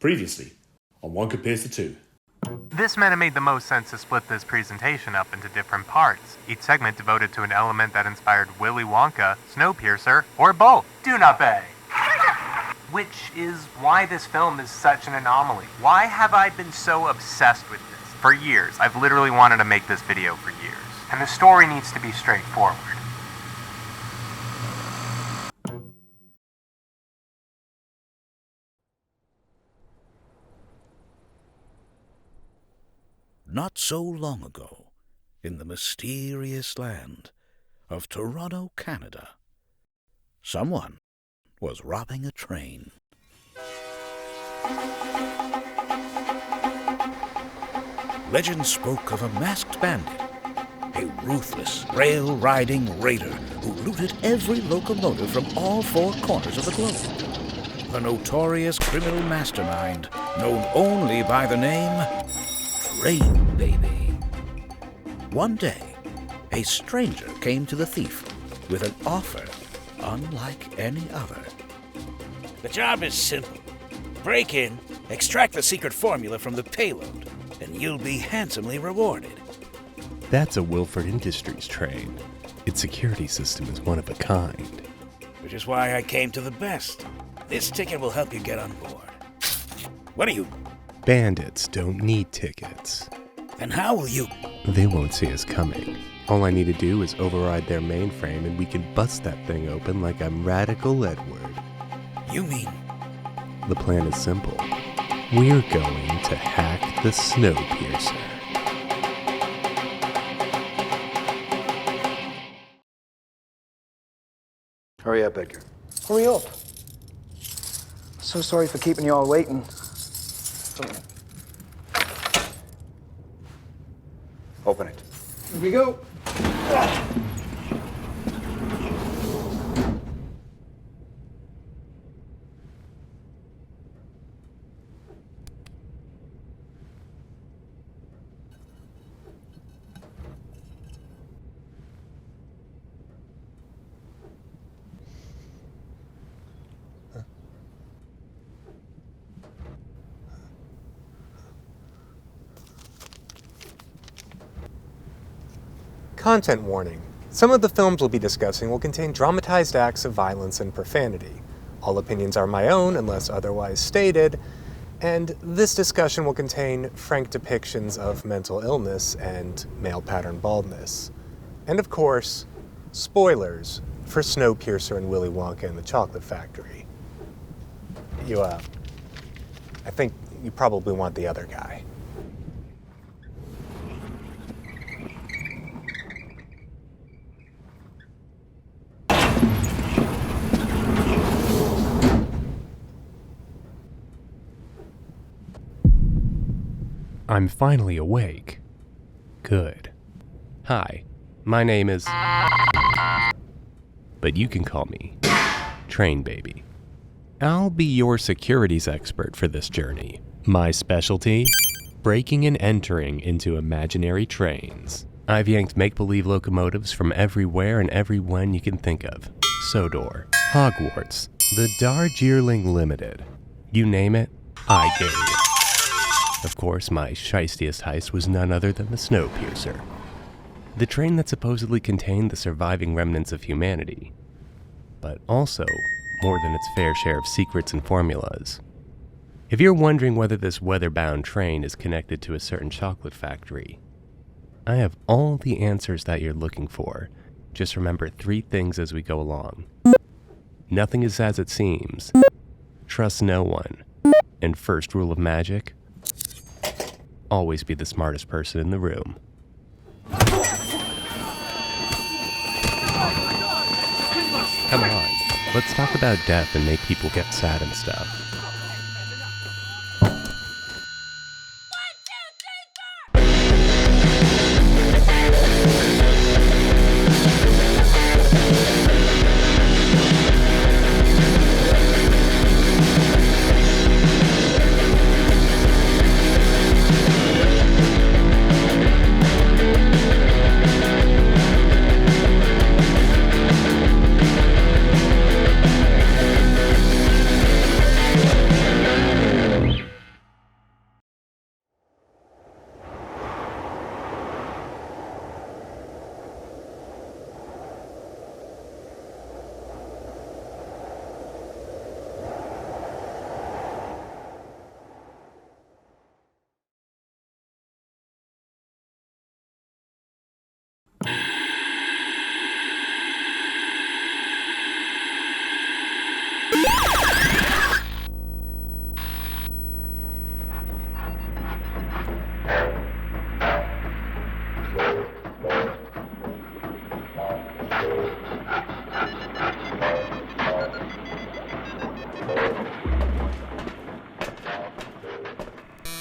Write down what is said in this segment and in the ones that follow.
Previously on Wonkavator 2. This meant it made the most sense to split this presentation up into different parts, each segment devoted to an element that inspired Willy Wonka, Snowpiercer, or both. Toonbaby! Which is why this film is such an anomaly. Why have I been so obsessed with this? For years. I've literally wanted to make this video for years. And the story needs to be straightforward. Not so long ago, in the mysterious land of Toronto, Canada, someone was robbing a train. Legend spoke of a masked bandit, a ruthless, rail-riding raider who looted every locomotive from all four corners of the globe. A notorious criminal mastermind known only by the name Trainbaby. One day, a stranger came to the thief with an offer unlike any other. The job is simple. Break in, extract the secret formula from the payload, and you'll be handsomely rewarded. That's a Wilford Industries train. Its security system is one of a kind. Which is why I came to the best. This ticket will help you get on board. What are you? Bandits don't need tickets. Then how will you? They won't see us coming. All I need to do is override their mainframe and we can bust that thing open like I'm Radical Edward. You mean? The plan is simple. We're going to hack the Snowpiercer. Hurry up, Edgar. Hurry up. So sorry for keeping you all waiting. Open it. Here we go. Content warning. Some of the films we'll be discussing will contain dramatized acts of violence and profanity. All opinions are my own unless otherwise stated, and this discussion will contain frank depictions of mental illness and male pattern baldness. And of course, spoilers for Snowpiercer and Willy Wonka and the Chocolate Factory. I think you probably want the other guy. I'm finally awake. Good. Hi, my name is... But you can call me Trainbaby. I'll be your securities expert for this journey. My specialty? Breaking and entering into imaginary trains. I've yanked make-believe locomotives from everywhere and everywhen you can think of. Sodor, Hogwarts, the Darjeeling Limited. You name it, I gave it. Of course, my shystiest heist was none other than the Snowpiercer. The train that supposedly contained the surviving remnants of humanity, but also more than its fair share of secrets and formulas. If you're wondering whether this weather-bound train is connected to a certain chocolate factory, I have all the answers that you're looking for. Just remember 3 things as we go along. Nothing is as it seems. Trust no one. And first rule of magic, always be the smartest person in the room. Come on, let's talk about death and make people get sad and stuff.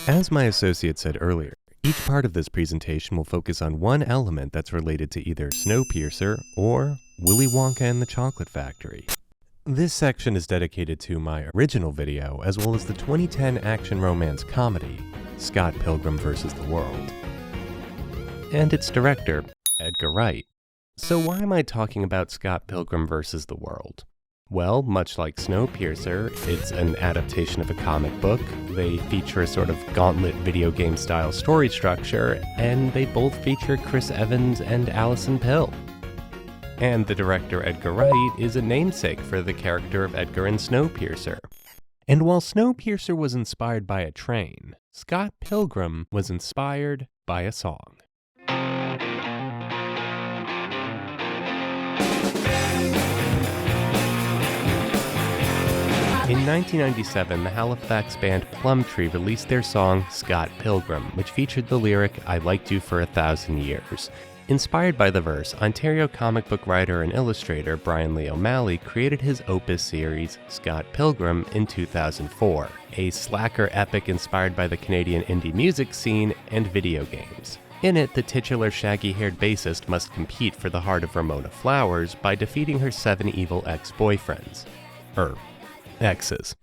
As my associate said earlier, each part of this presentation will focus on one element that's related to either Snowpiercer or Willy Wonka and the Chocolate Factory. This section is dedicated to my original video, as well as the 2010 action romance comedy, Scott Pilgrim vs. the World, and its director, Edgar Wright. So why am I talking about Scott Pilgrim vs. the World? Well, much like Snowpiercer, it's an adaptation of a comic book. They feature a sort of gauntlet video game style story structure, and they both feature Chris Evans and Alison Pill. And the director Edgar Wright is a namesake for the character of Edgar in Snowpiercer. And while Snowpiercer was inspired by a train, Scott Pilgrim was inspired by a song. In 1997, the Halifax band Plumtree released their song, Scott Pilgrim, which featured the lyric, "I liked you for 1,000 years. Inspired by the verse, Ontario comic book writer and illustrator Brian Lee O'Malley created his opus series, Scott Pilgrim, in 2004, a slacker epic inspired by the Canadian indie music scene and video games. In it, the titular shaggy-haired bassist must compete for the heart of Ramona Flowers by defeating her 7 evil ex-boyfriends. Exes.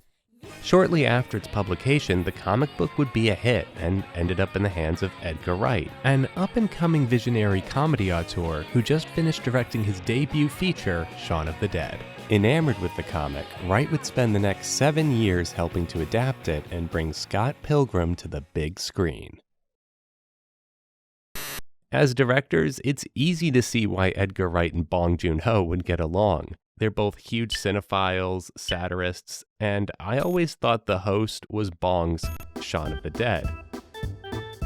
Shortly after its publication, the comic book would be a hit and ended up in the hands of Edgar Wright, an up-and-coming visionary comedy auteur who just finished directing his debut feature, Shaun of the Dead. Enamored with the comic, Wright would spend the next 7 years helping to adapt it and bring Scott Pilgrim to the big screen. As directors, it's easy to see why Edgar Wright and Bong Joon-Ho would get along. They're both huge cinephiles, satirists, and I always thought the host was Bong's Shaun of the Dead.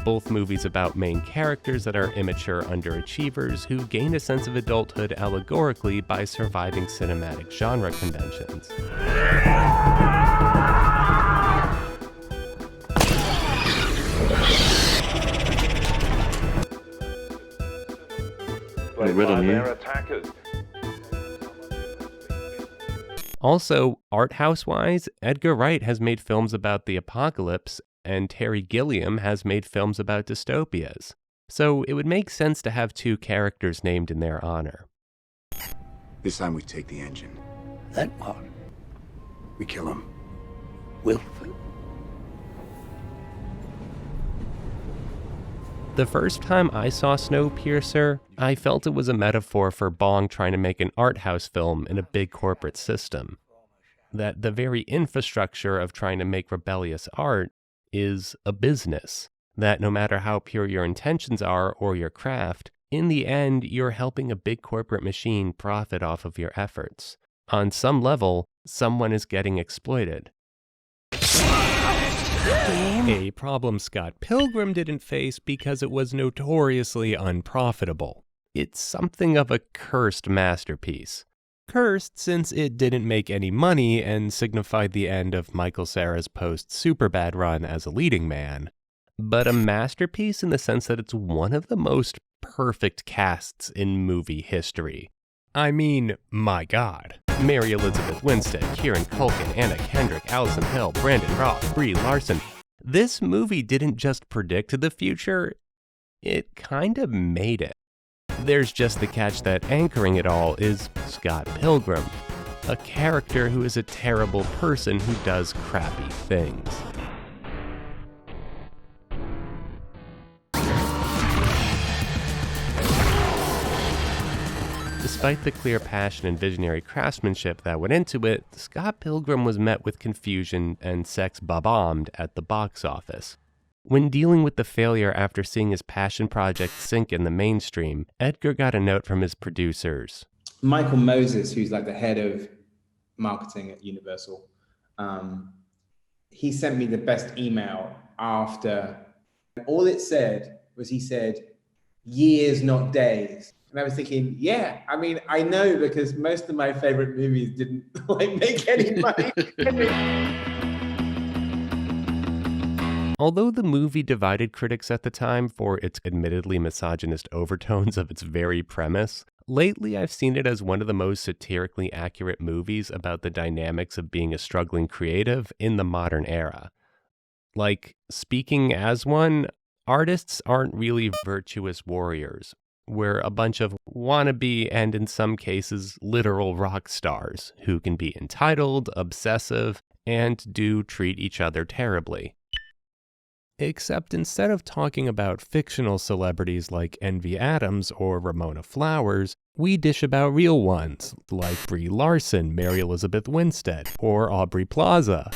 Both movies about main characters that are immature underachievers who gain a sense of adulthood allegorically by surviving cinematic genre conventions. Also, art house-wise, Edgar Wright has made films about the apocalypse, and Terry Gilliam has made films about dystopias. So it would make sense to have 2 characters named in their honor. This time we take the engine. Then what? We kill him. Wilford? The first time I saw Snowpiercer, I felt it was a metaphor for Bong trying to make an art house film in a big corporate system. That the very infrastructure of trying to make rebellious art is a business. That no matter how pure your intentions are or your craft, in the end, you're helping a big corporate machine profit off of your efforts. On some level, someone is getting exploited. A problem Scott Pilgrim didn't face because it was notoriously unprofitable. It's something of a cursed masterpiece. Cursed since it didn't make any money and signified the end of Michael Cera's post-Superbad run as a leading man. But a masterpiece in the sense that it's one of the most perfect casts in movie history. I mean, my God. Mary Elizabeth Winstead, Kieran Culkin, Anna Kendrick, Alison Pill, Brandon Roth, Brie Larson. This movie didn't just predict the future, it kind of made it. There's just the catch that anchoring it all is Scott Pilgrim, a character who is a terrible person who does crappy things. Despite the clear passion and visionary craftsmanship that went into it, Scott Pilgrim was met with confusion and sex bombed at the box office. When dealing with the failure after seeing his passion project sink in the mainstream, Edgar got a note from his producers. Michael Moses, who's like the head of marketing at Universal, he sent me the best email after. All it said was, he said, "Years, not days." And I was thinking, yeah, I mean, I know, because most of my favorite movies didn't make any money. Although the movie divided critics at the time for its admittedly misogynist overtones of its very premise, lately I've seen it as one of the most satirically accurate movies about the dynamics of being a struggling creative in the modern era. Like, speaking as one, artists aren't really virtuous warriors. We're a bunch of wannabe and, in some cases, literal rock stars who can be entitled, obsessive, and do treat each other terribly. Except instead of talking about fictional celebrities like Envy Adams or Ramona Flowers, we dish about real ones like Brie Larson, Mary Elizabeth Winstead, or Aubrey Plaza.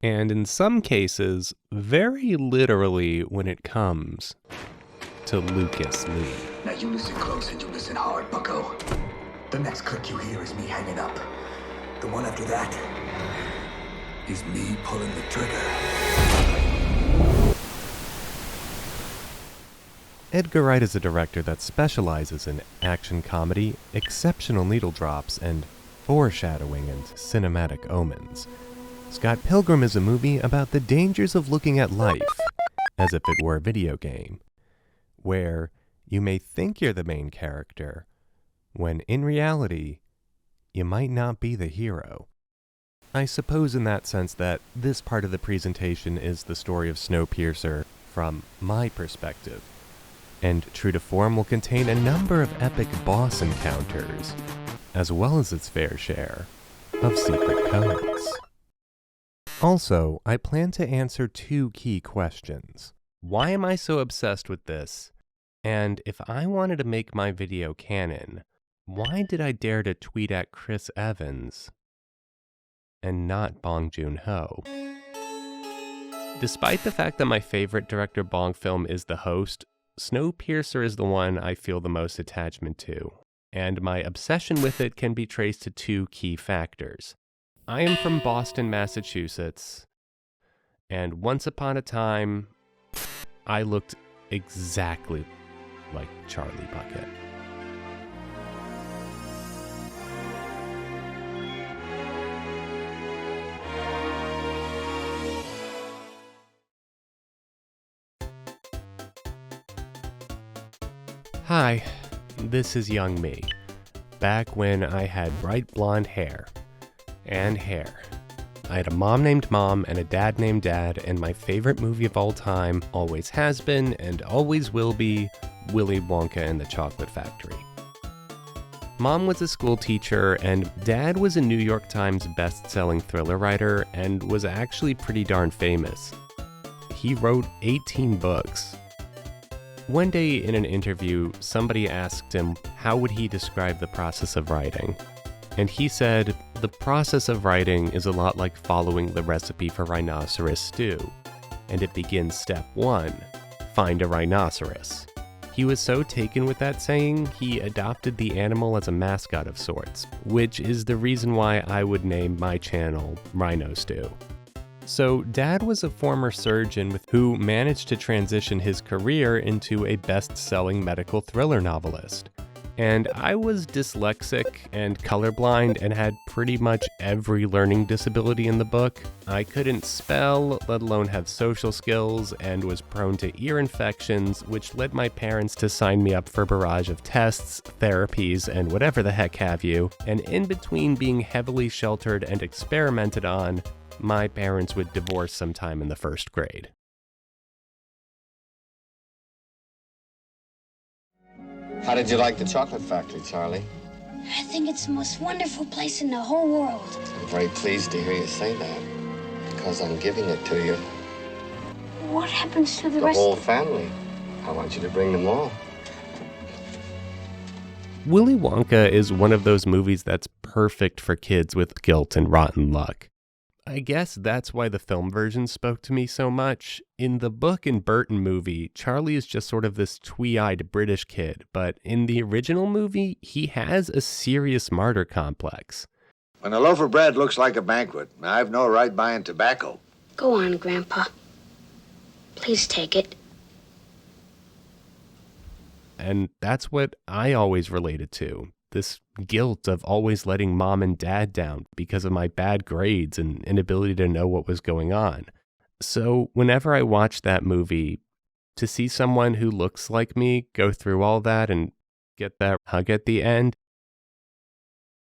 And in some cases, very literally when it comes to Lucas Lee. Now you listen close and you listen hard, bucko. The next click you hear is me hanging up. The one after that is me pulling the trigger. Edgar Wright is a director that specializes in action comedy, exceptional needle drops, and foreshadowing and cinematic omens. Scott Pilgrim is a movie about the dangers of looking at life as if it were a video game, where you may think you're the main character, when in reality, you might not be the hero. I suppose in that sense that this part of the presentation is the story of Snowpiercer from my perspective, and true to form will contain a number of epic boss encounters, as well as its fair share of secret codes. Also, I plan to answer 2 key questions. Why am I so obsessed with this? And if I wanted to make my video canon, why did I dare to tweet at Chris Evans and not Bong Joon-Ho? Despite the fact that my favorite director Bong film is The Host, Snowpiercer is the one I feel the most attachment to, and my obsession with it can be traced to 2 key factors. I am from Boston, Massachusetts, and once upon a time, I looked exactly like Charlie Bucket. Hi, this is young me, back when I had bright blonde hair. And hair. I had a mom named Mom and a dad named Dad, and my favorite movie of all time always has been and always will be Willy Wonka and the Chocolate Factory. Mom was a school teacher, and Dad was a New York Times best-selling thriller writer and was actually pretty darn famous. He wrote 18 books. One day in an interview, somebody asked him how would he describe the process of writing. And he said, the process of writing is a lot like following the recipe for rhinoceros stew. And it begins step 1, find a rhinoceros. He was so taken with that saying, he adopted the animal as a mascot of sorts, which is the reason why I would name my channel Rhino Stew. So Dad was a former surgeon who managed to transition his career into a best-selling medical thriller novelist. And I was dyslexic and colorblind and had pretty much every learning disability in the book. I couldn't spell, let alone have social skills, and was prone to ear infections, which led my parents to sign me up for a barrage of tests, therapies, and whatever the heck have you. And in between being heavily sheltered and experimented on, my parents would divorce sometime in the 1st grade. How did you like the chocolate factory, Charlie? I think it's the most wonderful place in the whole world. I'm very pleased to hear you say that, because I'm giving it to you. What happens to the The rest? whole family. I want you to bring them all. Willy Wonka is one of those movies that's perfect for kids with guilt and rotten luck. I guess that's why the film version spoke to me so much. In the book and Burton movie, Charlie is just sort of this twee-eyed British kid, but in the original movie, he has a serious martyr complex. When a loaf of bread looks like a banquet, I've no right buying tobacco. Go on, Grandpa. Please take it. And that's what I always related to. This guilt of always letting Mom and Dad down because of my bad grades and inability to know what was going on. So whenever I watch that movie, to see someone who looks like me go through all that and get that hug at the end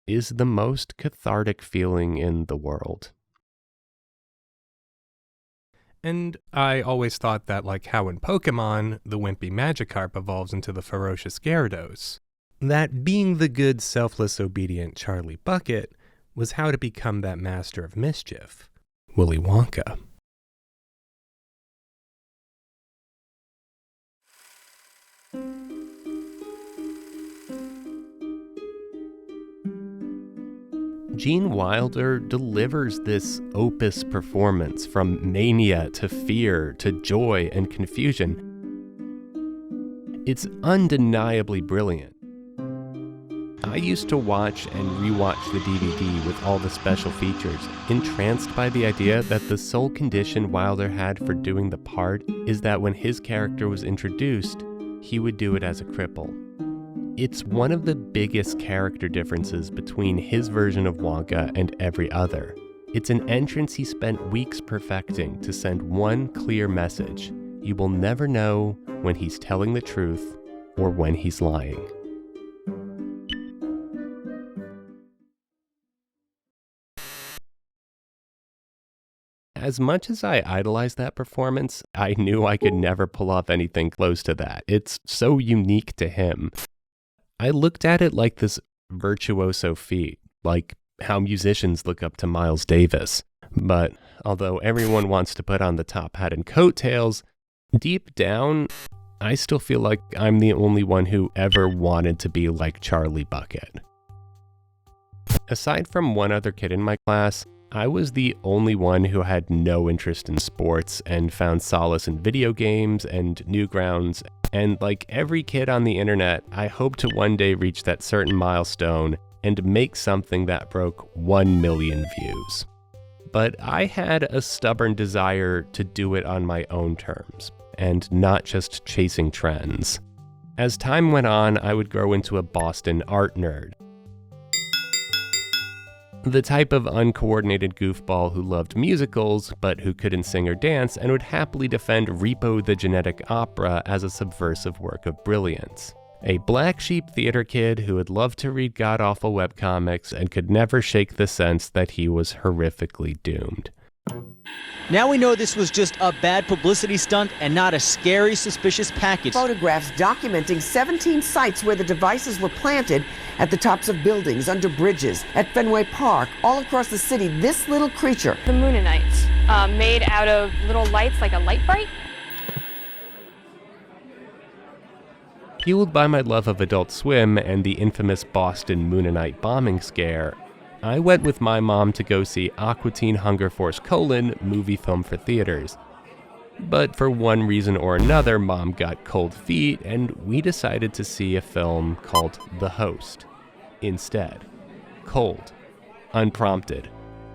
is the most cathartic feeling in the world. And I always thought that, like how in Pokemon, the wimpy Magikarp evolves into the ferocious Gyarados, that being the good, selfless, obedient Charlie Bucket was how to become that master of mischief, Willy Wonka. Gene Wilder delivers this opus performance from mania to fear to joy and confusion. It's undeniably brilliant. I used to watch and rewatch the DVD with all the special features, entranced by the idea that the sole condition Wilder had for doing the part is that when his character was introduced, he would do it as a cripple. It's one of the biggest character differences between his version of Wonka and every other. It's an entrance he spent weeks perfecting to send one clear message. You will never know when he's telling the truth or when he's lying. As much as I idolized that performance, I knew I could never pull off anything close to that. It's so unique to him. I looked at it like this virtuoso feat, like how musicians look up to Miles Davis. But although everyone wants to put on the top hat and coattails, deep down, I still feel like I'm the only one who ever wanted to be like Charlie Bucket. Aside from one other kid in my class, I was the only one who had no interest in sports and found solace in video games and Newgrounds. And like every kid on the internet, I hope to one day reach that certain milestone and make something that broke 1 million views. But I had a stubborn desire to do it on my own terms, and not just chasing trends. As time went on, I would grow into a Boston art nerd. The type of uncoordinated goofball who loved musicals, but who couldn't sing or dance, and would happily defend Repo the Genetic Opera as a subversive work of brilliance. A black sheep theater kid who would love to read god-awful webcomics and could never shake the sense that he was horrifically doomed. Now we know this was just a bad publicity stunt and not a scary, suspicious package. Photographs documenting 17 sites where the devices were planted at the tops of buildings, under bridges, at Fenway Park, all across the city. This little creature. The Moonanites, made out of little lights like a light bright. Fueled by my love of Adult Swim and the infamous Boston Moonanite bombing scare, I went with my mom to go see Aqua Teen Hunger Force: movie film for theaters. But for one reason or another, Mom got cold feet, and we decided to see a film called The Host instead. Cold, unprompted,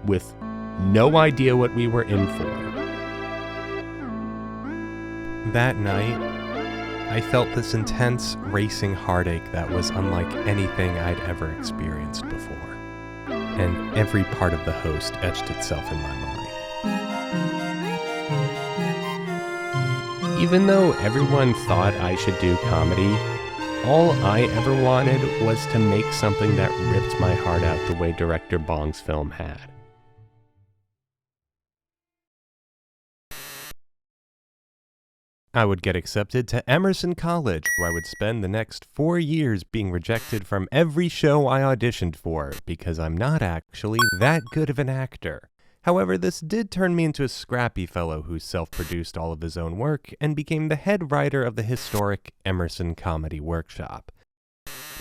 with no idea what we were in for. That night, I felt this intense, racing heartache that was unlike anything I'd ever experienced before. And every part of The Host etched itself in my mind. Even though everyone thought I should do comedy, all I ever wanted was to make something that ripped my heart out the way director Bong's film had. I would get accepted to Emerson College, where I would spend the next 4 years being rejected from every show I auditioned for, because I'm not actually that good of an actor. However, this did turn me into a scrappy fellow who self-produced all of his own work and became the head writer of the historic Emerson Comedy Workshop.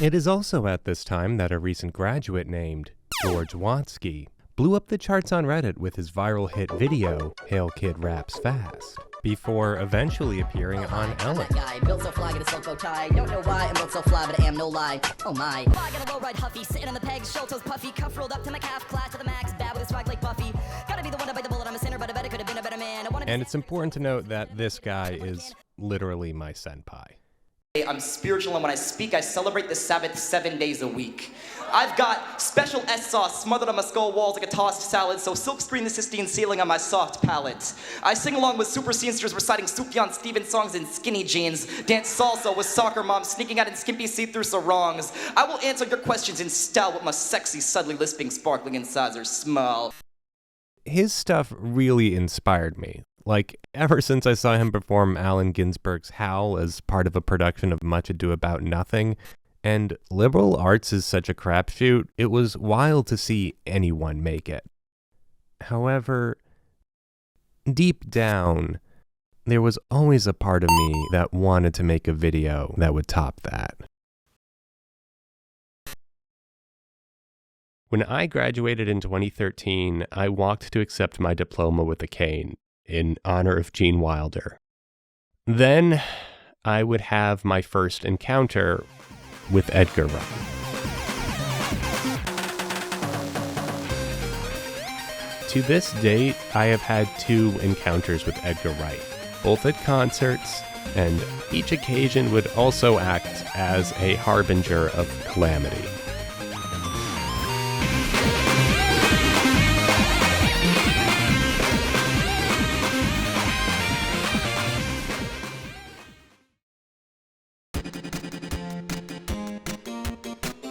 It is also at this time that a recent graduate named George Watsky blew up the charts on Reddit with his viral hit video, Hail Kid Raps Fast, before eventually appearing on Ellen. Built so fly, get a silk bow tie. Don't know why I'm built so fly, but I am no lie. Oh my. I got a low ride huffy, sitting on the pegs, show toes puffy, cuff rolled up to my calf, class to the max, bad with a swag like Buffy. Gotta be the one to bite the bullet, I'm a sinner, but I bet I could have been a better man. And it's important to note that this guy is literally my senpai. I'm spiritual, and when I speak, I celebrate the Sabbath 7 days a week. I've got special S-sauce smothered on my skull walls like a tossed salad, so silkscreen the Sistine ceiling on my soft palate. I sing along with super scenesters reciting Sufjan Stevens songs in skinny jeans, dance salsa with soccer moms sneaking out in skimpy see-through sarongs. I will answer your questions in style with my sexy, subtly lisping, sparkling incisors smile. His stuff really inspired me. Like, ever since I saw him perform Allen Ginsberg's Howl as part of a production of Much Ado About Nothing, and liberal arts is such a crapshoot, it was wild to see anyone make it. However, deep down, there was always a part of me that wanted to make a video that would top that. When I graduated in 2013, I walked to accept my diploma with a cane in honor of Gene Wilder. Then I would have my first encounter with Edgar Wright. To this date, I have had 2 encounters with Edgar Wright, both at concerts, and each occasion would also act as a harbinger of calamity.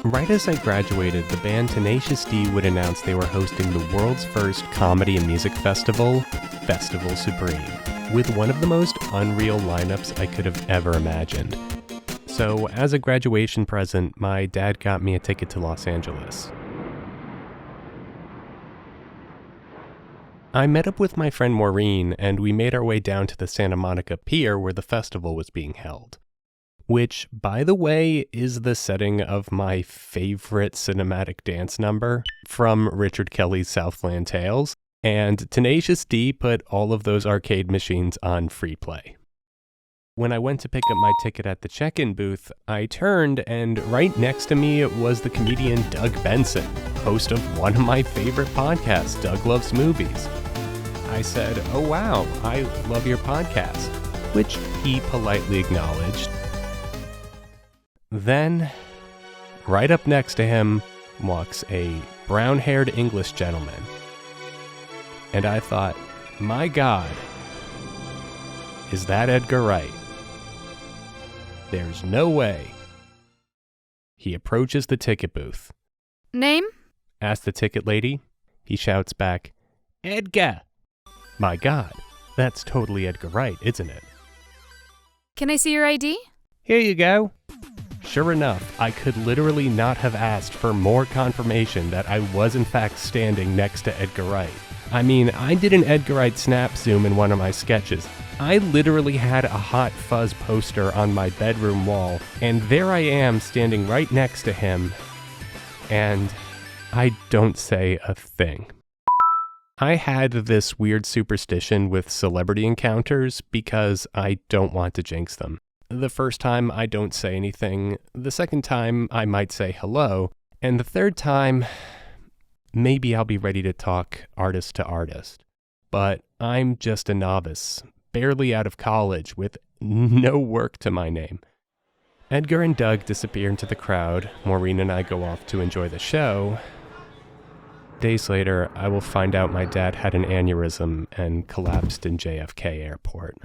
Right as I graduated, the band Tenacious D would announce they were hosting the world's first comedy and music festival, Festival Supreme, with one of the most unreal lineups I could have ever imagined. So, as a graduation present, my dad got me a ticket to Los Angeles. I met up with my friend Maureen, and we made our way down to the Santa Monica Pier where the festival was being held. Which, by the way, is the setting of my favorite cinematic dance number from Richard Kelly's Southland Tales, and Tenacious D put all of those arcade machines on free play. When I went to pick up my ticket at the check-in booth, I turned, and right next to me was the comedian Doug Benson, host of one of my favorite podcasts, Doug Loves Movies. I said, "Oh wow, I love your podcast," which he politely acknowledged. Then, right up next to him walks a brown-haired English gentleman. And I thought, my God, is that Edgar Wright? There's no way. He approaches the ticket booth. Name? Asks the ticket lady. He shouts back, "Edgar!" My God, that's totally Edgar Wright, isn't it? Can I see your ID? Here you go. Sure enough, I could literally not have asked for more confirmation that I was in fact standing next to Edgar Wright. I mean, I did an Edgar Wright snap zoom in one of my sketches. I literally had a Hot Fuzz poster on my bedroom wall, and there I am standing right next to him, and I don't say a thing. I had this weird superstition with celebrity encounters because I don't want to jinx them. The first time, I don't say anything. The second time, I might say hello. And the third time, maybe I'll be ready to talk artist to artist. But I'm just a novice, barely out of college, with no work to my name. Edgar and Doug disappear into the crowd. Maureen and I go off to enjoy the show. Days later, I will find out my dad had an aneurysm and collapsed in JFK Airport.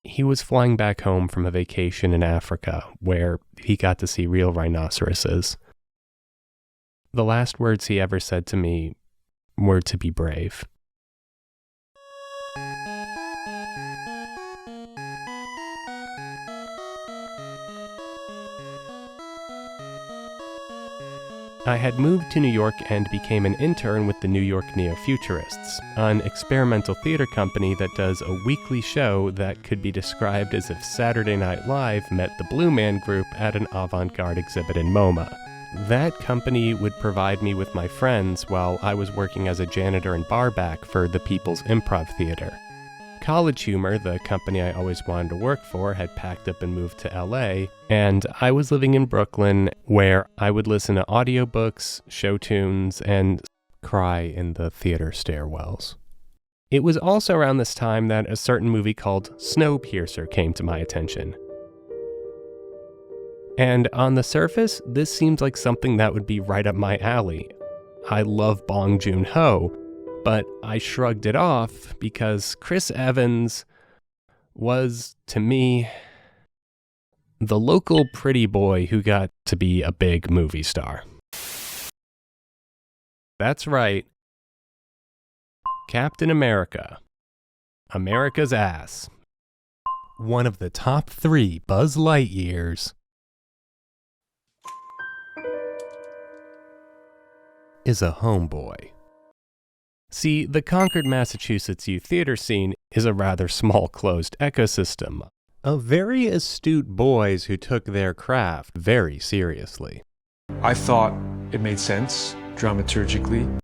He was flying back home from a vacation in Africa, where he got to see real rhinoceroses. The last words he ever said to me were to be brave. I had moved to New York and became an intern with the New York Neo-Futurists, an experimental theater company that does a weekly show that could be described as if Saturday Night Live met the Blue Man Group at an avant-garde exhibit in MoMA. That company would provide me with my friends while I was working as a janitor and barback for the People's Improv Theater. College Humor, the company I always wanted to work for, had packed up and moved to LA, and I was living in Brooklyn, where I would listen to audiobooks, show tunes, and cry in the theater stairwells. It was also around this time that a certain movie called Snowpiercer came to my attention. And on the surface, this seems like something that would be right up my alley. I love Bong Joon-Ho, but I shrugged it off because Chris Evans was, to me, the local pretty boy who got to be a big movie star. That's right. Captain America. America's ass. One of the top 3 Buzz Lightyears is a homeboy. See, the Concord, Massachusetts youth theater scene is a rather small closed ecosystem of very astute boys who took their craft very seriously. I thought it made sense dramaturgically.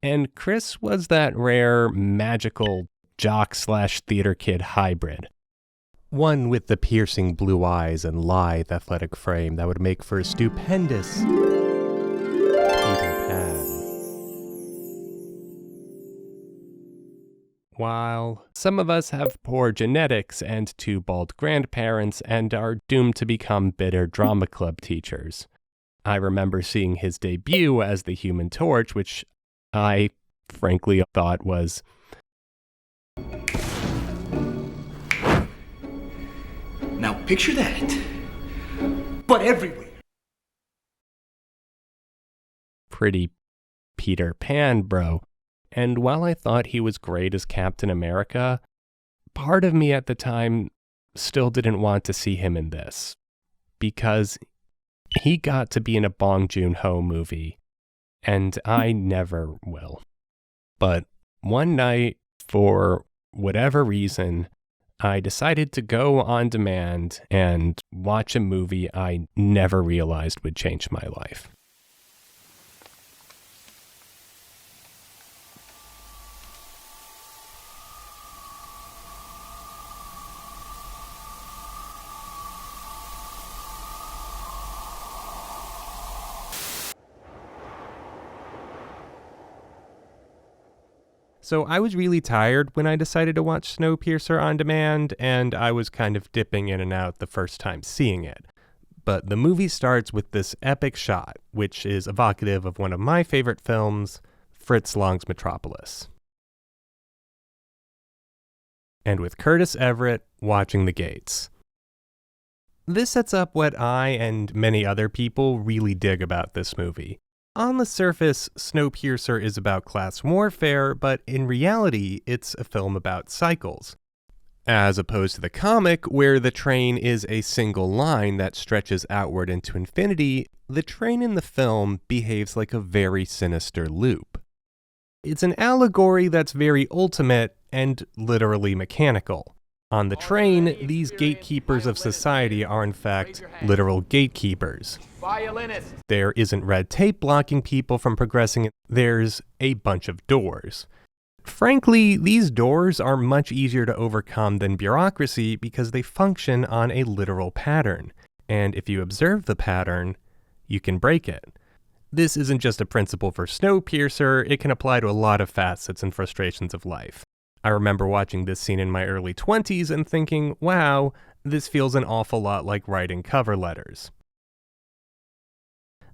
And Chris was that rare, magical jock/theater kid hybrid. One with the piercing blue eyes and lithe athletic frame that would make for a stupendous Peter Pan. While some of us have poor genetics and 2 bald grandparents and are doomed to become bitter drama club teachers, I remember seeing his debut as the Human Torch, which I frankly thought was Now picture that, but everywhere. Pretty Peter Pan, bro. And while I thought he was great as Captain America, part of me at the time still didn't want to see him in this, because he got to be in a Bong Joon-Ho movie, and I never will. But one night, for whatever reason, I decided to go on demand and watch a movie I never realized would change my life. So I was really tired when I decided to watch Snowpiercer on demand, and I was kind of dipping in and out the first time seeing it. But the movie starts with this epic shot, which is evocative of one of my favorite films, Fritz Lang's Metropolis. And with Curtis Everett watching the gates. This sets up what I and many other people really dig about this movie. On the surface, Snowpiercer is about class warfare, but in reality, it's a film about cycles. As opposed to the comic, where the train is a single line that stretches outward into infinity, the train in the film behaves like a very sinister loop. It's an allegory that's very ultimate and literally mechanical. On the train, these gatekeepers of society are in fact literal gatekeepers. Violinist. There isn't red tape blocking people from progressing, there's a bunch of doors. Frankly, these doors are much easier to overcome than bureaucracy because they function on a literal pattern, and if you observe the pattern, you can break it. This isn't just a principle for Snowpiercer, it can apply to a lot of facets and frustrations of life. I remember watching this scene in my early 20s and thinking, wow, this feels an awful lot like writing cover letters.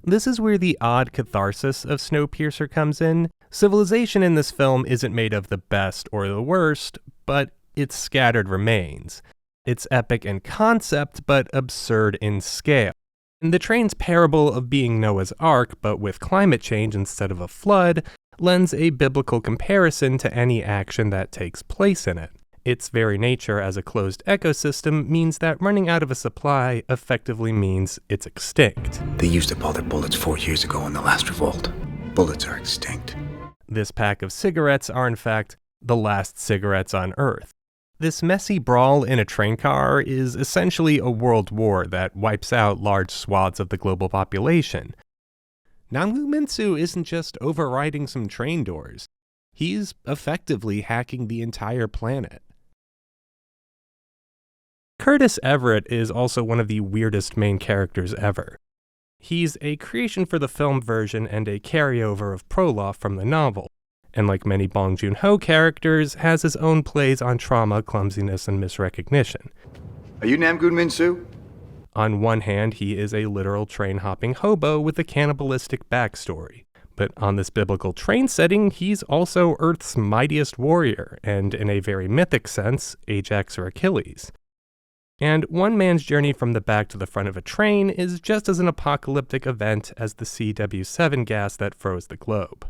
This is where the odd catharsis of Snowpiercer comes in. Civilization in this film isn't made of the best or the worst, but its scattered remains. It's epic in concept, but absurd in scale. And the train's parable of being Noah's Ark, but with climate change instead of a flood, lends a biblical comparison to any action that takes place in it. Its very nature as a closed ecosystem means that running out of a supply effectively means it's extinct. They used up all their bullets 4 years ago in the last revolt. Bullets are extinct. This pack of cigarettes are in fact the last cigarettes on Earth. This messy brawl in a train car is essentially a world war that wipes out large swaths of the global population. Namgu isn't just overriding some train doors. He's effectively hacking the entire planet. Curtis Everett is also one of the weirdest main characters ever. He's a creation for the film version and a carryover of Proloff from the novel, and like many Bong Joon-Ho characters, has his own plays on trauma, clumsiness, and misrecognition. Are you Nam Goodman Soo? On one hand, he is a literal train-hopping hobo with a cannibalistic backstory, But on this biblical train setting, he's also Earth's mightiest warrior, and in a very mythic sense, Ajax or Achilles. And one man's journey from the back to the front of a train is just as an apocalyptic event as the CW7 gas that froze the globe.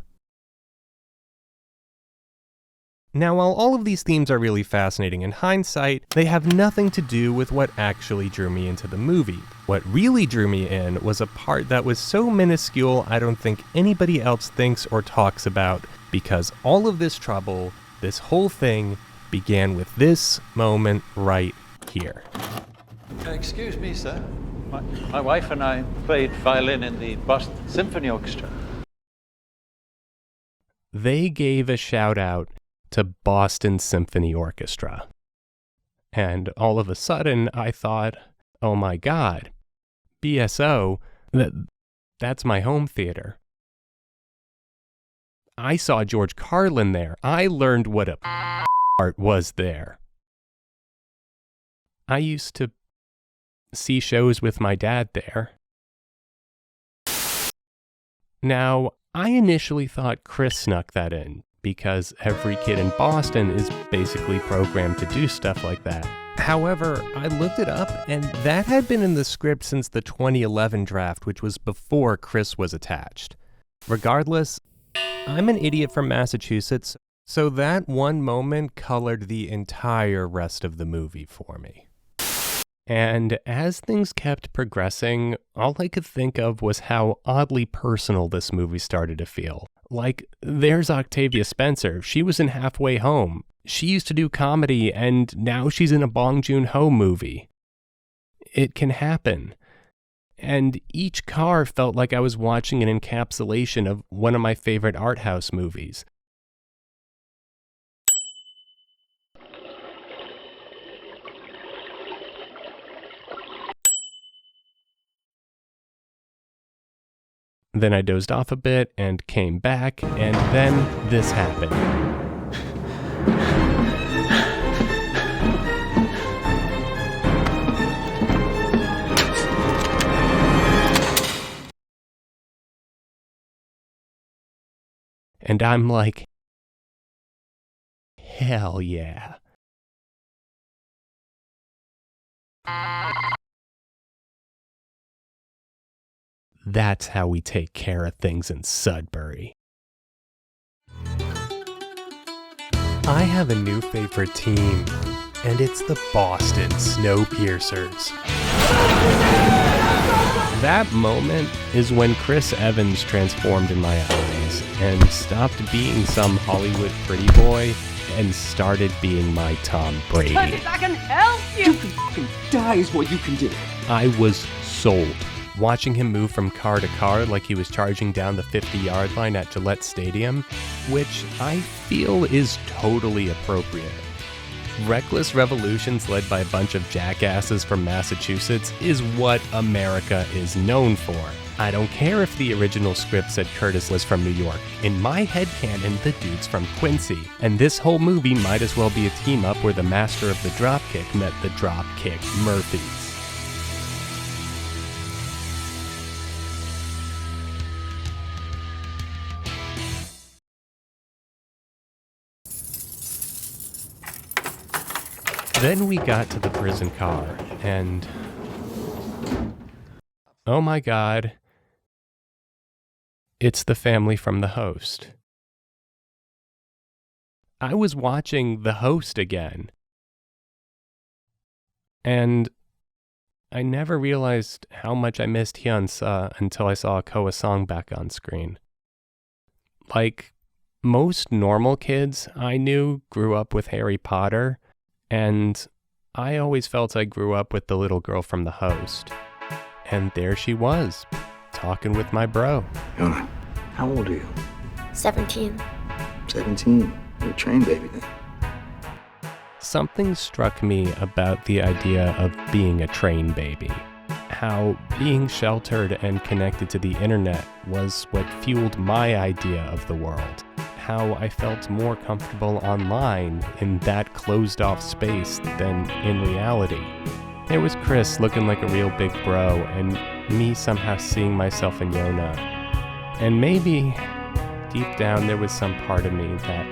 Now, while all of these themes are really fascinating in hindsight, they have nothing to do with what actually drew me into the movie. What really drew me in was a part that was so minuscule I don't think anybody else thinks or talks about, because all of this trouble, this whole thing, began with this moment right here. Excuse me, sir. My wife and I played violin in the Boston Symphony Orchestra. They gave a shout out to Boston Symphony Orchestra. And all of a sudden, I thought, oh my God, BSO, that's my home theater. I saw George Carlin there. I learned what a art was there. I used to see shows with my dad there. Now, I initially thought Chris snuck that in, because every kid in Boston is basically programmed to do stuff like that. However, I looked it up, and that had been in the script since the 2011 draft, which was before Chris was attached. Regardless, I'm an idiot from Massachusetts, so that one moment colored the entire rest of the movie for me. And as things kept progressing, all I could think of was how oddly personal this movie started to feel. Like, there's Octavia Spencer. She was in Halfway Home. She used to do comedy, and now she's in a Bong Joon-Ho movie. It can happen. And each car felt like I was watching an encapsulation of one of my favorite art house movies. Then I dozed off a bit and came back, and then this happened. And I'm like, hell yeah. That's how we take care of things in Sudbury. I have a new favorite team, and it's the Boston Snowpiercers. That moment is when Chris Evans transformed in my eyes and stopped being some Hollywood pretty boy and started being my Tom Brady. Because I can help you! You can fucking die is what you can do. I was sold. Watching him move from car to car like he was charging down the 50-yard line at Gillette Stadium, which I feel is totally appropriate. Reckless revolutions led by a bunch of jackasses from Massachusetts is what America is known for. I don't care if the original script said Curtis was from New York. In my headcanon, the dude's from Quincy. And this whole movie might as well be a team-up where the master of the dropkick met the dropkick Murphys. Then we got to the prison car, and oh my God, it's the family from The Host. I was watching The Host again, and I never realized how much I missed Hyun-seo until I saw Koa Song back on screen. Like most normal kids I knew grew up with Harry Potter, and I always felt I grew up with the little girl from The Host. And there she was, talking with my bro. Yona, how old are you? 17. 17? You're a Trainbaby then. Something struck me about the idea of being a Trainbaby. How being sheltered and connected to the internet was what fueled my idea of the world. How I felt more comfortable online in that closed-off space than in reality. There was Chris looking like a real big bro, and me somehow seeing myself in Yona. And maybe deep down there was some part of me that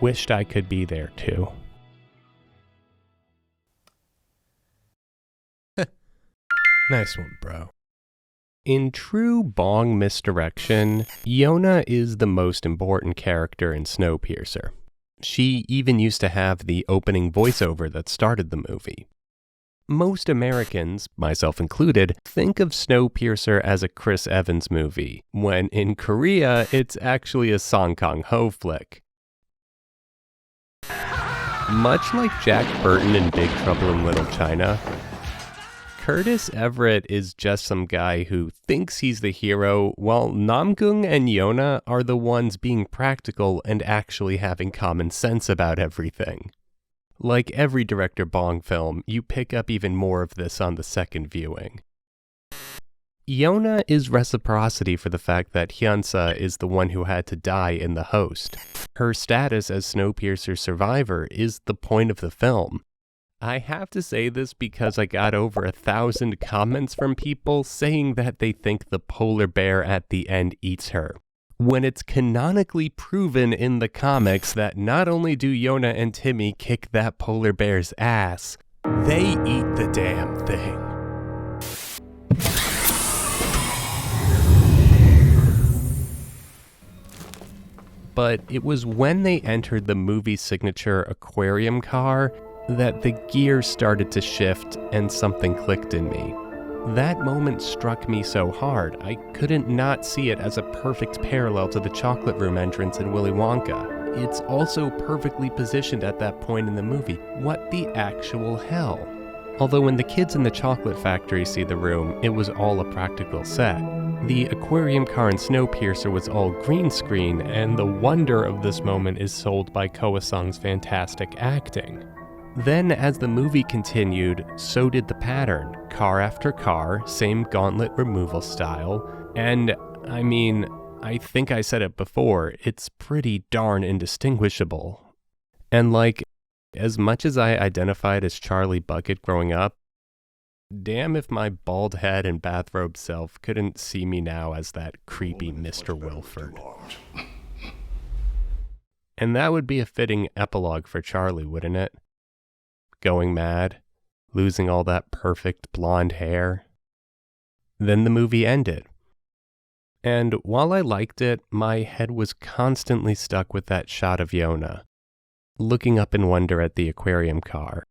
wished I could be there too. Nice one, bro. In true Bong misdirection, Yona is the most important character in Snowpiercer. She even used to have the opening voiceover that started the movie. Most Americans, myself included, think of Snowpiercer as a Chris Evans movie, when in Korea it's actually a Song Kang-ho flick. Much like Jack Burton in Big Trouble in Little China, Curtis Everett is just some guy who thinks he's the hero, while Namgung and Yona are the ones being practical and actually having common sense about everything. Like every director Bong film, you pick up even more of this on the second viewing. Yona is reciprocity for the fact that Hyunsa is the one who had to die in the host. Her status as Snowpiercer's survivor is the point of the film. I have to say this because I got over 1,000 comments from people saying that they think the polar bear at the end eats her, when it's canonically proven in the comics that not only do Yona and Timmy kick that polar bear's ass, they eat the damn thing. But it was when they entered the movie's signature aquarium car that the gears started to shift and something clicked in me. That moment struck me so hard, I couldn't not see it as a perfect parallel to the chocolate room entrance in Willy Wonka. It's also perfectly positioned at that point in the movie. What the actual hell? Although when the kids in the chocolate factory see the room, it was all a practical set. The aquarium car in Snowpiercer was all green screen, and the wonder of this moment is sold by Koa Sung's fantastic acting. Then, as the movie continued, so did the pattern. Car after car, same gauntlet removal style, and, I think I said it before, it's pretty darn indistinguishable. And as much as I identified as Charlie Bucket growing up, damn if my bald head and bathrobe self couldn't see me now as that creepy Mr. Wilford. And that would be a fitting epilogue for Charlie, wouldn't it? Going mad, losing all that perfect blonde hair. Then the movie ended. And while I liked it, my head was constantly stuck with that shot of Yona, looking up in wonder at the aquarium car.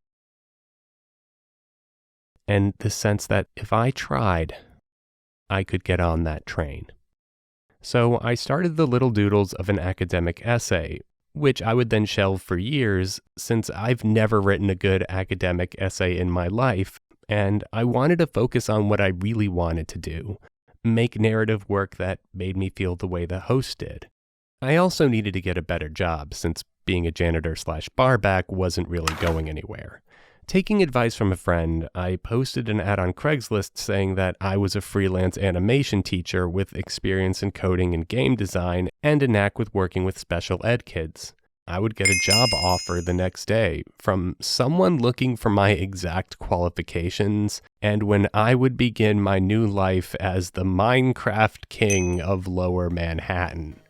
And the sense that if I tried, I could get on that train. So I started the little doodles of an academic essay, which I would then shelve for years since I've never written a good academic essay in my life, and I wanted to focus on what I really wanted to do, make narrative work that made me feel the way the host did. I also needed to get a better job since being a janitor/barback wasn't really going anywhere. Taking advice from a friend, I posted an ad on Craigslist saying that I was a freelance animation teacher with experience in coding and game design and a knack with working with special ed kids. I would get a job offer the next day from someone looking for my exact qualifications, and when I would begin my new life as the Minecraft king of Lower Manhattan.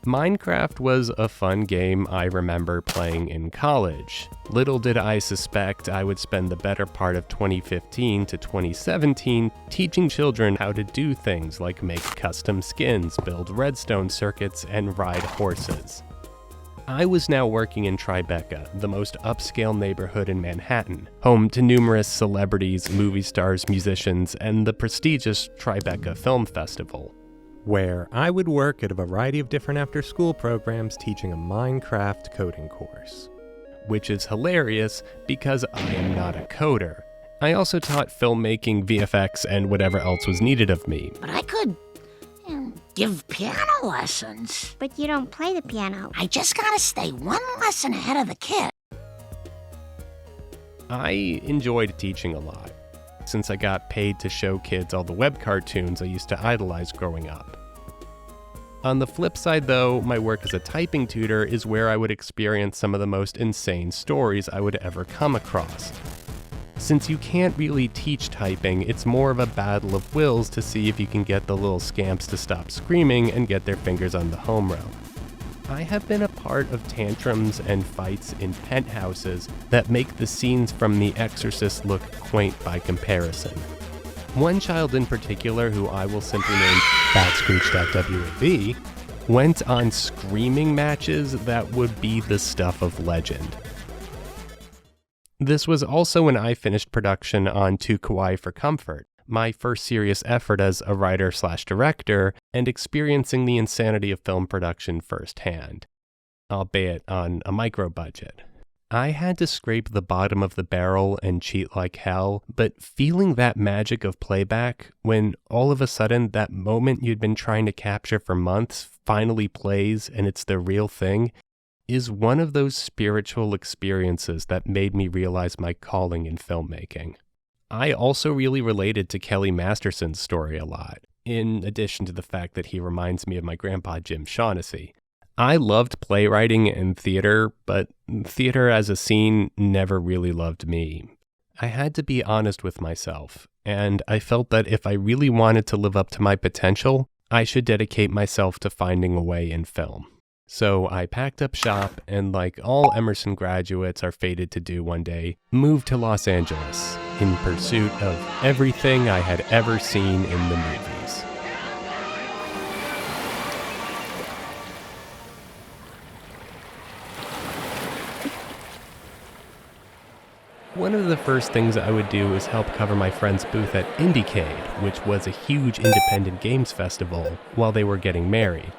Minecraft was a fun game I remember playing in college. Little did I suspect I would spend the better part of 2015 to 2017 teaching children how to do things like make custom skins, build redstone circuits, and ride horses. I was now working in Tribeca, the most upscale neighborhood in Manhattan, home to numerous celebrities, movie stars, musicians, and the prestigious Tribeca Film Festival, where I would work at a variety of different after-school programs teaching a Minecraft coding course. Which is hilarious because I am not a coder. I also taught filmmaking, VFX, and whatever else was needed of me. But I could give piano lessons. But you don't play the piano. I just gotta stay one lesson ahead of the kid. I enjoyed teaching a lot. since I got paid to show kids all the web cartoons I used to idolize growing up. On the flip side though, my work as a typing tutor is where I would experience some of the most insane stories I would ever come across. Since you can't really teach typing, it's more of a battle of wills to see if you can get the little scamps to stop screaming and get their fingers on the home row. I have been a part of tantrums and fights in penthouses that make the scenes from The Exorcist look quaint by comparison. One child in particular, who I will simply name Batscreech.wab, went on screaming matches that would be the stuff of legend. This was also when I finished production on Too Kawaii for Comfort, my first serious effort as a writer/director, and experiencing the insanity of film production firsthand, albeit on a micro budget. I had to scrape the bottom of the barrel and cheat like hell, but feeling that magic of playback when all of a sudden that moment you'd been trying to capture for months finally plays and it's the real thing is one of those spiritual experiences that made me realize my calling in filmmaking. I also really related to Kelly Masterson's story a lot, in addition to the fact that he reminds me of my grandpa Jim Shaughnessy. I loved playwriting and theater, but theater as a scene never really loved me. I had to be honest with myself, and I felt that if I really wanted to live up to my potential, I should dedicate myself to finding a way in film. So I packed up shop and, like all Emerson graduates are fated to do one day, moved to Los Angeles in pursuit of everything I had ever seen in the movies. One of the first things I would do was help cover my friend's booth at Indiecade, which was a huge independent games festival, while they were getting married.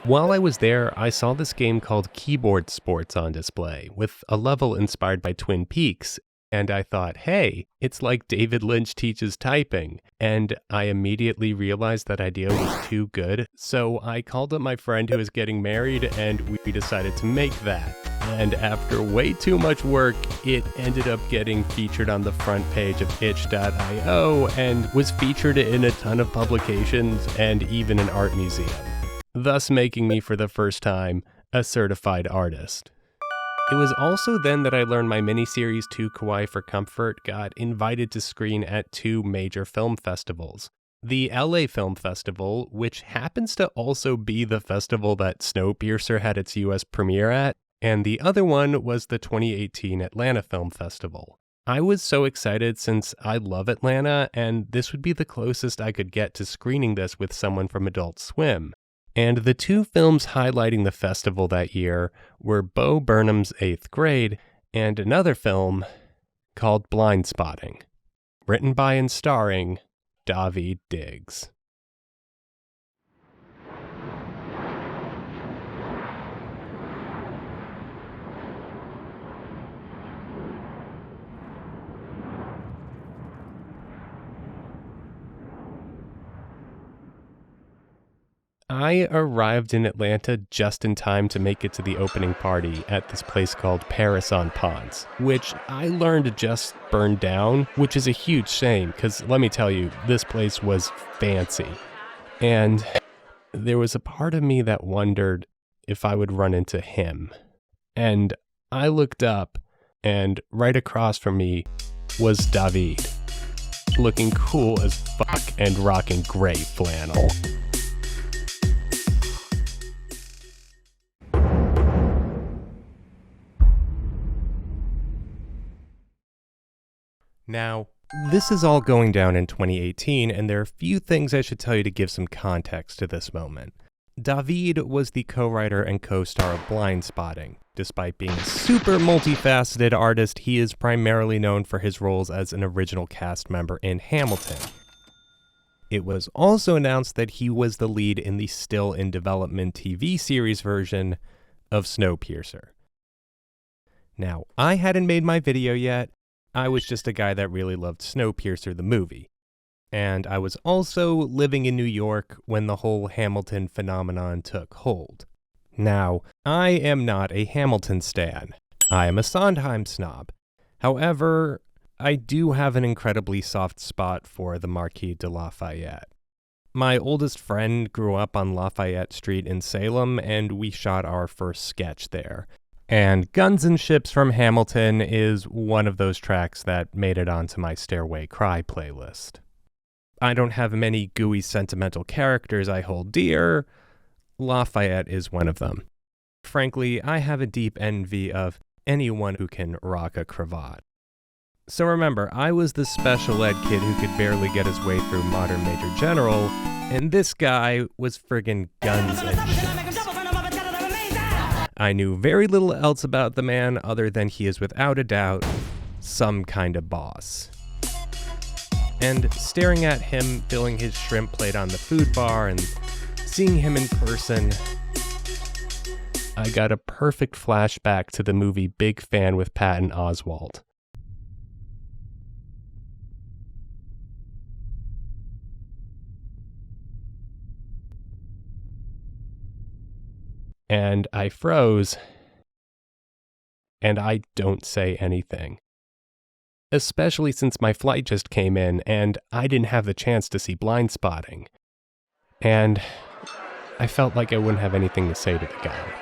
While I was there, I saw this game called Keyboard Sports on display, with a level inspired by Twin Peaks, and I thought, hey, it's like David Lynch teaches typing, and I immediately realized that idea was too good, so I called up my friend who was getting married, and we decided to make that. And after way too much work, it ended up getting featured on the front page of itch.io, and was featured in a ton of publications and even an art museum, thus making me for the first time a certified artist. It was also then that I learned my miniseries Too Kawaii for Comfort got invited to screen at two major film festivals. The LA Film Festival, which happens to also be the festival that Snowpiercer had its US premiere at, and the other one was the 2018 Atlanta Film Festival. I was so excited since I love Atlanta, and this would be the closest I could get to screening this with someone from Adult Swim. And the two films highlighting the festival that year were Bo Burnham's 8th Grade and another film called Blind Spotting, written by and starring Daveed Diggs. I arrived in Atlanta just in time to make it to the opening party at this place called Paris on Ponce, which I learned just burned down, which is a huge shame because let me tell you, this place was fancy. And there was a part of me that wondered if I would run into him. And I looked up, and right across from me was Daveed, looking cool as fuck and rocking gray flannel. Now, this is all going down in 2018, and there are a few things I should tell you to give some context to this moment. Daveed was the co-writer and co-star of Blind Spotting. Despite being a super multifaceted artist, he is primarily known for his roles as an original cast member in Hamilton. It was also announced that he was the lead in the still in development TV series version of Snowpiercer. Now, I hadn't made my video yet. I was just a guy that really loved Snowpiercer the movie. And I was also living in New York when the whole Hamilton phenomenon took hold. Now, I am not a Hamilton stan. I am a Sondheim snob. However, I do have an incredibly soft spot for the Marquis de Lafayette. My oldest friend grew up on Lafayette Street in Salem, and we shot our first sketch there. And Guns and Ships from Hamilton is one of those tracks that made it onto my Stairway Cry playlist. I don't have many gooey sentimental characters I hold dear. Lafayette is one of them. Frankly, I have a deep envy of anyone who can rock a cravat. So remember, I was the special ed kid who could barely get his way through Modern Major General, and this guy was friggin' Guns and Ships. I knew very little else about the man other than he is without a doubt some kind of boss. And staring at him filling his shrimp plate on the food bar and seeing him in person, I got a perfect flashback to the movie Big Fan with Patton Oswalt. And I froze, and I don't say anything. Especially since my flight just came in, and I didn't have the chance to see Blind Spotting. And I felt like I wouldn't have anything to say to the guy.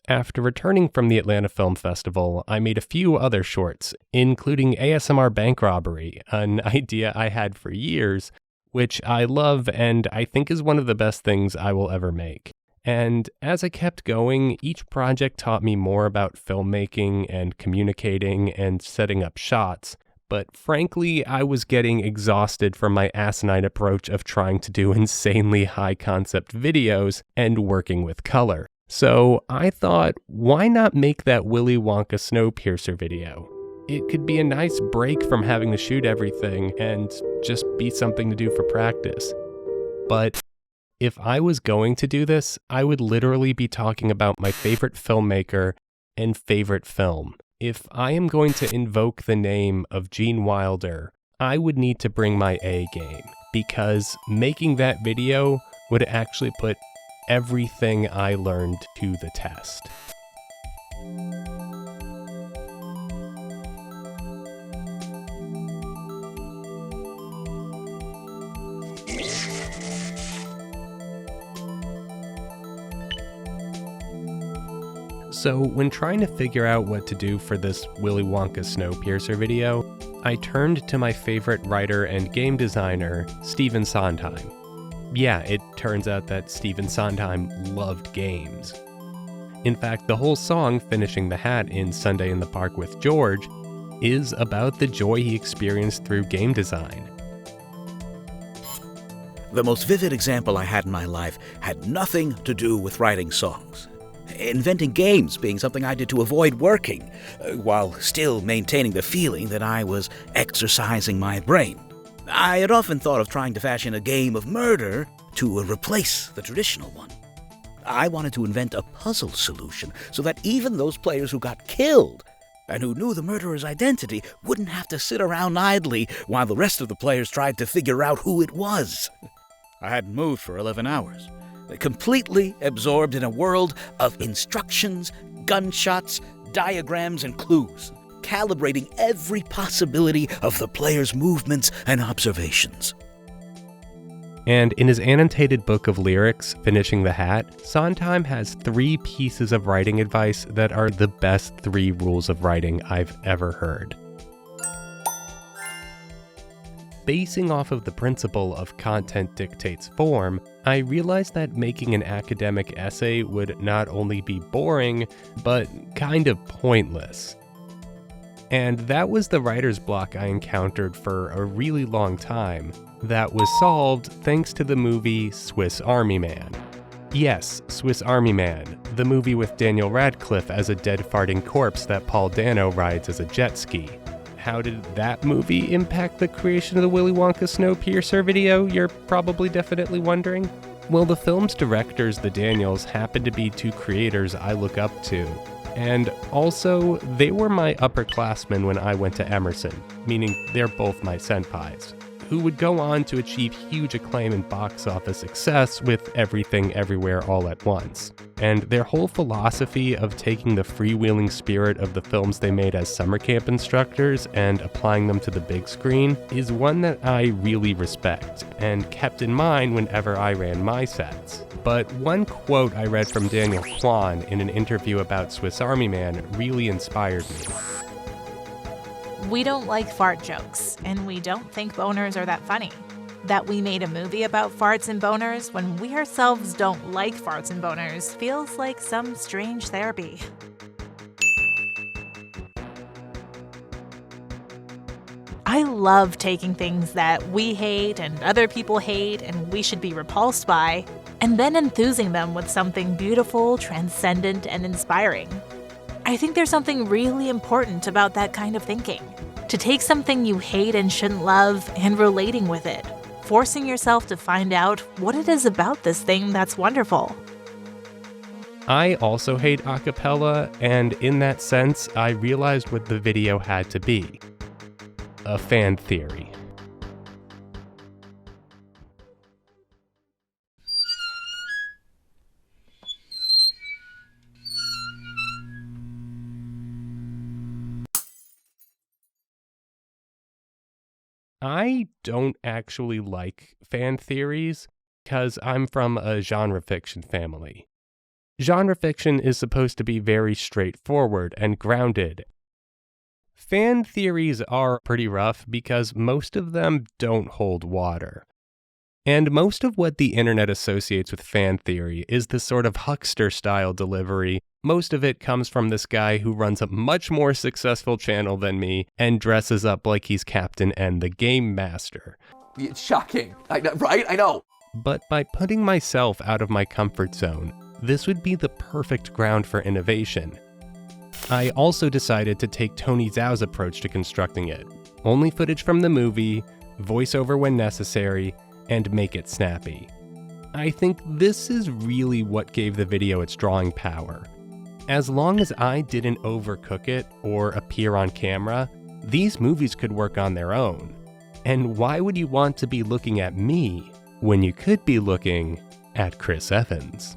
After returning from the Atlanta Film Festival, I made a few other shorts, including ASMR Bank Robbery, an idea I had for years, which I love and I think is one of the best things I will ever make. And as I kept going, each project taught me more about filmmaking and communicating and setting up shots, but frankly, I was getting exhausted from my asinine approach of trying to do insanely high-concept videos and working with color. So I thought, why not make that Willy Wonka Snowpiercer video? It could be a nice break from having to shoot everything and just be something to do for practice. But if I was going to do this, I would literally be talking about my favorite filmmaker and favorite film. If I am going to invoke the name of Gene Wilder, I would need to bring my A game, because making that video would actually put everything I learned to the test. So when trying to figure out what to do for this Willy Wonka Snowpiercer video, I turned to my favorite writer and game designer, Stephen Sondheim. Yeah, it turns out that Stephen Sondheim loved games. In fact, the whole song Finishing the Hat in Sunday in the Park with George is about the joy he experienced through game design. The most vivid example I had in my life had nothing to do with writing songs. Inventing games being something I did to avoid working, while still maintaining the feeling that I was exercising my brain. I had often thought of trying to fashion a game of murder to replace the traditional one. I wanted to invent a puzzle solution so that even those players who got killed and who knew the murderer's identity wouldn't have to sit around idly while the rest of the players tried to figure out who it was. I hadn't moved for 11 hours, completely absorbed in a world of instructions, gunshots, diagrams, and clues, calibrating every possibility of the player's movements and observations. And in his annotated book of lyrics, Finishing the Hat, Sondheim has 3 pieces of writing advice that are the best 3 rules of writing I've ever heard. Basing off of the principle of content dictates form, I realized that making an academic essay would not only be boring, but kind of pointless. And that was the writer's block I encountered for a really long time. That was solved thanks to the movie Swiss Army Man. Yes, Swiss Army Man, the movie with Daniel Radcliffe as a dead farting corpse that Paul Dano rides as a jet ski. How did that movie impact the creation of the Willy Wonka Snowpiercer video, you're probably definitely wondering? Well, the film's directors, the Daniels, happen to be 2 creators I look up to. And also, they were my upperclassmen when I went to Emerson, meaning they're both my senpais. who would go on to achieve huge acclaim and box office success with Everything Everywhere All at Once. And their whole philosophy of taking the freewheeling spirit of the films they made as summer camp instructors and applying them to the big screen is one that I really respect and kept in mind whenever I ran my sets. But one quote I read from Daniel Kwan in an interview about Swiss Army Man really inspired me. We don't like fart jokes, and we don't think boners are that funny. That we made a movie about farts and boners when we ourselves don't like farts and boners feels like some strange therapy. I love taking things that we hate and other people hate and we should be repulsed by, and then enthusing them with something beautiful, transcendent, and inspiring. I think there's something really important about that kind of thinking. To take something you hate and shouldn't love and relating with it, forcing yourself to find out what it is about this thing that's wonderful. I also hate acapella, and in that sense, I realized what the video had to be. A fan theory. I don't actually like fan theories because I'm from a genre fiction family. Genre fiction is supposed to be very straightforward and grounded. Fan theories are pretty rough because most of them don't hold water. And most of what the internet associates with fan theory is this sort of huckster-style delivery. Most of it comes from this guy who runs a much more successful channel than me and dresses up like he's Captain N, the Game Master. It's shocking, right? I know. But by putting myself out of my comfort zone, this would be the perfect ground for innovation. I also decided to take Tony Zhao's approach to constructing it. Only footage from the movie, voiceover when necessary, and make it snappy. I think this is really what gave the video its drawing power. As long as I didn't overcook it or appear on camera, these movies could work on their own. And why would you want to be looking at me when you could be looking at Chris Evans?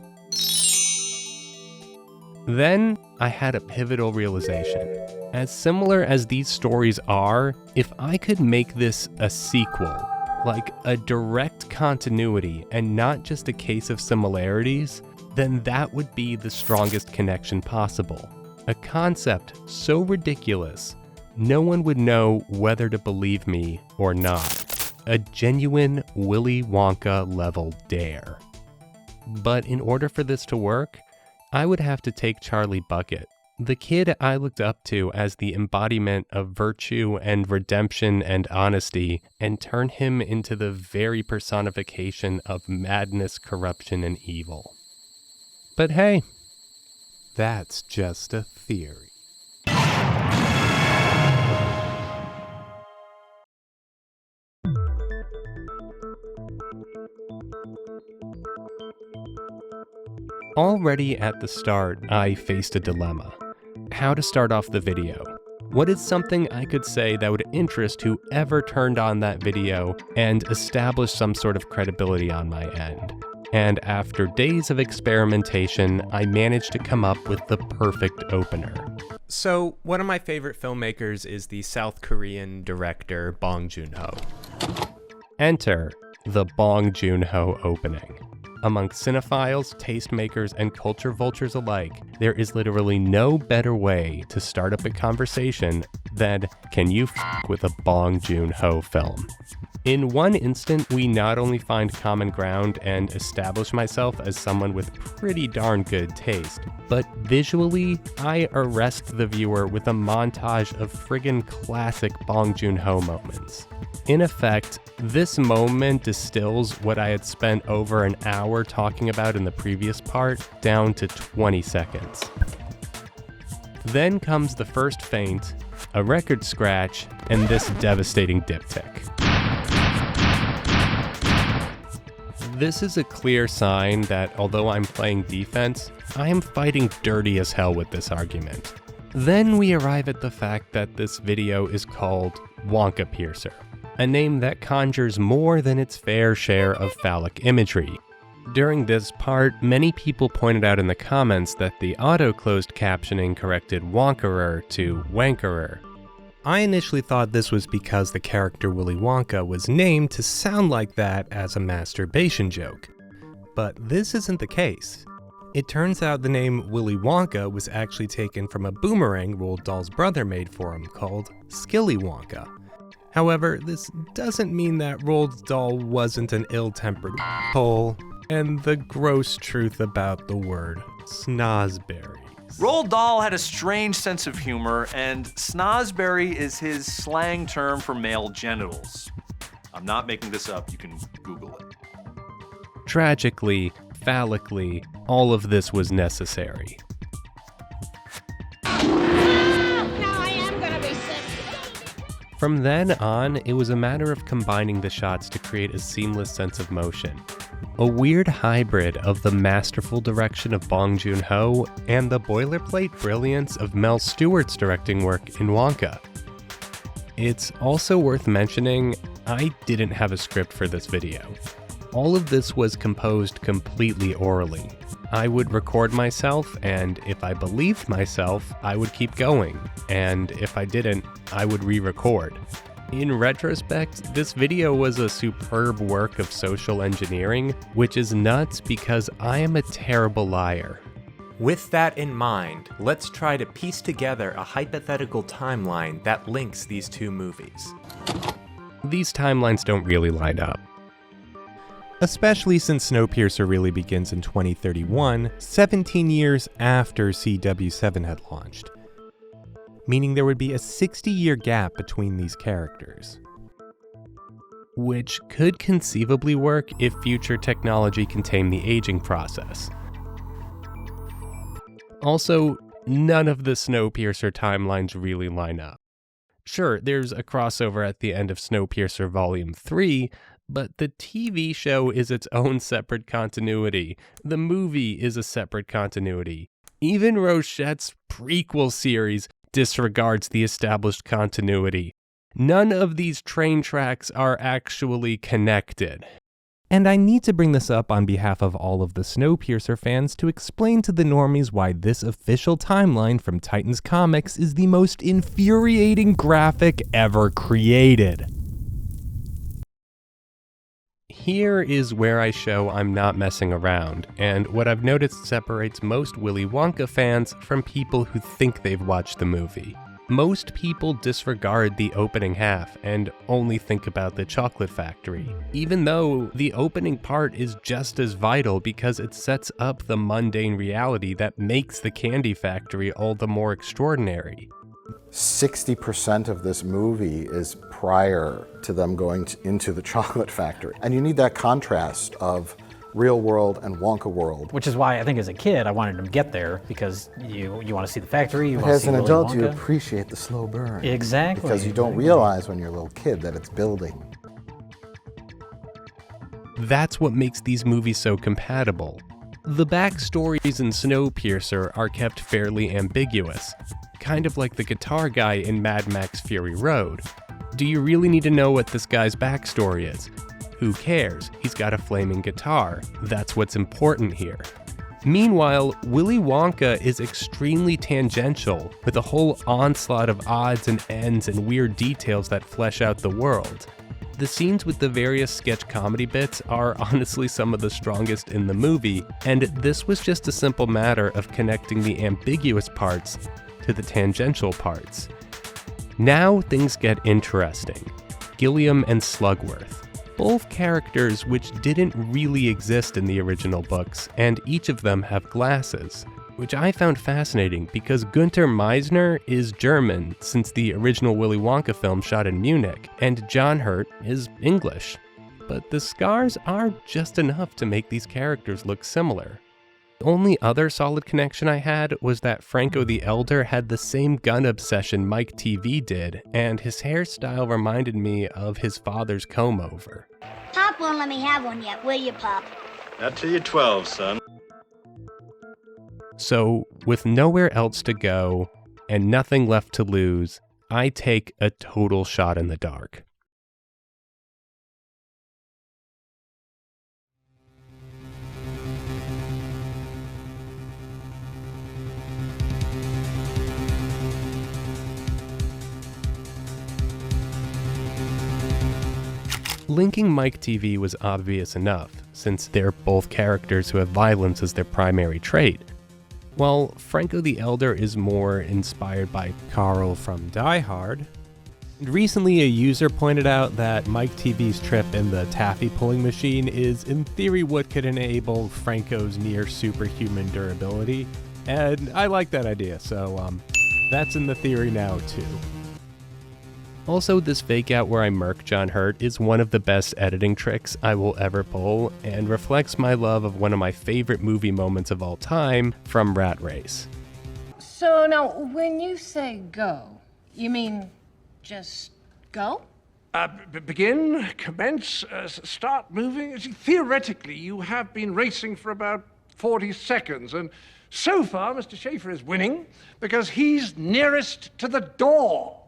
Then I had a pivotal realization. As similar as these stories are, if I could make this a sequel, like a direct continuity and not just a case of similarities, then that would be the strongest connection possible. A concept so ridiculous, no one would know whether to believe me or not. A genuine Willy Wonka level dare. But in order for this to work, I would have to take Charlie Bucket, the kid I looked up to as the embodiment of virtue and redemption and honesty, and turn him into the very personification of madness, corruption, and evil. But hey, that's just a theory. Already at the start, I faced a dilemma. How to start off the video. What is something I could say that would interest whoever turned on that video and establish some sort of credibility on my end? And after days of experimentation, I managed to come up with the perfect opener. So, one of my favorite filmmakers is the South Korean director Bong Joon-Ho. Enter the Bong Joon-Ho opening. Among cinephiles, tastemakers, and culture vultures alike, there is literally no better way to start up a conversation than, can you f*** with a Bong Joon-Ho film? In one instant, we not only find common ground and establish myself as someone with pretty darn good taste, but visually, I arrest the viewer with a montage of friggin' classic Bong Joon-Ho moments. In effect, this moment distills what I had spent over an hour talking about in the previous part down to 20 seconds. Then comes the first feint, a record scratch, and this devastating diptych. This is a clear sign that although I'm playing defense, I am fighting dirty as hell with this argument. Then we arrive at the fact that this video is called Wonkapiercer. a name that conjures more than its fair share of phallic imagery. During this part, many people pointed out in the comments that the auto-closed captioning corrected Wonkerer to Wankerer. I initially thought this was because the character Willy Wonka was named to sound like that as a masturbation joke. But this isn't the case. It turns out the name Willy Wonka was actually taken from a boomerang Roald Dahl's brother made for him called Skilly Wonka. However, this doesn't mean that Roald Dahl wasn't an ill-tempered hole, and the gross truth about the word snozberry. Roald Dahl had a strange sense of humor, and snozberry is his slang term for male genitals. I'm not making this up, you can Google it. Tragically, phallically, all of this was necessary. From then on, it was a matter of combining the shots to create a seamless sense of motion. A weird hybrid of the masterful direction of Bong Joon-Ho and the boilerplate brilliance of Mel Stewart's directing work in Wonka. It's also worth mentioning, I didn't have a script for this video. All of this was composed completely orally. I would record myself, and if I believed myself, I would keep going, and if I didn't, I would re-record. In retrospect, this video was a superb work of social engineering, which is nuts because I am a terrible liar. With that in mind, let's try to piece together a hypothetical timeline that links these two movies. These timelines don't really line up. Especially since Snowpiercer really begins in 2031, 17 years after CW7 had launched. Meaning there would be a 60-year gap between these characters. Which could conceivably work if future technology can tame the aging process. Also, none of the Snowpiercer timelines really line up. Sure, there's a crossover at the end of Snowpiercer Volume 3, but the TV show is its own separate continuity. The movie is a separate continuity. Even Rochette's prequel series disregards the established continuity. None of these train tracks are actually connected. And I need to bring this up on behalf of all of the Snowpiercer fans to explain to the normies why this official timeline from Titans Comics is the most infuriating graphic ever created. Here is where I show I'm not messing around, and what I've noticed separates most Willy Wonka fans from people who think they've watched the movie. Most people disregard the opening half and only think about the chocolate factory, even though the opening part is just as vital because it sets up the mundane reality that makes the candy factory all the more extraordinary. 60% of this movie is prior to them going into the chocolate factory. And you need that contrast of real world and Wonka world. Which is why I think as a kid I wanted him to get there, because you want to see the factory, you want to As see an Willy adult, Wonka. you appreciate the slow burn. Exactly. Because you don't realize when you're a little kid that it's building. That's what makes these movies so compatible. The backstories in Snowpiercer are kept fairly ambiguous, kind of like the guitar guy in Mad Max Fury Road. Do you really need to know what this guy's backstory is? Who cares? He's got a flaming guitar. That's what's important here. Meanwhile, Willy Wonka is extremely tangential, with a whole onslaught of odds and ends and weird details that flesh out the world. The scenes with the various sketch comedy bits are honestly some of the strongest in the movie, and this was just a simple matter of connecting the ambiguous parts to the tangential parts. Now things get interesting. Gilliam and Slugworth. Both characters which didn't really exist in the original books, and each of them have glasses, which I found fascinating because Günther Meisner is German since the original Willy Wonka film shot in Munich, and John Hurt is English. But the scars are just enough to make these characters look similar. The only other solid connection I had was that Franco the Elder had the same gun obsession Mike TV did, and his hairstyle reminded me of his father's comb-over. Pop won't let me have one yet, will you, Pop? Not till you're 12, son. So, with nowhere else to go, and nothing left to lose, I take a total shot in the dark. Linking Mike TV was obvious enough, since they're both characters who have violence as their primary trait, while Franco the Elder is more inspired by Carl from Die Hard. Recently, a user pointed out that Mike TV's trip in the taffy pulling machine is in theory what could enable Franco's near superhuman durability, and I like that idea, so that's in the theory now too. Also, this fake out where I murk John Hurt is one of the best editing tricks I will ever pull, and reflects my love of one of my favorite movie moments of all time from Rat Race. So now, when you say go, you mean just go? Begin, commence, start moving. Theoretically, you have been racing for about 40 seconds, and so far, Mr. Schaefer is winning because he's nearest to the door.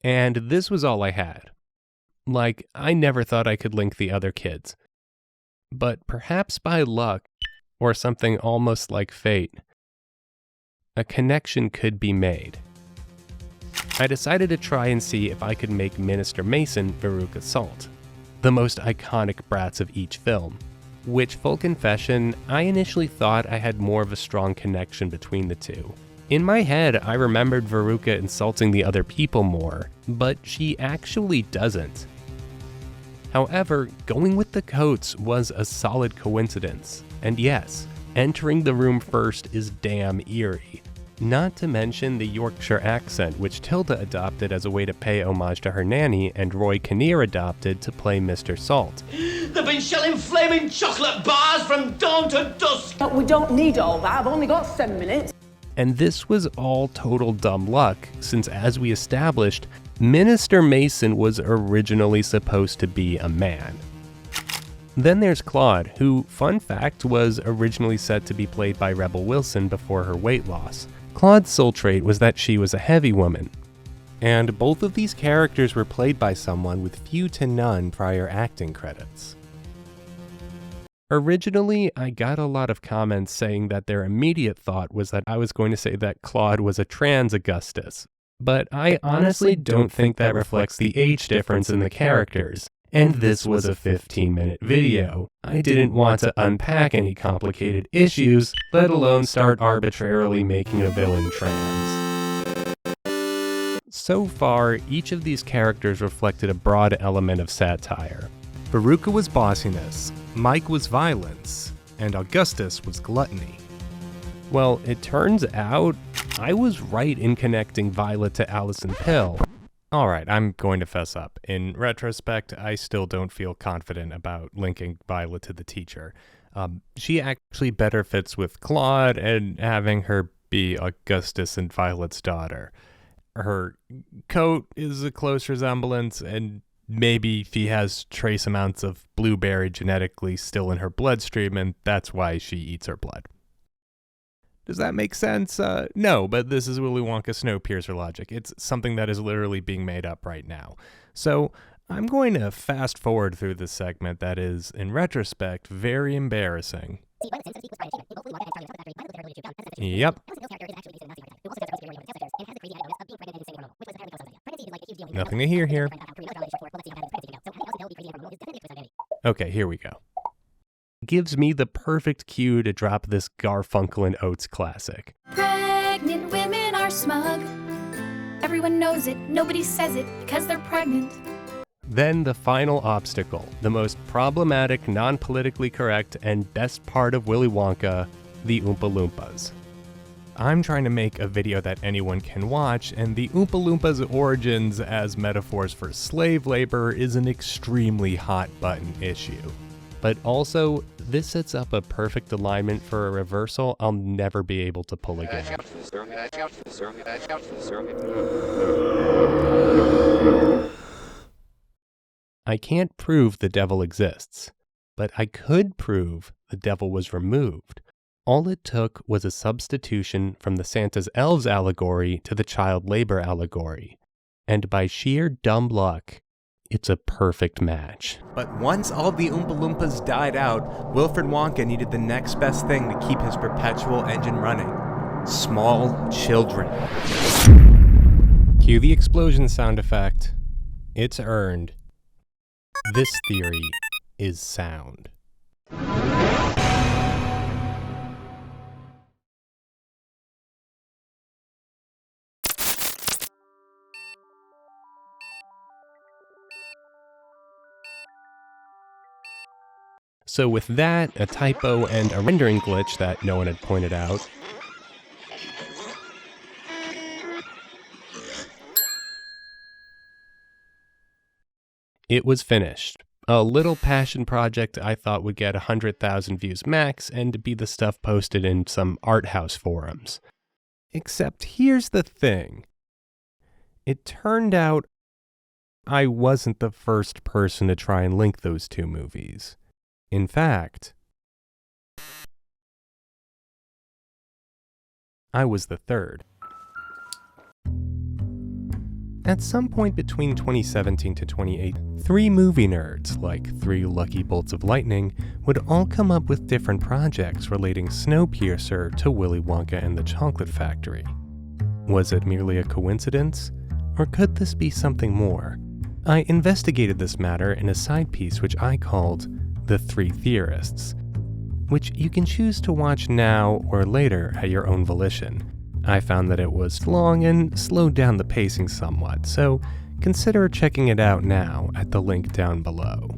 And this was all I had. Like, I never thought I could link the other kids. But perhaps by luck, or something almost like fate, a connection could be made. I decided to try and see if I could make Minister Mason Veruca Salt, the most iconic brats of each film. Which, full confession, I initially thought I had more of a strong connection between the two. In my head, I remembered Veruca insulting the other people more, but she actually doesn't. However, going with the coats was a solid coincidence, and yes, entering the room first is damn eerie. Not to mention the Yorkshire accent, which Tilda adopted as a way to pay homage to her nanny, and Roy Kinnear adopted to play Mr. Salt. They've been shelling flaming chocolate bars from dawn to dusk. But we don't need all that. I've only got 7 minutes. And this was all total dumb luck, since as we established, Minister Mason was originally supposed to be a man. Then there's Claude, who, fun fact, was originally set to be played by Rebel Wilson before her weight loss. Claude's sole trait was that she was a heavy woman. And both of these characters were played by someone with few to none prior acting credits. Originally, I got a lot of comments saying that their immediate thought was that I was going to say that Claude was a trans Augustus, but I honestly don't think that reflects the age difference in the characters, and this was a 15-minute video. I didn't want to unpack any complicated issues, let alone start arbitrarily making a villain trans. So far, each of these characters reflected a broad element of satire. Veruca was bossiness, Mike was violence, and Augustus was gluttony. Well, it turns out I was right in connecting Violet to Allison Pill. Alright, I'm going to fess up. In retrospect, I still don't feel confident about linking Violet to the teacher. She actually better fits with Claude and having her be Augustus and Violet's daughter. Her coat is a close resemblance, and maybe she has trace amounts of blueberry genetically still in her bloodstream, and that's why she eats her blood. Does that make sense? No, but this is Willy Wonka Snowpiercer logic. It's something that is literally being made up right now. So I'm going to fast forward through this segment that is, in retrospect, very embarrassing. Yep. Nothing to hear here. Okay, here we go. Gives me the perfect cue to drop this Garfunkel and Oates classic. Pregnant women are smug. Everyone knows it, nobody says it because they're pregnant. Then the final obstacle, the most problematic, non-politically correct, and best part of Willy Wonka, the Oompa Loompas. I'm trying to make a video that anyone can watch, and the Oompa Loompas' origins as metaphors for slave labor is an extremely hot-button issue. But also, this sets up a perfect alignment for a reversal I'll never be able to pull again. I can't prove the devil exists, but I could prove the devil was removed. All it took was a substitution from the Santa's elves allegory to the child labor allegory. And by sheer dumb luck, it's a perfect match. But once all the Oompa Loompas died out, Wilfred Wonka needed the next best thing to keep his perpetual engine running. Small children. Cue the explosion sound effect. It's earned. This theory is sound. So with that, a typo, and a rendering glitch that no one had pointed out, it was finished. A little passion project I thought would get 100,000 views max and be the stuff posted in some art house forums. Except here's the thing. It turned out I wasn't the first person to try and link those two movies. In fact, I was the third. At some point between 2017 to 2018, 3 movie nerds, like 3 lucky bolts of lightning, would all come up with different projects relating Snowpiercer to Willy Wonka and the Chocolate Factory. Was it merely a coincidence? Or could this be something more? I investigated this matter in a side piece which I called The 3 Theorists, which you can choose to watch now or later at your own volition. I found that it was long and slowed down the pacing somewhat, so consider checking it out now at the link down below.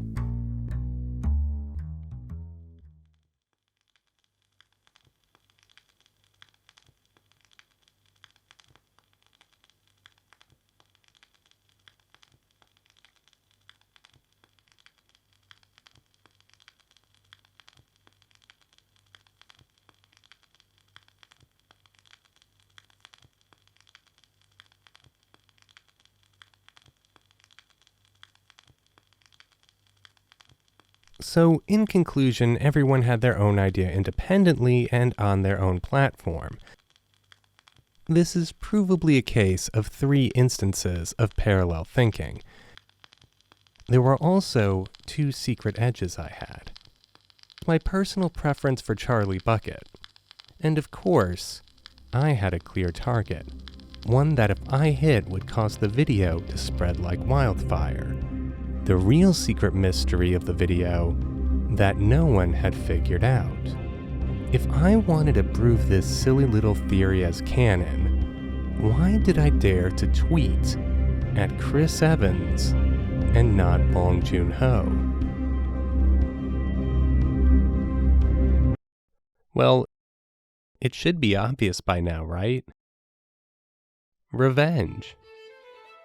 So, in conclusion, everyone had their own idea independently and on their own platform. This is provably a case of 3 instances of parallel thinking. There were also 2 secret edges I had. My personal preference for Charlie Bucket. And of course, I had a clear target. One that if I hit would cause the video to spread like wildfire. The real secret mystery of the video that no one had figured out. If I wanted to prove this silly little theory as canon, why did I dare to tweet at Chris Evans and not Bong Joon-Ho? Well, it should be obvious by now, right? Revenge.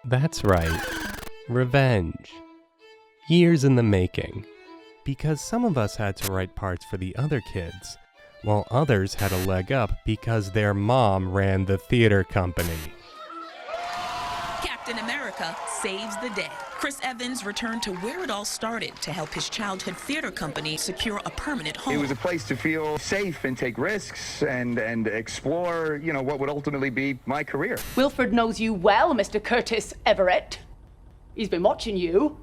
That's right, revenge. Years in the making, because some of us had to write parts for the other kids, while others had a leg up because their mom ran the theater company. Captain America saves the day. Chris Evans returned to where it all started to help his childhood theater company secure a permanent home. It was a place to feel safe and take risks and explore, what would ultimately be my career. Wilfred knows you well, Mr. Curtis Everett. He's been watching you.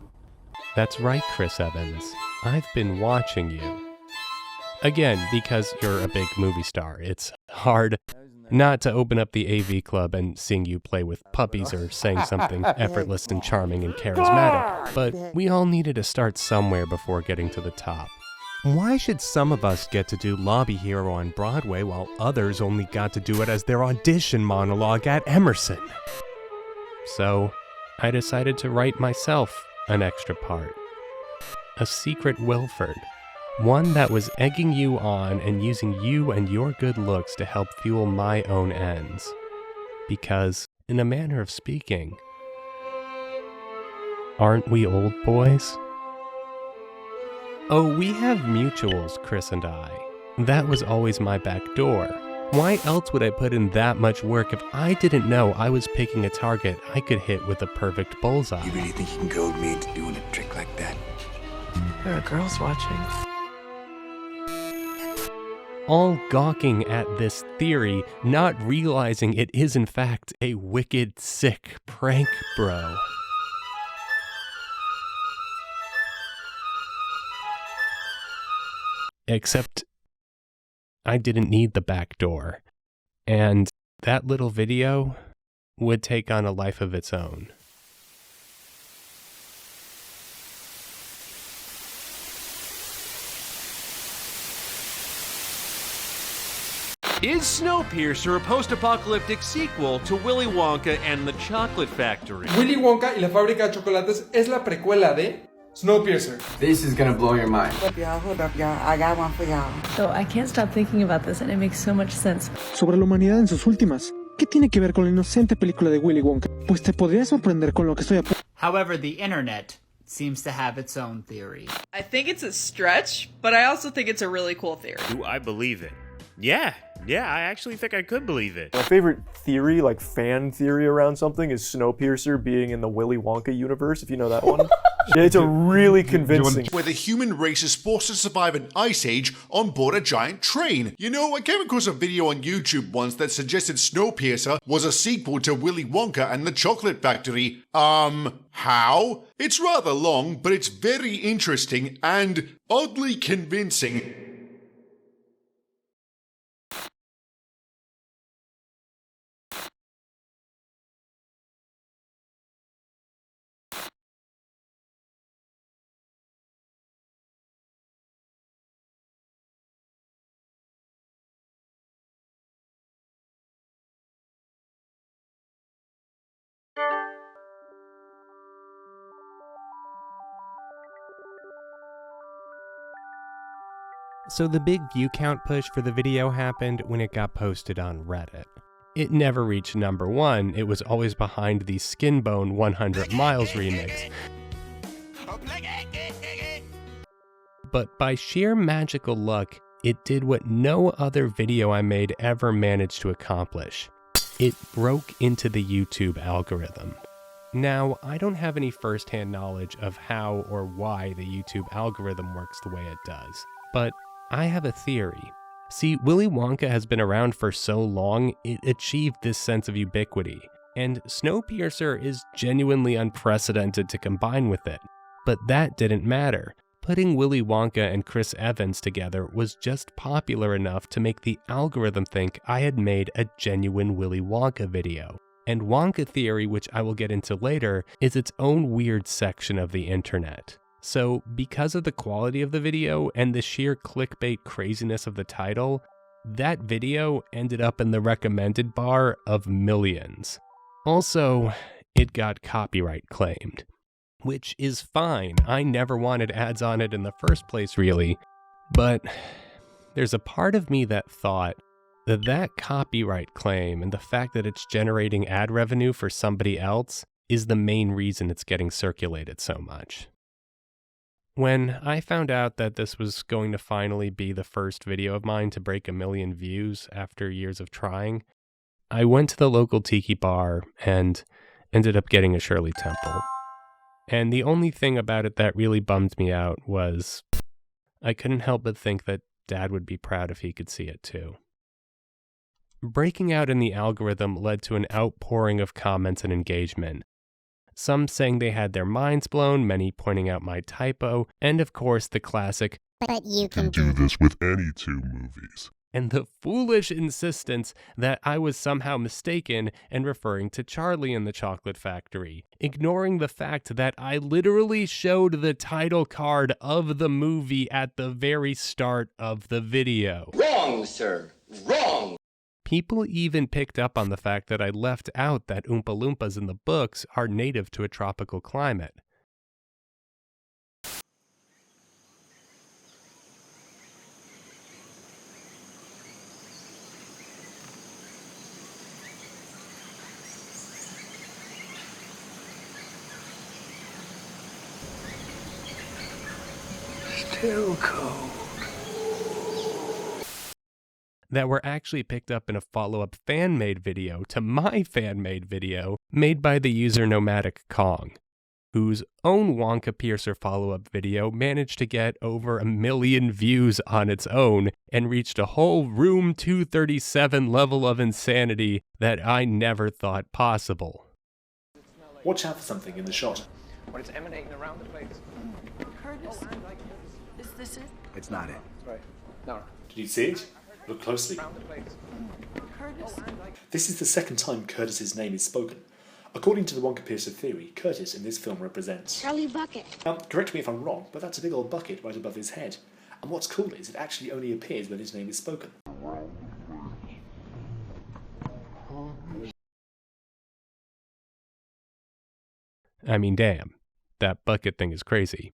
That's right, Chris Evans. I've been watching you. Again, because you're a big movie star, it's hard not to open up the AV club and sing you play with puppies or saying something effortless and charming and charismatic. But we all needed to start somewhere before getting to the top. Why should some of us get to do Lobby Hero on Broadway while others only got to do it as their audition monologue at Emerson? So, I decided to write myself an extra part. A secret Wilfred. One that was egging you on and using you and your good looks to help fuel my own ends. Because, in a manner of speaking, aren't we old boys? Oh, we have mutuals, Chris and I. That was always my back door. Why else would I put in that much work if I didn't know I was picking a target I could hit with a perfect bullseye? You really think you can goad me into doing a trick like that? There are girls watching. All gawking at this theory, not realizing it is in fact a wicked, sick prank, bro. Except I didn't need the back door. And that little video would take on a life of its own. Is Snowpiercer a post-apocalyptic sequel to Willy Wonka and the Chocolate Factory? Willy Wonka y la fábrica de chocolates es la precuela de Snowpiercer. This is gonna blow your mind. Hold up, y'all. I got one for y'all. So I can't stop thinking about this, and it makes so much sense. Sobre la humanidad en sus últimas. ¿Qué tiene que ver con la inocente película de Willy Wonka? Pues te podría sorprender con lo que estoy a punto. However, the internet seems to have its own theory. I think it's a stretch, but I also think it's a really cool theory. Do I believe it? Yeah, I actually think I could believe it. My favorite theory, like fan theory around something, is Snowpiercer being in the Willy Wonka universe, if you know that one. It's a really convincing. Where the human race is forced to survive an ice age on board a giant train. You know, I came across a video on YouTube once that suggested Snowpiercer was a sequel to Willy Wonka and the Chocolate Factory. How? It's rather long, but it's very interesting and oddly convincing. So the big view count push for the video happened when it got posted on Reddit. It never reached #1, it was always behind the Skinbone 100 Miles remix. But by sheer magical luck, it did what no other video I made ever managed to accomplish. It broke into the YouTube algorithm. Now, I don't have any first-hand knowledge of how or why the YouTube algorithm works the way it does, but I have a theory. See, Willy Wonka has been around for so long, it achieved this sense of ubiquity, and Snowpiercer is genuinely unprecedented to combine with it. But that didn't matter. Putting Willy Wonka and Chris Evans together was just popular enough to make the algorithm think I had made a genuine Willy Wonka video. And Wonka theory, which I will get into later, is its own weird section of the internet. So, because of the quality of the video and the sheer clickbait craziness of the title, that video ended up in the recommended bar of millions. Also, it got copyright claimed. Which is fine, I never wanted ads on it in the first place really, but there's a part of me that thought that that copyright claim and the fact that it's generating ad revenue for somebody else is the main reason it's getting circulated so much. When I found out that this was going to finally be the first video of mine to break 1 million views after years of trying, I went to the local tiki bar and ended up getting a Shirley Temple. And the only thing about it that really bummed me out was I couldn't help but think that Dad would be proud if he could see it too. Breaking out in the algorithm led to an outpouring of comments and engagement. Some saying they had their minds blown, many pointing out my typo, and of course the classic, "But you can do this with any 2 movies." And the foolish insistence that I was somehow mistaken and referring to Charlie in the Chocolate Factory, ignoring the fact that I literally showed the title card of the movie at the very start of the video. Wrong, sir. Wrong. People even picked up on the fact that I left out that Oompa Loompas in the books are native to a tropical climate. Still cold. That were actually picked up in a follow-up fan-made video to my fan-made video made by the user Nomadic Kong, whose own Wonkapiercer follow-up video managed to get over 1 million views on its own and reached a whole Room 237 level of insanity that I never thought possible. Watch out for something in the shot. What is emanating around the place? Curtis, is this it? It's not it. Right. Did you see it? Look closely. This is the second time Curtis's name is spoken. According to the Wonkapiercer theory, Curtis in this film represents Charlie Bucket. Now, correct me if I'm wrong, but that's a big old bucket right above his head. And what's cool is it actually only appears when his name is spoken. I mean, damn, that bucket thing is crazy.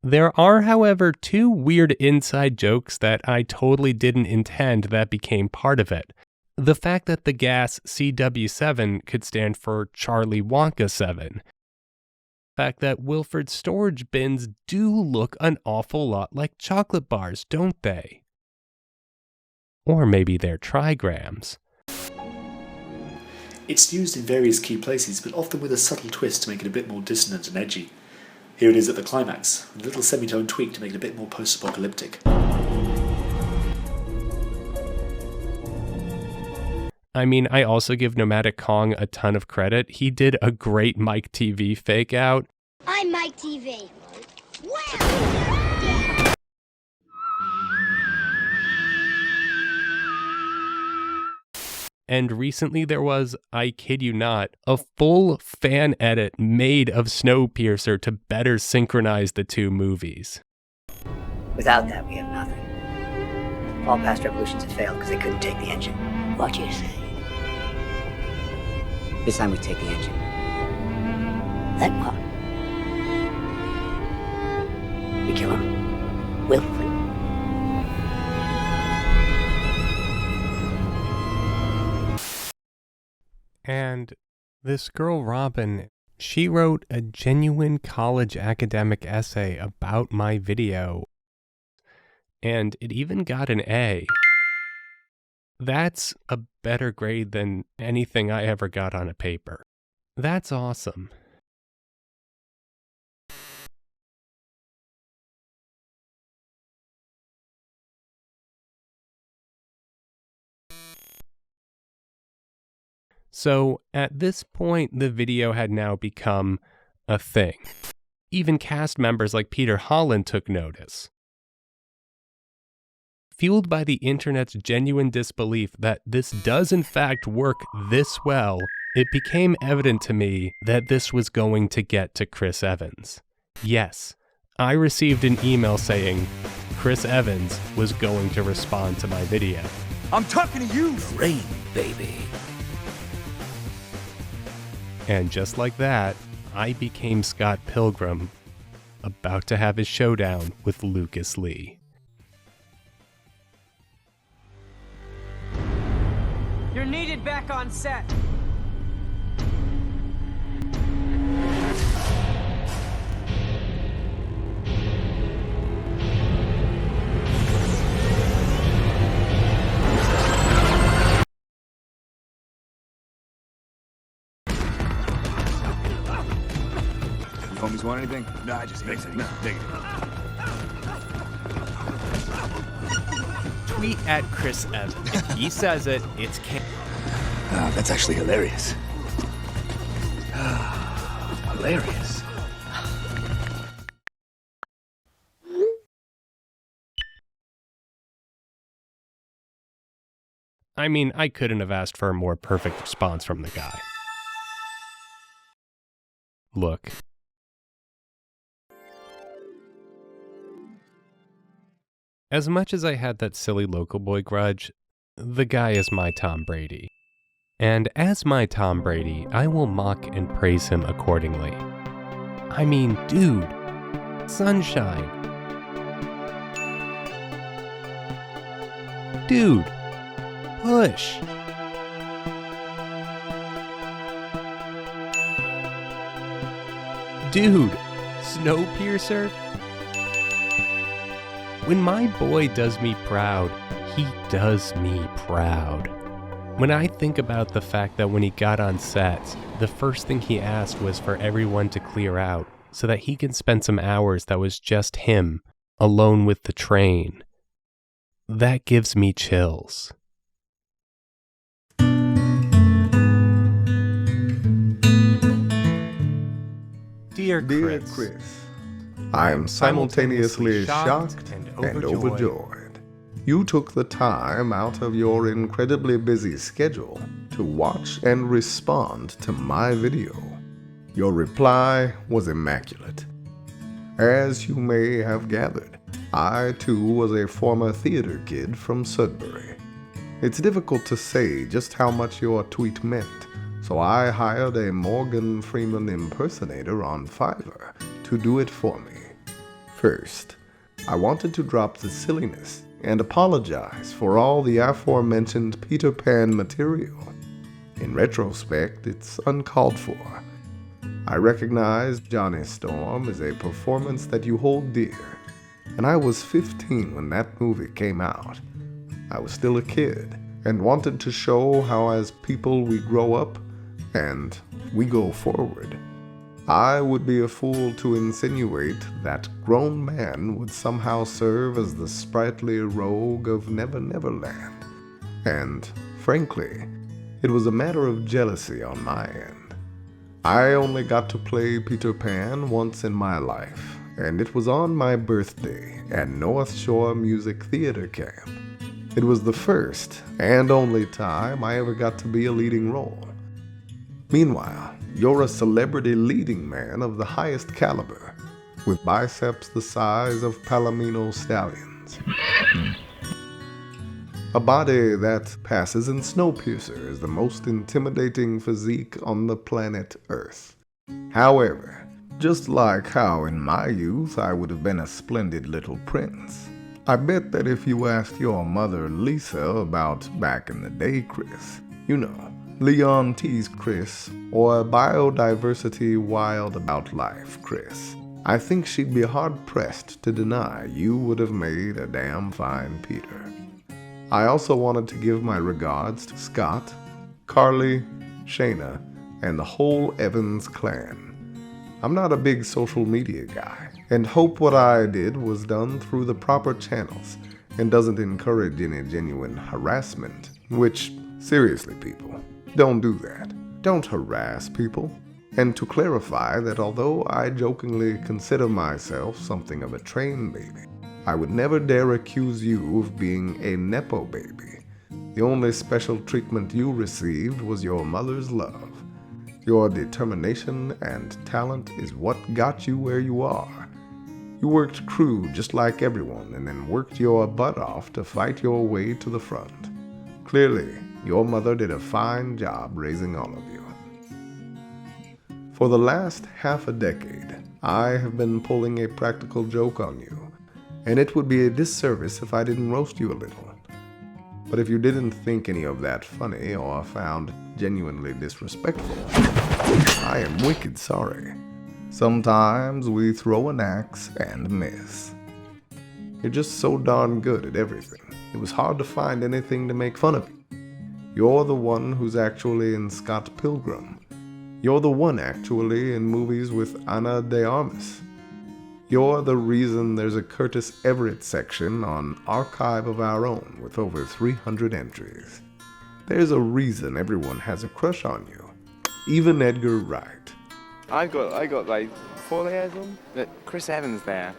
There are, however, two weird inside jokes that I totally didn't intend that became part of it. The fact that the gas CW7 could stand for Charlie Wonka 7. The fact that Wilford's storage bins do look an awful lot like chocolate bars, don't they? Or maybe they're trigrams. It's used in various key places, but often with a subtle twist to make it a bit more dissonant and edgy. Here it is at the climax, with a little semitone tweak to make it a bit more post-apocalyptic. I mean, I also give Nomadic Kong a ton of credit. He did a great Mike TV fake out. I'm Mike TV. And recently there was, I kid you not, a full fan edit made of Snowpiercer to better synchronize the two movies. Without that, we have nothing. All past revolutions have failed because they couldn't take the engine. What do you say? This time we take the engine. Then what? We kill him. Willfully. And this girl, Robin, she wrote a genuine college academic essay about my video. And it even got an A. That's a better grade than anything I ever got on a paper. That's awesome. So, at this point, the video had now become a thing. Even cast members like Peter Holland took notice. Fueled by the internet's genuine disbelief that this does in fact work this well, it became evident to me that this was going to get to Chris Evans. Yes, I received an email saying Chris Evans was going to respond to my video. I'm talking to you, Trainbaby. And just like that, I became Scott Pilgrim, about to have his showdown with Lucas Lee. You're needed back on set. Homies want anything? No, I just hate it. No, dig it. Tweet at Chris Evans. If he says it, it's That's actually hilarious. Hilarious. I mean, I couldn't have asked for a more perfect response from the guy. Look. As much as I had that silly local boy grudge, the guy is my Tom Brady. And as my Tom Brady, I will mock and praise him accordingly. I mean, dude, sunshine. Dude, push. Dude, Snowpiercer? When my boy does me proud, he does me proud. When I think about the fact that when he got on set, the first thing he asked was for everyone to clear out so that he can spend some hours that was just him, alone with the train, that gives me chills. Dear Chris, I am simultaneously shocked and overjoyed. You took the time out of your incredibly busy schedule to watch and respond to my video. Your reply was immaculate. As you may have gathered, I too was a former theater kid from Sudbury. It's difficult to say just how much your tweet meant, so I hired a Morgan Freeman impersonator on Fiverr to do it for me. First, I wanted to drop the silliness and apologize for all the aforementioned Peter Pan material. In retrospect, it's uncalled for. I recognize Johnny Storm is a performance that you hold dear, and I was 15 when that movie came out. I was still a kid and wanted to show how as people we grow up and we go forward. I would be a fool to insinuate that grown man would somehow serve as the sprightly rogue of Never Never Land. And, frankly, it was a matter of jealousy on my end. I only got to play Peter Pan once in my life, and it was on my birthday at North Shore Music Theater Camp. It was the first and only time I ever got to be a leading role. Meanwhile, you're a celebrity leading man of the highest caliber, with biceps the size of Palomino stallions. A body that passes in Snowpiercer as the most intimidating physique on the planet Earth. However, just like how in my youth I would have been a splendid little prince, I bet that if you asked your mother Lisa about back in the day Chris, you know, Leon T's Chris, or biodiversity wild about life Chris, I think she'd be hard-pressed to deny you would have made a damn fine Peter. I also wanted to give my regards to Scott, Carly, Shayna, and the whole Evans clan. I'm not a big social media guy, and hope what I did was done through the proper channels and doesn't encourage any genuine harassment, which, seriously people, don't do that. Don't harass people. And to clarify that although I jokingly consider myself something of a Trainbaby, I would never dare accuse you of being a Nepo baby. The only special treatment you received was your mother's love. Your determination and talent is what got you where you are. You worked crew just like everyone and then worked your butt off to fight your way to the front. Clearly, your mother did a fine job raising all of you. For the last half a decade, I have been pulling a practical joke on you, and it would be a disservice if I didn't roast you a little. But if you didn't think any of that funny or found genuinely disrespectful, I am wicked sorry. Sometimes we throw an axe and miss. You're just so darn good at everything. It was hard to find anything to make fun of you. You're the one who's actually in Scott Pilgrim. You're the one actually in movies with Ana de Armas. You're the reason there's a Curtis Everett section on Archive of Our Own with over 300 entries. There's a reason everyone has a crush on you. Even Edgar Wright. I got like 4 layers on. But Chris Evans there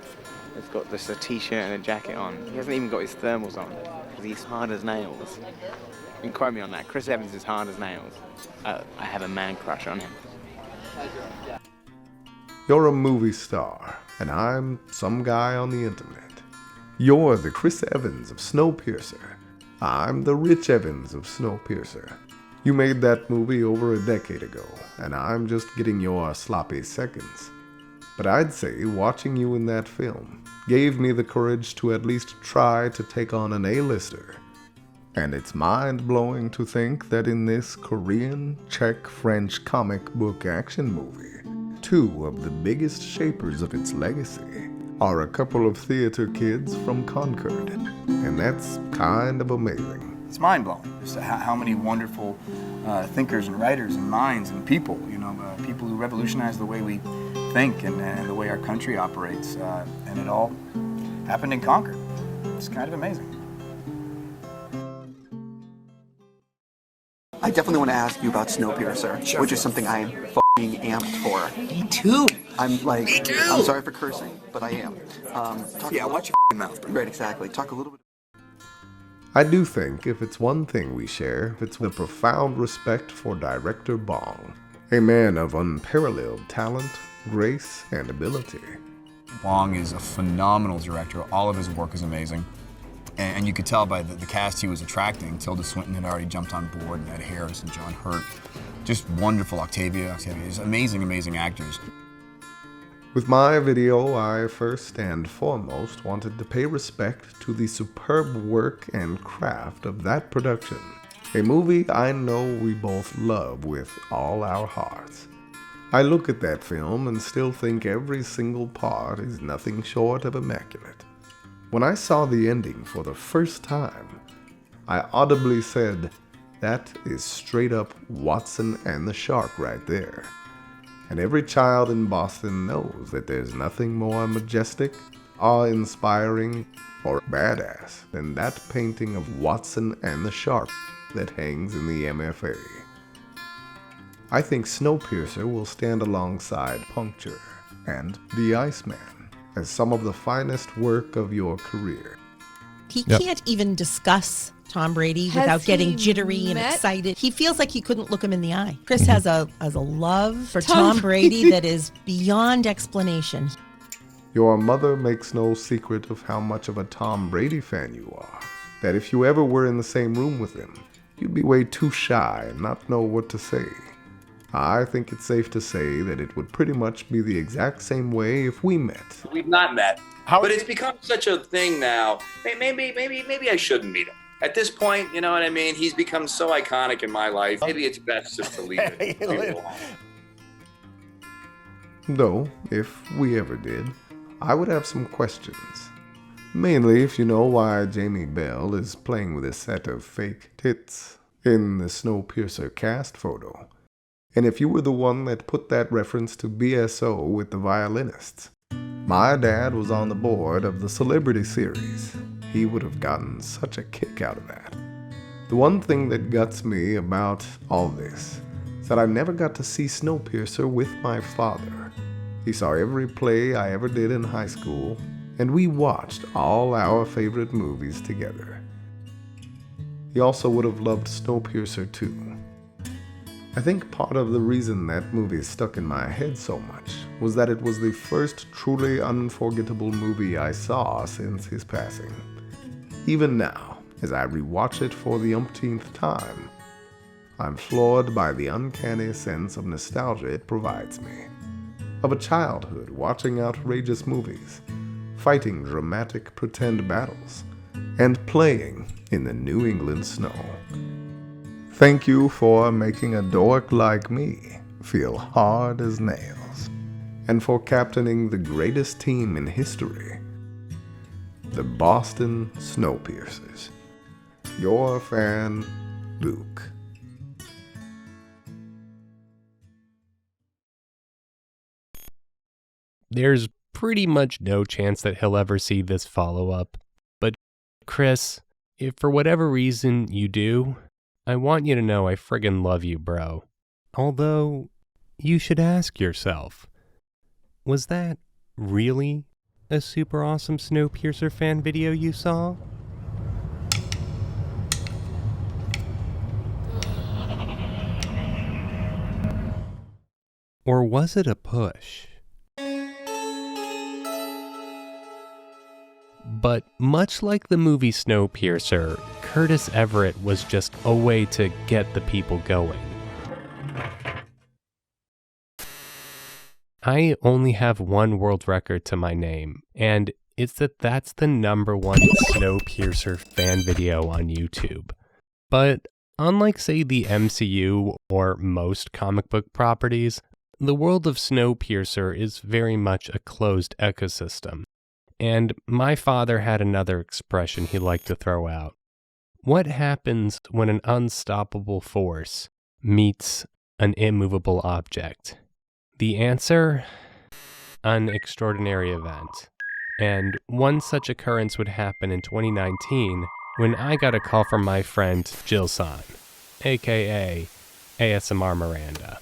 has got just a t-shirt and a jacket on. He hasn't even got his thermals on because he's hard as nails. You can quote me on that. Chris Evans is hard as nails. I have a man crush on him. You're a movie star, and I'm some guy on the internet. You're the Chris Evans of Snowpiercer. I'm the Rich Evans of Snowpiercer. You made that movie over a decade ago, and I'm just getting your sloppy seconds. But I'd say watching you in that film gave me the courage to at least try to take on an A-lister. And it's mind-blowing to think that in this Korean, Czech, French comic book action movie, 2 of the biggest shapers of its legacy are a couple of theater kids from Concord. And that's kind of amazing. It's mind-blowing just how many wonderful thinkers and writers and minds and people, people who revolutionize the way we think and the way our country operates. And it all happened in Concord. It's kind of amazing. I definitely want to ask you about Snowpiercer, sure, which is something I am f***ing amped for. Me too. I'm like, Me too. I'm sorry for cursing, but I am. Yeah, watch your f***ing mouth, bro. Right, exactly. Talk a little bit. I do think if it's one thing we share, it's the profound respect for director Bong, a man of unparalleled talent, grace, and ability. Bong is a phenomenal director. All of his work is amazing. And you could tell by the cast he was attracting. Tilda Swinton had already jumped on board, and Ed Harris and John Hurt. Just wonderful. Octavia. Just amazing, amazing actors. With my video, I first and foremost wanted to pay respect to the superb work and craft of that production, a movie I know we both love with all our hearts. I look at that film and still think every single part is nothing short of immaculate. When I saw the ending for the first time, I audibly said, "That is straight up Watson and the Shark right there." And every child in Boston knows that there's nothing more majestic, awe-inspiring, or badass than that painting of Watson and the Shark that hangs in the MFA. I think Snowpiercer will stand alongside Puncture and The Iceman as some of the finest work of your career. He can't even discuss Tom Brady without getting jittery and excited. He feels like he couldn't look him in the eye. Chris has a love for Tom Brady that is beyond explanation. Your mother makes no secret of how much of a Tom Brady fan you are, that if you ever were in the same room with him, you'd be way too shy and not know what to say. I think it's safe to say that it would pretty much be the exact same way if we met. We've not met, but it's become such a thing now. Maybe I shouldn't meet him. At this point, you know what I mean? He's become so iconic in my life. Maybe it's best just to leave it. Though, if we ever did, I would have some questions. Mainly if you know why Jamie Bell is playing with a set of fake tits in the Snowpiercer cast photo. And if you were the one that put that reference to BSO with the violinists. My dad was on the board of the Celebrity series. He would have gotten such a kick out of that. The one thing that guts me about all this is that I never got to see Snowpiercer with my father. He saw every play I ever did in high school, and we watched all our favorite movies together. He also would have loved Snowpiercer too. I think part of the reason that movie stuck in my head so much was that it was the first truly unforgettable movie I saw since his passing. Even now, as I rewatch it for the umpteenth time, I'm floored by the uncanny sense of nostalgia it provides me. Of a childhood watching outrageous movies, fighting dramatic pretend battles, and playing in the New England snow. Thank you for making a dork like me feel hard as nails, and for captaining the greatest team in history, the Boston Snowpiercers. Your fan, Luke. There's pretty much no chance that he'll ever see this follow-up, but Chris, if for whatever reason you do, I want you to know I friggin' love you, bro. Although, you should ask yourself, was that really a super awesome Snowpiercer fan video you saw? Or was it a push? But much like the movie Snowpiercer, Curtis Everett was just a way to get the people going. I only have one world record to my name, and it's that's the #1 Snowpiercer fan video on YouTube. But unlike, say, the MCU or most comic book properties, the world of Snowpiercer is very much a closed ecosystem. And my father had another expression he liked to throw out. What happens when an unstoppable force meets an immovable object? The answer? An extraordinary event. And one such occurrence would happen in 2019 when I got a call from my friend Jill-san, aka ASMR Miranda.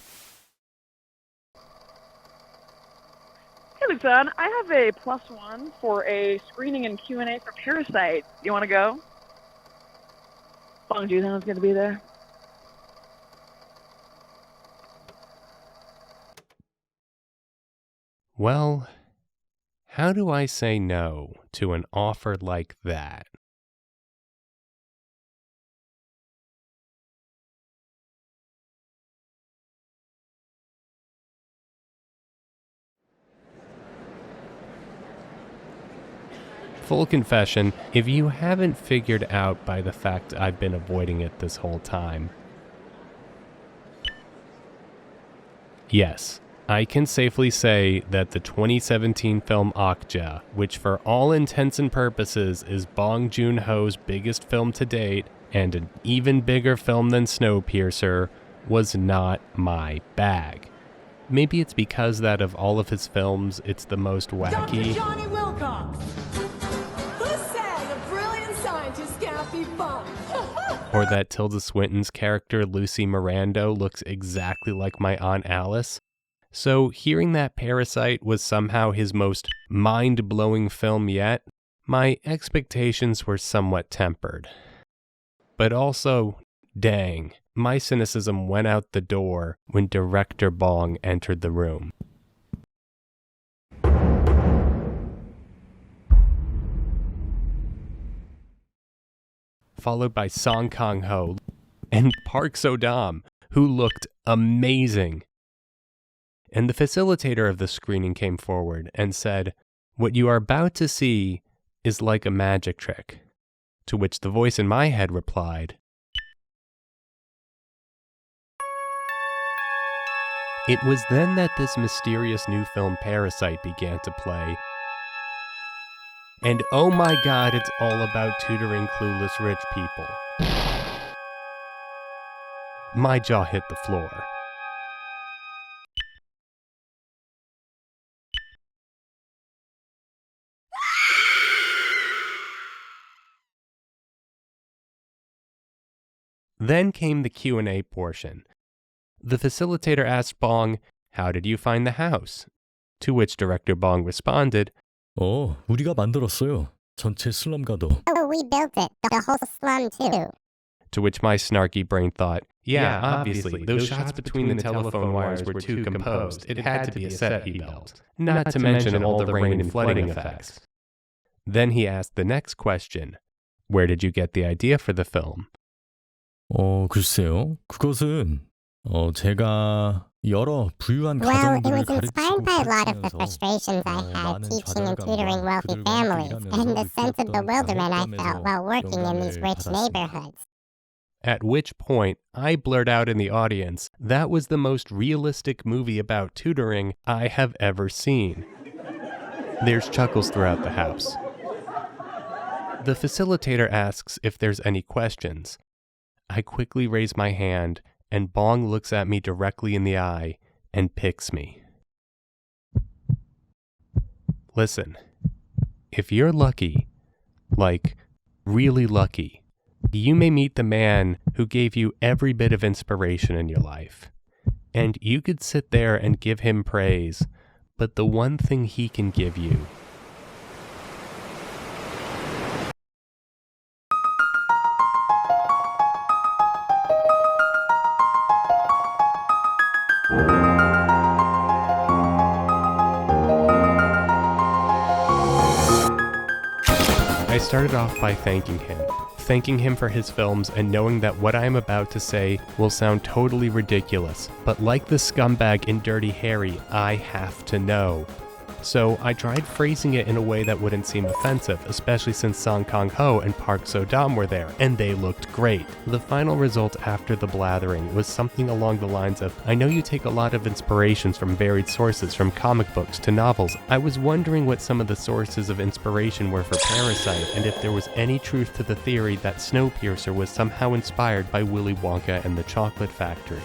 Hey, Luke-san, I have a +1 for a screening and Q&A for Parasite. You want to go? Bong Joon-Ho's gonna be there. Well, how do I say no to an offer like that? Full confession, if you haven't figured out by the fact I've been avoiding it this whole time. Yes, I can safely say that the 2017 film Okja, which for all intents and purposes is Bong Joon-ho's biggest film to date and an even bigger film than Snowpiercer, was not my bag. Maybe it's because that of all of his films, it's the most wacky. Dr. Johnny Wilcox! Who said a brilliant scientist can't be fun? Or that Tilda Swinton's character Lucy Miranda looks exactly like my Aunt Alice. So hearing that Parasite was somehow his most mind-blowing film yet, my expectations were somewhat tempered. But also, dang, my cynicism went out the door when Director Bong entered the room. Followed by Song Kang-ho and Park So-dam, who looked amazing. And the facilitator of the screening came forward and said, "What you are about to see is like a magic trick." To which the voice in my head replied, It was then that this mysterious new film Parasite began to play. And oh my god, it's all about tutoring clueless rich people. My jaw hit the floor. Then came the Q&A portion. The facilitator asked Bong, "How did you find the house?" To which Director Bong responded, 우리가 만들었어요. 전체 슬럼가도. Oh, we built it. The whole slum, too. To which my snarky brain thought, yeah, obviously, those shots between the telephone wires were too composed. It had to be a set he built. Not to mention all the rain and flooding effects. Then he asked the next question. Where did you get the idea for the film? 글쎄요. 그것은 제가 여러 부유한 Well, it 가정들을 was inspired by a lot of the frustrations I had teaching and tutoring wealthy families, and the sense of bewilderment I felt while working in these rich neighborhoods. At which point, I blurt out in the audience, that was the most realistic movie about tutoring I have ever seen. There's chuckles throughout the house. The facilitator asks if there's any questions. I quickly raise my hand, and Bong looks at me directly in the eye and picks me. Listen, if you're lucky, like really lucky, you may meet the man who gave you every bit of inspiration in your life. And you could sit there and give him praise, but the one thing he can give you I started off by thanking him for his films and knowing that what I am about to say will sound totally ridiculous, but like the scumbag in Dirty Harry, I have to know. So I tried phrasing it in a way that wouldn't seem offensive, especially since Song Kang-ho and Park So-dam were there, and they looked great. The final result after the blathering was something along the lines of, I know you take a lot of inspirations from varied sources, from comic books to novels. I was wondering what some of the sources of inspiration were for Parasite, and if there was any truth to the theory that Snowpiercer was somehow inspired by Willy Wonka and the Chocolate Factory.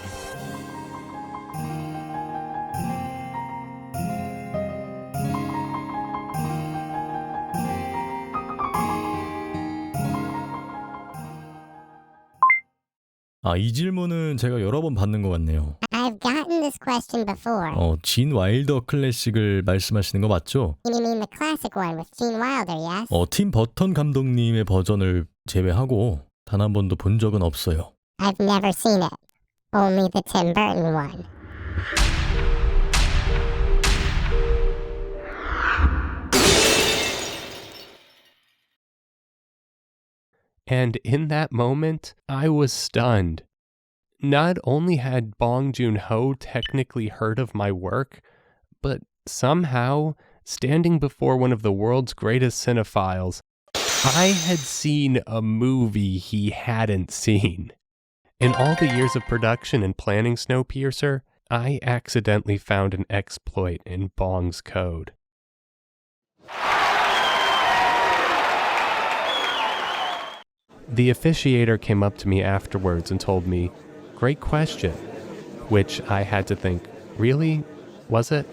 이 질문은 제가 여러 번 받는 것 같네요. I've gotten this question before. 진 와일더 클래식을 말씀하시는 거 맞죠? You mean the classic one with Gene Wilder, yes? 팀 버턴 감독님의 버전을 제외하고 단 한 번도 본 적은 없어요. I've never seen it. Only the Tim Burton one. And in that moment, I was stunned. Not only had Bong Joon-ho technically heard of my work, but somehow, standing before one of the world's greatest cinephiles, I had seen a movie he hadn't seen. In all the years of production and planning Snowpiercer, I accidentally found an exploit in Bong's code. The officiator came up to me afterwards and told me, "Great question," which I had to think, really? Was it?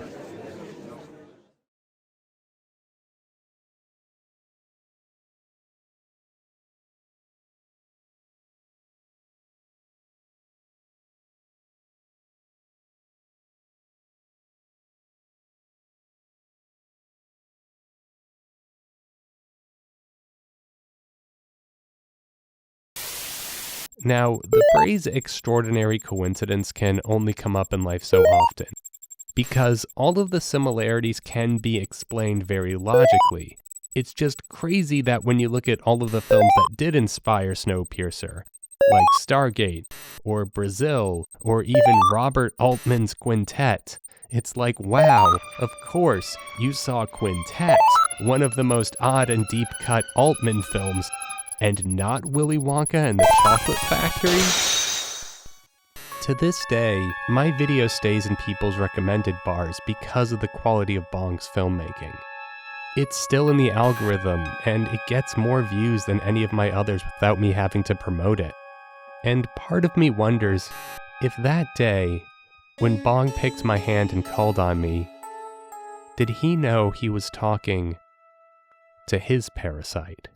Now, the phrase extraordinary coincidence can only come up in life so often, because all of the similarities can be explained very logically. It's just crazy that when you look at all of the films that did inspire Snowpiercer, like Stargate, or Brazil, or even Robert Altman's Quintet, it's like, wow, of course, you saw Quintet, one of the most odd and deep-cut Altman films, and not Willy Wonka and the Chocolate Factory? To this day, my video stays in people's recommended bars because of the quality of Bong's filmmaking. It's still in the algorithm, and it gets more views than any of my others without me having to promote it. And part of me wonders if that day, when Bong picked my hand and called on me, did he know he was talking to his parasite?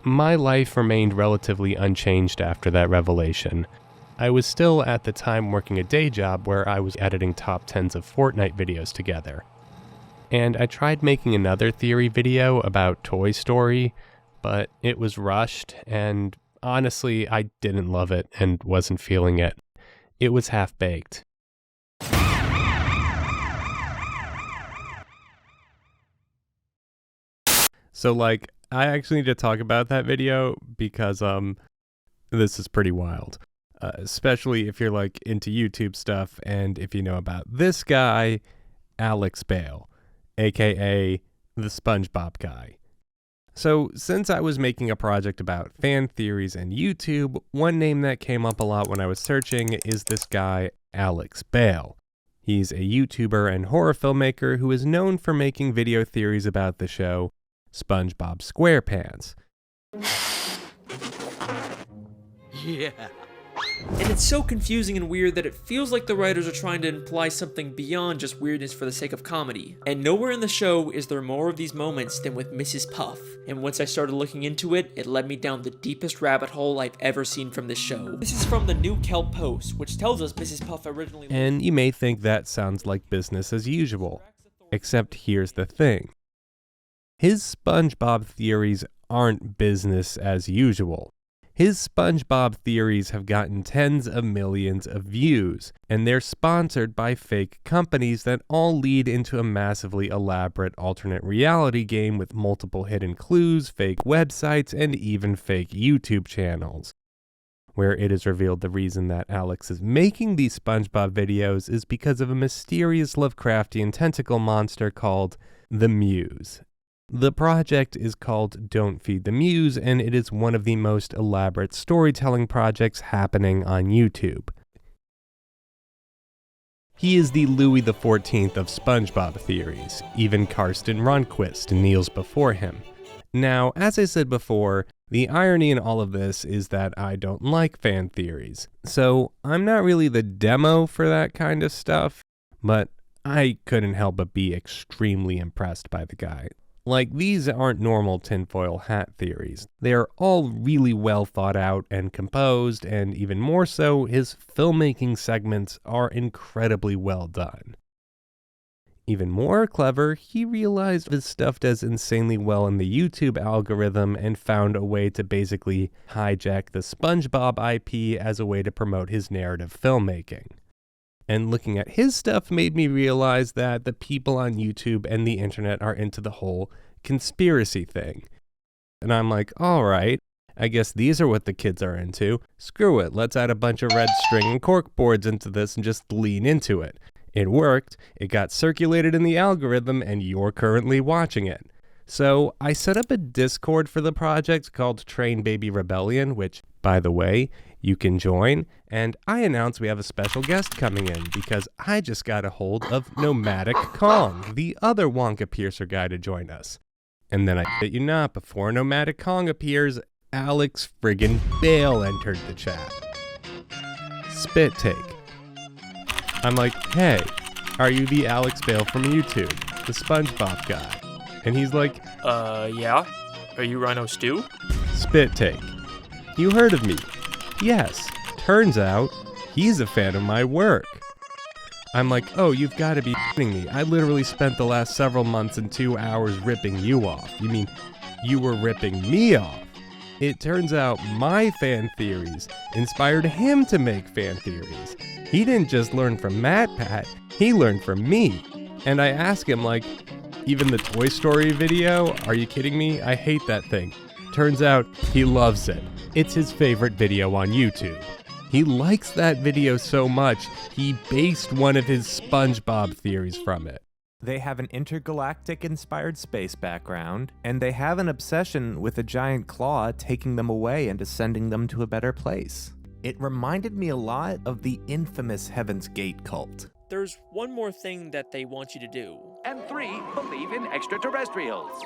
My life remained relatively unchanged after that revelation. I was still at the time working a day job where I was editing top 10s of Fortnite videos together. And I tried making another theory video about Toy Story, but it was rushed, and honestly, I didn't love it and wasn't feeling it. It was half-baked. So I actually need to talk about that video because this is pretty wild. Especially if you're into YouTube stuff and if you know about this guy, Alex Bale, aka the SpongeBob guy. So since I was making a project about fan theories and YouTube, one name that came up a lot when I was searching is this guy, Alex Bale. He's a YouTuber and horror filmmaker who is known for making video theories about the show SpongeBob SquarePants. Yeah. And it's so confusing and weird that it feels like the writers are trying to imply something beyond just weirdness for the sake of comedy. And nowhere in the show is there more of these moments than with Mrs. Puff. And once I started looking into it, it led me down the deepest rabbit hole I've ever seen from this show. This is from the New Kelp Post, which tells us Mrs. Puff originally... And you may think that sounds like business as usual. Except here's the thing. His SpongeBob theories aren't business as usual. His SpongeBob theories have gotten tens of millions of views, and they're sponsored by fake companies that all lead into a massively elaborate alternate reality game with multiple hidden clues, fake websites, and even fake YouTube channels. Where it is revealed the reason that Alex is making these SpongeBob videos is because of a mysterious Lovecraftian tentacle monster called the Muse. The project is called Don't Feed the Muse, and it is one of the most elaborate storytelling projects happening on YouTube. He is the Louis XIV of SpongeBob theories. Even Karsten Ronquist kneels before him. Now, as I said before, the irony in all of this is that I don't like fan theories. So I'm not really the demo for that kind of stuff, but I couldn't help but be extremely impressed by the guy. These aren't normal tinfoil hat theories. They are all really well thought out and composed, and even more so, his filmmaking segments are incredibly well done. Even more clever, he realized his stuff does insanely well in the YouTube algorithm and found a way to basically hijack the SpongeBob IP as a way to promote his narrative filmmaking. And looking at his stuff made me realize that the people on YouTube and the internet are into the whole conspiracy thing. And I'm like, all right, I guess these are what the kids are into. Screw it, let's add a bunch of red string and cork boards into this and just lean into it. It worked, it got circulated in the algorithm, and you're currently watching it. So I set up a Discord for the project called Trainbaby Rebellion, which, by the way, you can join, and I announced we have a special guest coming in because I just got a hold of Nomadic Kong, the other Wonkapiercer guy, to join us. And then I bet you not, before Nomadic Kong appears, Alex friggin' Bale entered the chat. Spit take. I'm like, hey, are you the Alex Bale from YouTube, the SpongeBob guy? And he's like, yeah? Are you Rhino Stew? Spit take. You heard of me. Yes, turns out he's a fan of my work. I'm like, oh, you've got to be kidding me. I literally spent the last several months and 2 hours ripping you off. You mean you were ripping me off? It turns out my fan theories inspired him to make fan theories. He didn't just learn from MatPat, he learned from me. And I asked him, like, even the Toy Story video? Are you kidding me? I hate that thing. Turns out he loves it. It's his favorite video on YouTube. He likes that video so much, he based one of his SpongeBob theories from it. They have an intergalactic-inspired space background, and they have an obsession with a giant claw taking them away and sending them to a better place. It reminded me a lot of the infamous Heaven's Gate cult. There's one more thing that they want you to do. And 3, believe in extraterrestrials.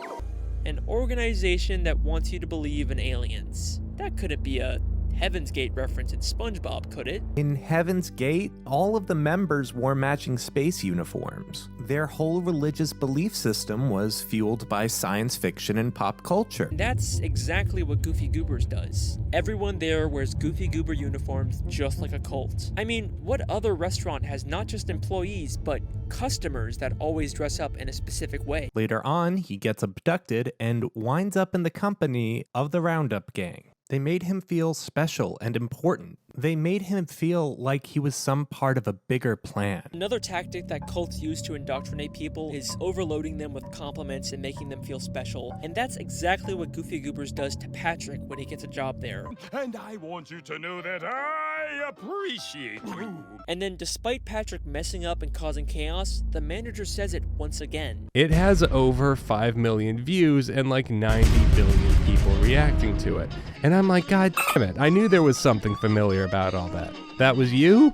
An organization that wants you to believe in aliens. That couldn't be a Heaven's Gate reference in SpongeBob, could it? In Heaven's Gate, all of the members wore matching space uniforms. Their whole religious belief system was fueled by science fiction and pop culture. That's exactly what Goofy Goobers does. Everyone there wears Goofy Goober uniforms just like a cult. I mean, what other restaurant has not just employees, but customers that always dress up in a specific way? Later on, he gets abducted and winds up in the company of the Roundup Gang. They made him feel special and important. They made him feel like he was some part of a bigger plan. Another tactic that cults use to indoctrinate people is overloading them with compliments and making them feel special. And that's exactly what Goofy Goobers does to Patrick when he gets a job there. And I want you to know that I appreciate you. And then despite Patrick messing up and causing chaos, the manager says it once again. It has over 5 million views and like 90 billion people reacting to it. And I'm like, God damn it, I knew there was something familiar about all that. That was you?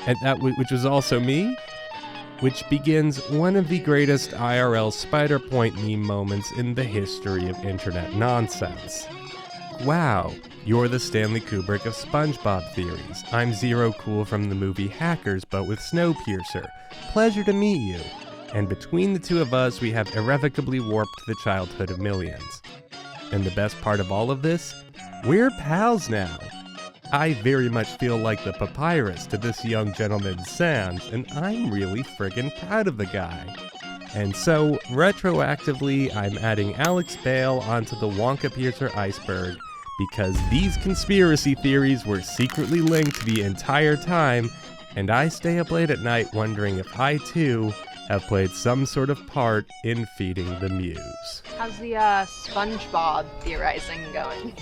And which was also me? Which begins one of the greatest IRL Spider Point meme moments in the history of internet nonsense. Wow, you're the Stanley Kubrick of SpongeBob theories. I'm Zero Cool from the movie Hackers, but with Snowpiercer. Pleasure to meet you. And between the two of us, we have irrevocably warped the childhood of millions. And the best part of all of this? We're pals now. I very much feel like the papyrus to this young gentleman's sands, and I'm really friggin' proud of the guy. And so, retroactively, I'm adding Alex Bale onto the Wonkapiercer iceberg, because these conspiracy theories were secretly linked the entire time, and I stay up late at night wondering if I too have played some sort of part in feeding the muse. How's the SpongeBob theorizing going?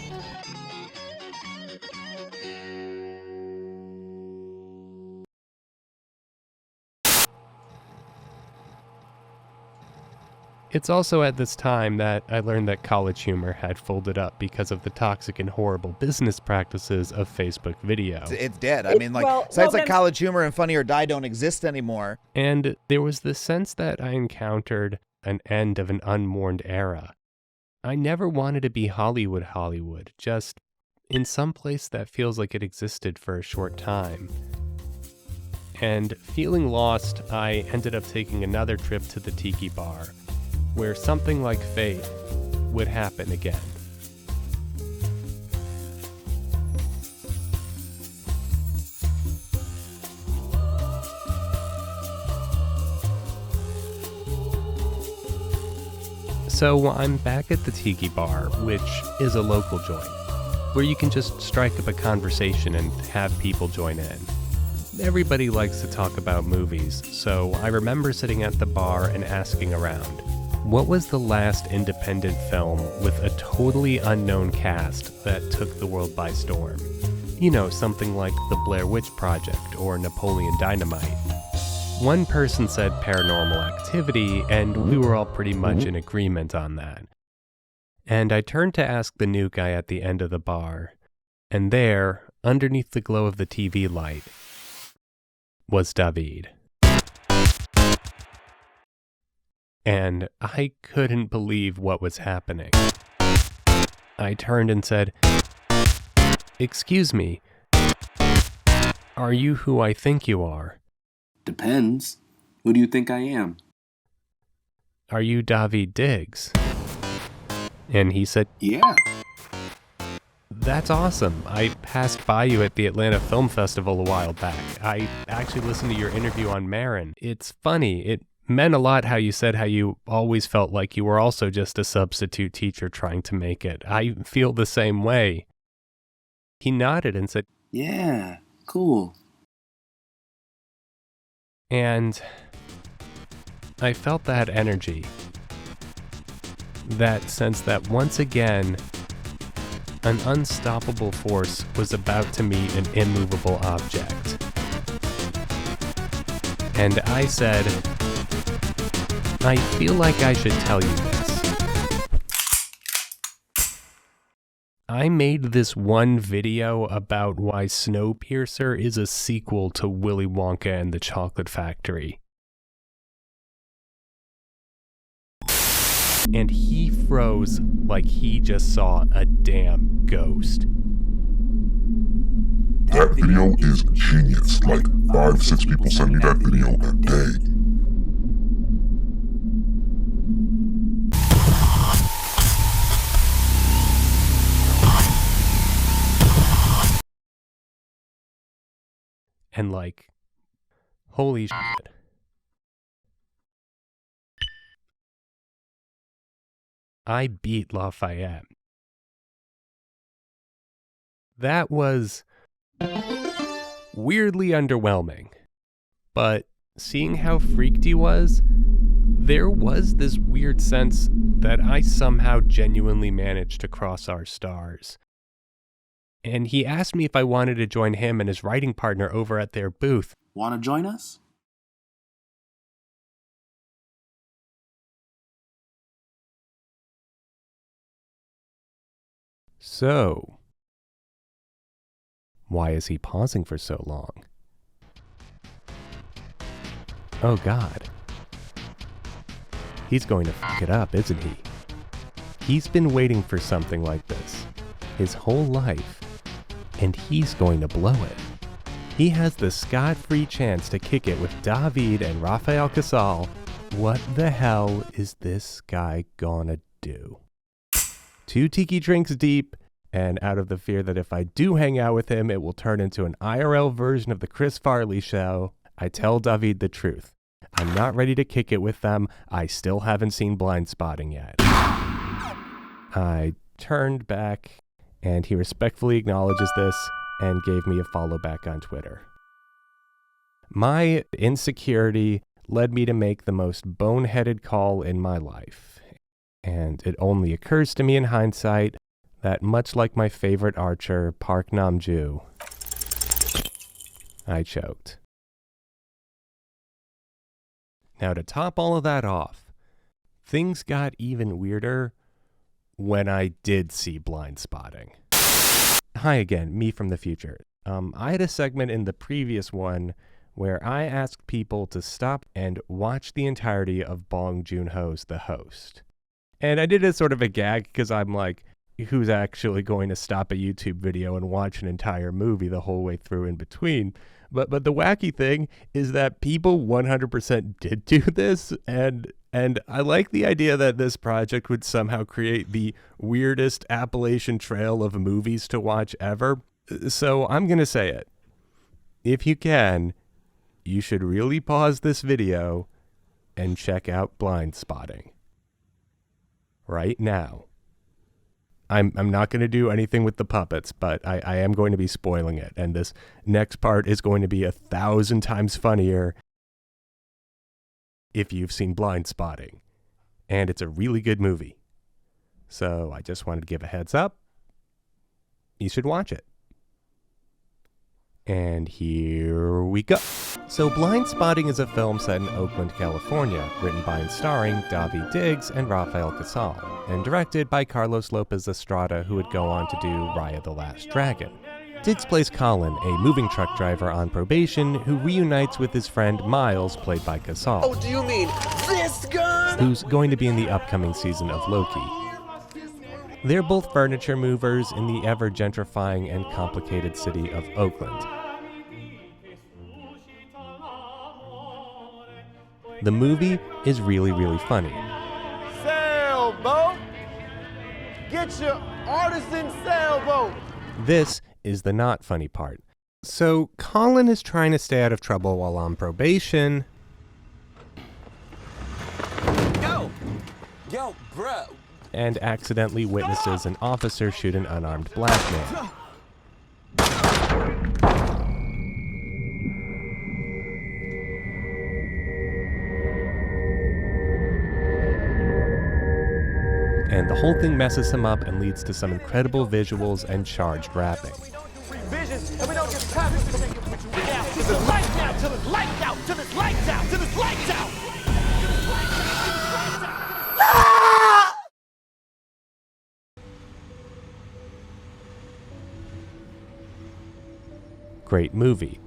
It's also at this time that I learned that College Humor had folded up because of the toxic and horrible business practices of Facebook video. It's dead. I mean, like, sites like College Humor and Funny or Die don't exist anymore. And there was the sense that I encountered an end of an unmourned era. I never wanted to be Hollywood, just in some place that feels like it existed for a short time. And feeling lost, I ended up taking another trip to the Tiki Bar, where something like fate would happen again. So I'm back at the Tiki Bar, which is a local joint, where you can just strike up a conversation and have people join in. Everybody likes to talk about movies, so I remember sitting at the bar and asking around, what was the last independent film with a totally unknown cast that took the world by storm? You know, something like The Blair Witch Project or Napoleon Dynamite. One person said Paranormal Activity, and we were all pretty much in agreement on that. And I turned to ask the new guy at the end of the bar, and there, underneath the glow of the TV light, was David. And I couldn't believe what was happening. I turned and said, "Excuse me, are you who I think you are?" Depends. Who do you think I am? "Are you David Diggs?" And he said, "Yeah." "That's awesome. I passed by you at the Atlanta Film Festival a while back. I actually listened to your interview on Marin. It's funny. It meant a lot how you said how you always felt like you were also just a substitute teacher trying to make it. I feel the same way." He nodded and said, "Yeah, cool." And I felt that energy. That sense that once again, an unstoppable force was about to meet an immovable object. And I said, "I feel like I should tell you this. I made this one video about why Snowpiercer is a sequel to Willy Wonka and the Chocolate Factory." And he froze like he just saw a damn ghost. That video is genius. Like 5-6 people send me that video a day. And like, holy shit. I beat Lafayette. That was weirdly underwhelming. But seeing how freaked he was, there was this weird sense that I somehow genuinely managed to cross our stars. And he asked me if I wanted to join him and his writing partner over at their booth. Want to join us? So, why is he pausing for so long? Oh God. He's going to fuck it up, isn't he? He's been waiting for something like this his whole life. And he's going to blow it. He has the scot-free chance to kick it with David and Rafael Casal. What the hell is this guy gonna do? 2 tiki drinks deep, and out of the fear that if I do hang out with him, it will turn into an IRL version of the Chris Farley show, I tell David the truth. I'm not ready to kick it with them. I still haven't seen Blind Spotting yet. I turned back, and he respectfully acknowledges this and gave me a follow back on Twitter. My insecurity led me to make the most boneheaded call in my life. And it only occurs to me in hindsight that much like my favorite archer, Park Nam-ju, I choked. Now to top all of that off, things got even weirder when I did see Blind Spotting. Hi again, me from the future. I had a segment in the previous one where I asked people to stop and watch the entirety of Bong Joon-ho's The Host. And I did it as sort of a gag because I'm like, who's actually going to stop a YouTube video and watch an entire movie the whole way through in between? But the wacky thing is that people 100% did do this, and I like the idea that this project would somehow create the weirdest Appalachian Trail of movies to watch ever. So I'm going to say it. If you can, you should really pause this video and check out Blind Spotting. right now. I'm not going to do anything with the puppets, but I am going to be spoiling it. And this next part is going to be 1,000 times funnier if you've seen Blind Spotting. And it's a really good movie. So I just wanted to give a heads up. You should watch it. And here we go. So Blind Spotting is a film set in Oakland, California, written by and starring David Diggs and Rafael Casal, and directed by Carlos Lopez Estrada, who would go on to do Raya the Last Dragon. Diggs plays Colin, a moving truck driver on probation who reunites with his friend Miles, played by Casal. Oh, do you mean this gun? Who's going to be in the upcoming season of Loki. They're both furniture movers in the ever-gentrifying and complicated city of Oakland. The movie is really, really funny. Sailboat! Get your artisan sailboat! This is the not funny part. So Colin is trying to stay out of trouble while on probation. Yo, bruh! And accidentally witnesses an officer shoot an unarmed black man. And the whole thing messes him up and leads to some incredible visuals and charged rapping. Visions, and we don't get time to take it with you out. Till it's lights out, till it's lights out, till it's lights out, till it's lights out! Great movie.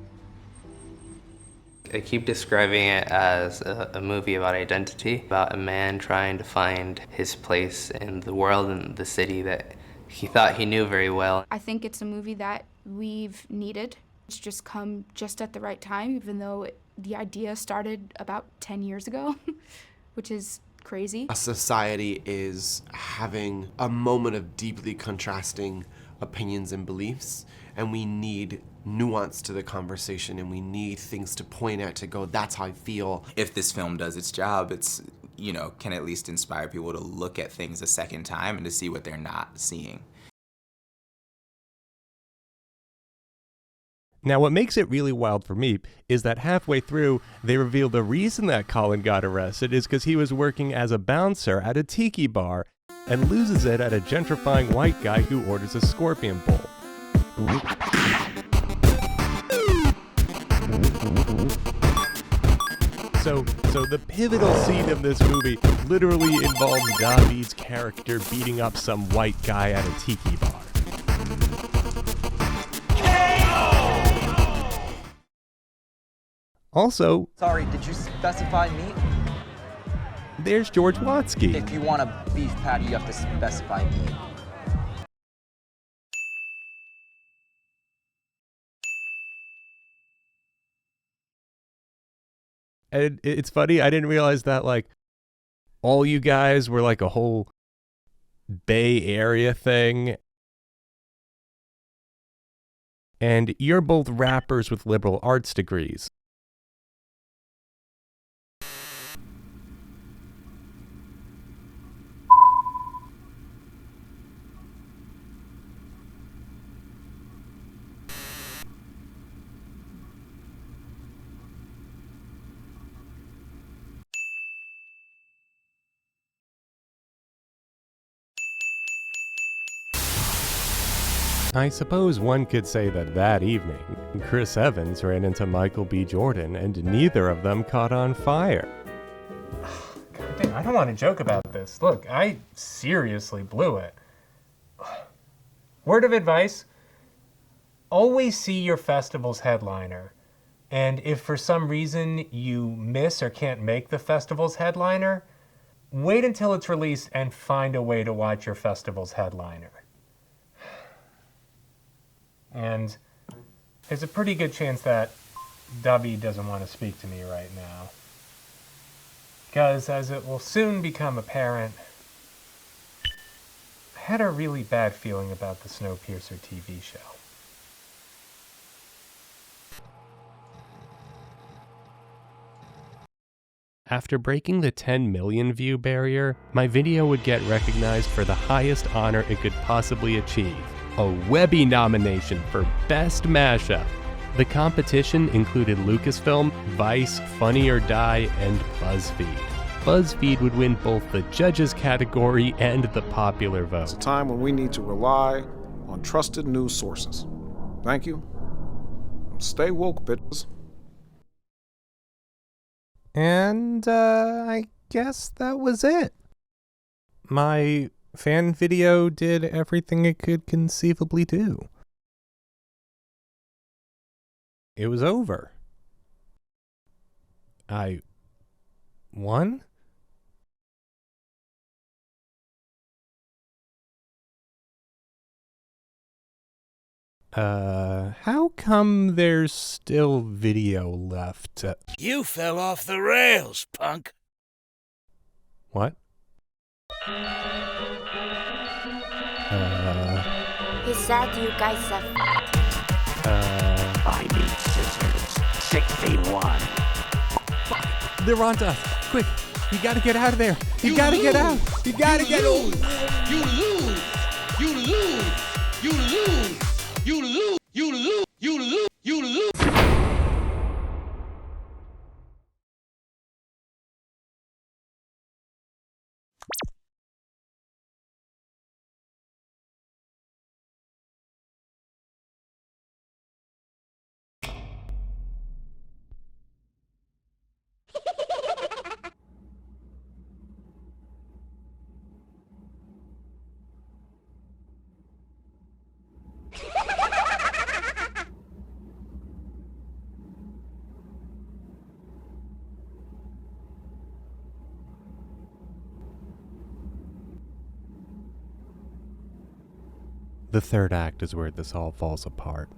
I keep describing it as a movie about identity, about a man trying to find his place in the world and the city that he thought he knew very well. I think it's a movie that we've needed. It's just come just at the right time, even though the idea started about 10 years ago, which is crazy. A society is having a moment of deeply contrasting opinions and beliefs, and we need nuance to the conversation, and we need things to point at to go, that's how I feel. If this film does its job, it's, you know, can at least inspire people to look at things a second time and to see what they're not seeing. Now, what makes it really wild for me is that halfway through, they reveal the reason that Colin got arrested is because he was working as a bouncer at a tiki bar and loses it at a gentrifying white guy who orders a scorpion bowl. So the pivotal scene of this movie literally involves David's character beating up some white guy at a tiki bar. Also, sorry, did you specify meat? There's George Watsky. If you want a beef patty, you have to specify meat. And it's funny, I didn't realize that, like, all you guys were like a whole Bay Area thing. And you're both rappers with liberal arts degrees. I suppose one could say that evening, Chris Evans ran into Michael B. Jordan and neither of them caught on fire. God damn, I don't want to joke about this. Look, I seriously blew it. Word of advice, always see your festival's headliner. And if for some reason you miss or can't make the festival's headliner, wait until it's released and find a way to watch your festival's headliner. And there's a pretty good chance that David doesn't want to speak to me right now. Because, as it will soon become apparent, I had a really bad feeling about the Snowpiercer TV show. After breaking the 10 million view barrier, my video would get recognized for the highest honor it could possibly achieve, a Webby nomination for Best Mashup. The competition included Lucasfilm, Vice, Funny or Die, and BuzzFeed. BuzzFeed would win both the judges category and the popular vote. It's a time when we need to rely on trusted news sources. Thank you. Stay woke, bitches. And, I guess that was it. My fan video did everything it could conceivably do. It was over. I won? How come there's still video left? You fell off the rails, punk. What? He said you guys are I need scissors. 61. They're onto us. Quick, you gotta get out of there. You gotta get out. You gotta get out. You lose. You lose. You lose. You lose. You lose. You lose. You lose. The third act is where this all falls apart.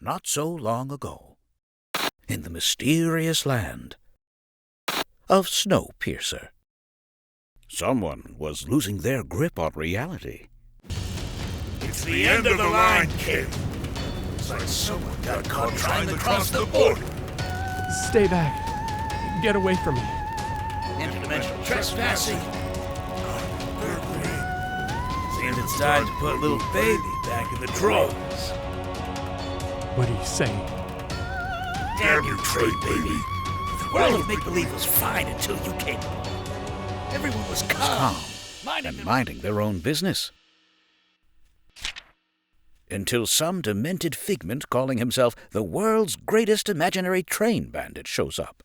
not so long ago, in the mysterious land of Snowpiercer. Someone was losing their grip on reality. It's the end of the line, kid. It's like someone got caught trying to cross the border. Stay back. Get away from me. Interdimensional trespassing. Burglary. Seems it's time to put little baby back in the drawers. What are you saying? Damn you, Trainbaby. The world of make-believe was fine until you came along. Everyone was calm and minding their own business. Until some demented figment calling himself the world's greatest imaginary train bandit shows up.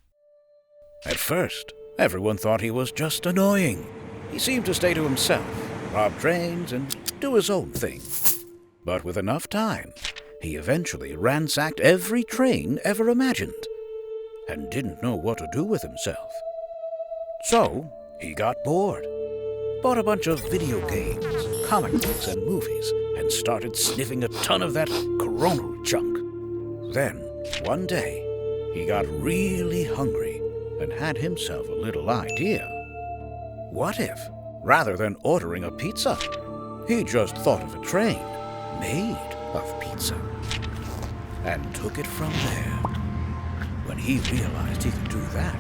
At first, everyone thought he was just annoying. He seemed to stay to himself, rob trains, and do his own thing. But with enough time, he eventually ransacked every train ever imagined, and didn't know what to do with himself. So, he got bored, bought a bunch of video games, comic books, and movies, and started sniffing a ton of that coronal junk. Then, one day, he got really hungry and had himself a little idea. What if, rather than ordering a pizza, he just thought of a train made of pizza and took it from there? When he realized he could do that,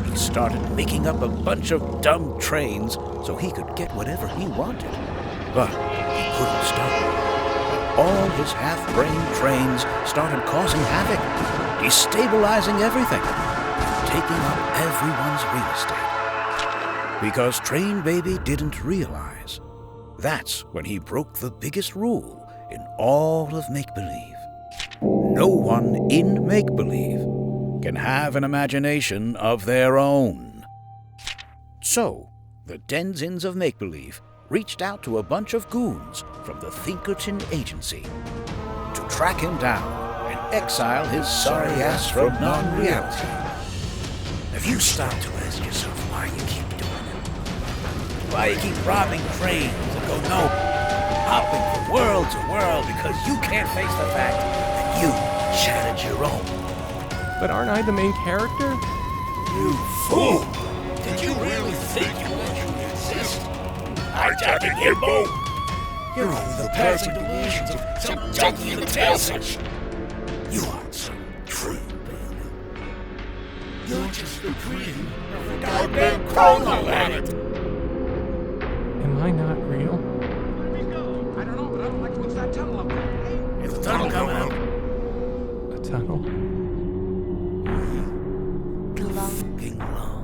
he started making up a bunch of dumb trains so he could get whatever he wanted. But he couldn't stop. All his half-brained trains started causing havoc, destabilizing everything, and taking up everyone's real estate. Because Trainbaby didn't realize, that's when he broke the biggest rule in all of make-believe. No one in make-believe can have an imagination of their own. So, the denizens of make-believe reached out to a bunch of goons from the Thinkerton Agency to track him down and exile his sorry ass from non-reality. Have you stopped to ask yourself why you keep doing it? Why you keep robbing trains and go hopping from world to world because you can't face the fact that you shattered your own? But aren't I the main character? You fool! Did you really think you actually exist? Hijacking your boat! You're only the passing delusions of some junkie in the tail section. You aren't some true baby. You're just the cream of the goddamn chrono planet. Am I not real? Where do we go? I don't know, but I don't like what's that tunnel up there. Is the tunnel coming out? A tunnel? Fucking long.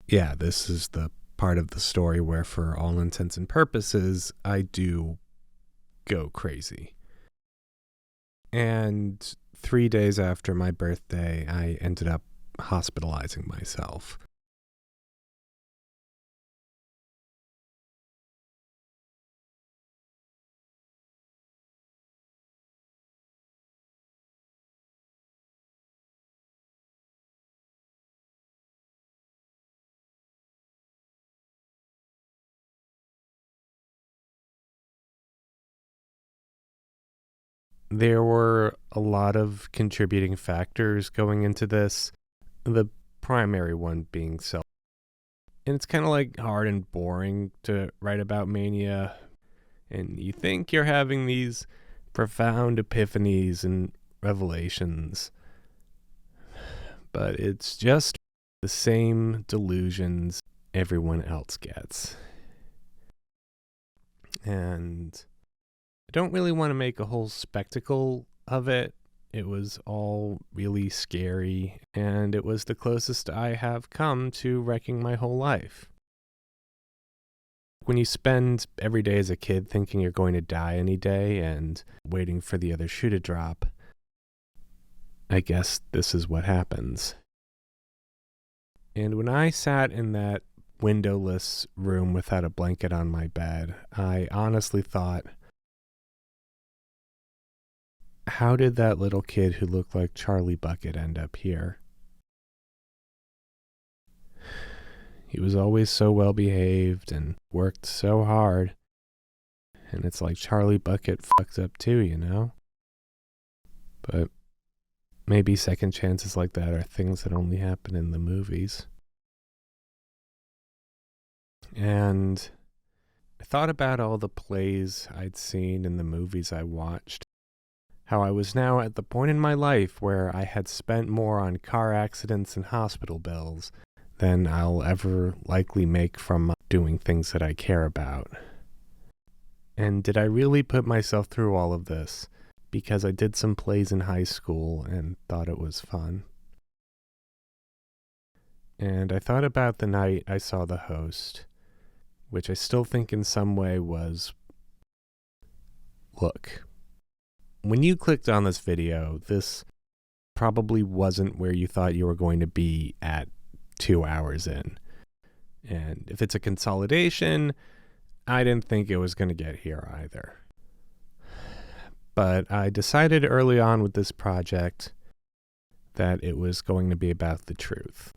Yeah, this is the part of the story where, for all intents and purposes, I do go crazy. And 3 days after my birthday, I ended up hospitalizing myself. There were a lot of contributing factors going into this. The primary one being self. And it's kind of like hard and boring to write about mania. And you think you're having these profound epiphanies and revelations. But it's just the same delusions everyone else gets. And I don't really want to make a whole spectacle of it. It was all really scary, and it was the closest I have come to wrecking my whole life. When you spend every day as a kid thinking you're going to die any day and waiting for the other shoe to drop, I guess this is what happens. And when I sat in that windowless room without a blanket on my bed, I honestly thought, how did that little kid who looked like Charlie Bucket end up here? He was always so well behaved and worked so hard. And it's like Charlie Bucket fucked up too, you know? But maybe second chances like that are things that only happen in the movies. And I thought about all the plays I'd seen and the movies I watched. How I was now at the point in my life where I had spent more on car accidents and hospital bills than I'll ever likely make from doing things that I care about. And did I really put myself through all of this because I did some plays in high school and thought it was fun? And I thought about the night I saw The Host, which I still think in some way was, look, when you clicked on this video, this probably wasn't where you thought you were going to be at 2 hours in. And if it's a consolidation, I didn't think it was going to get here either. But I decided early on with this project that it was going to be about the truth.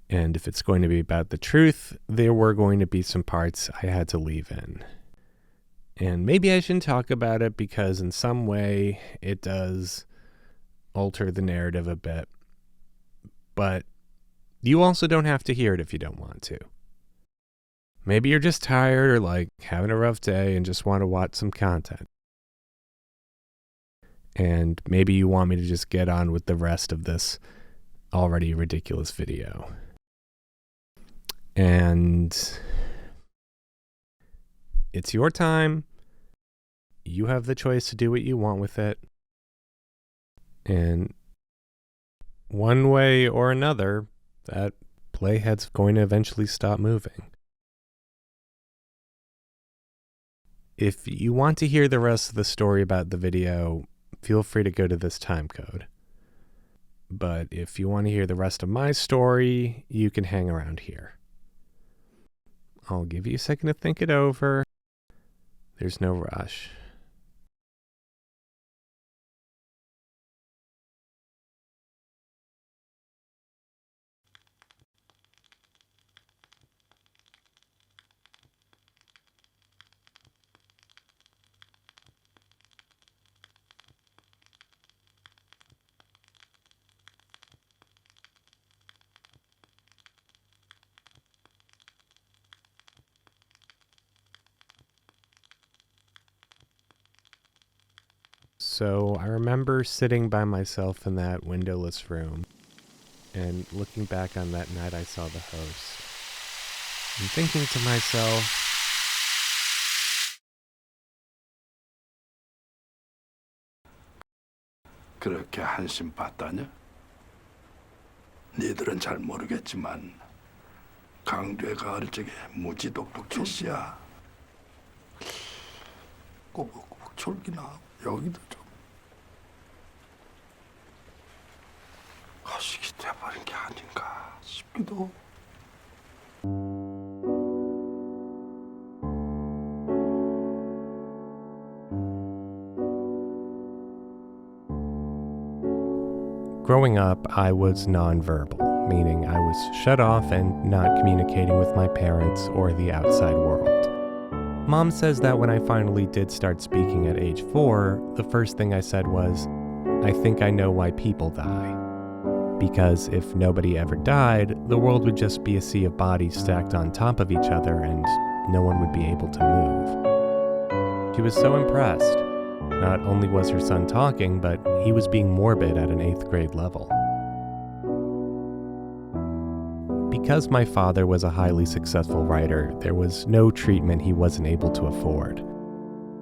And if it's going to be about the truth, there were going to be some parts I had to leave in. And maybe I shouldn't talk about it because in some way it does alter the narrative a bit. But you also don't have to hear it if you don't want to. Maybe you're just tired or like having a rough day and just want to watch some content. And maybe you want me to just get on with the rest of this already ridiculous video. And it's your time. You have the choice to do what you want with it. And one way or another, that playhead's going to eventually stop moving. If you want to hear the rest of the story about the video, feel free to go to this time code. But if you want to hear the rest of my story, you can hang around here. I'll give you a second to think it over. There's no rush. So I remember sitting by myself in that windowless room and looking back on that night I saw The Host and thinking to myself, 그렇게 한심 봤다냐? 니들은 잘 모르겠지만 강돼가 어릴 적에 무지 똑똑했시야. 꼬북꼬북 졸기나 여기도 좀 거식이 돼버린 게 아닌가 싶기도. Growing up, I was nonverbal, meaning I was shut off and not communicating with my parents or the outside world. Mom says that when I finally did start speaking at age 4, the first thing I said was, "I think I know why people die." Because if nobody ever died, the world would just be a sea of bodies stacked on top of each other and no one would be able to move. She was so impressed. Not only was her son talking, but he was being morbid at an 8th grade level. Because my father was a highly successful writer, there was no treatment he wasn't able to afford.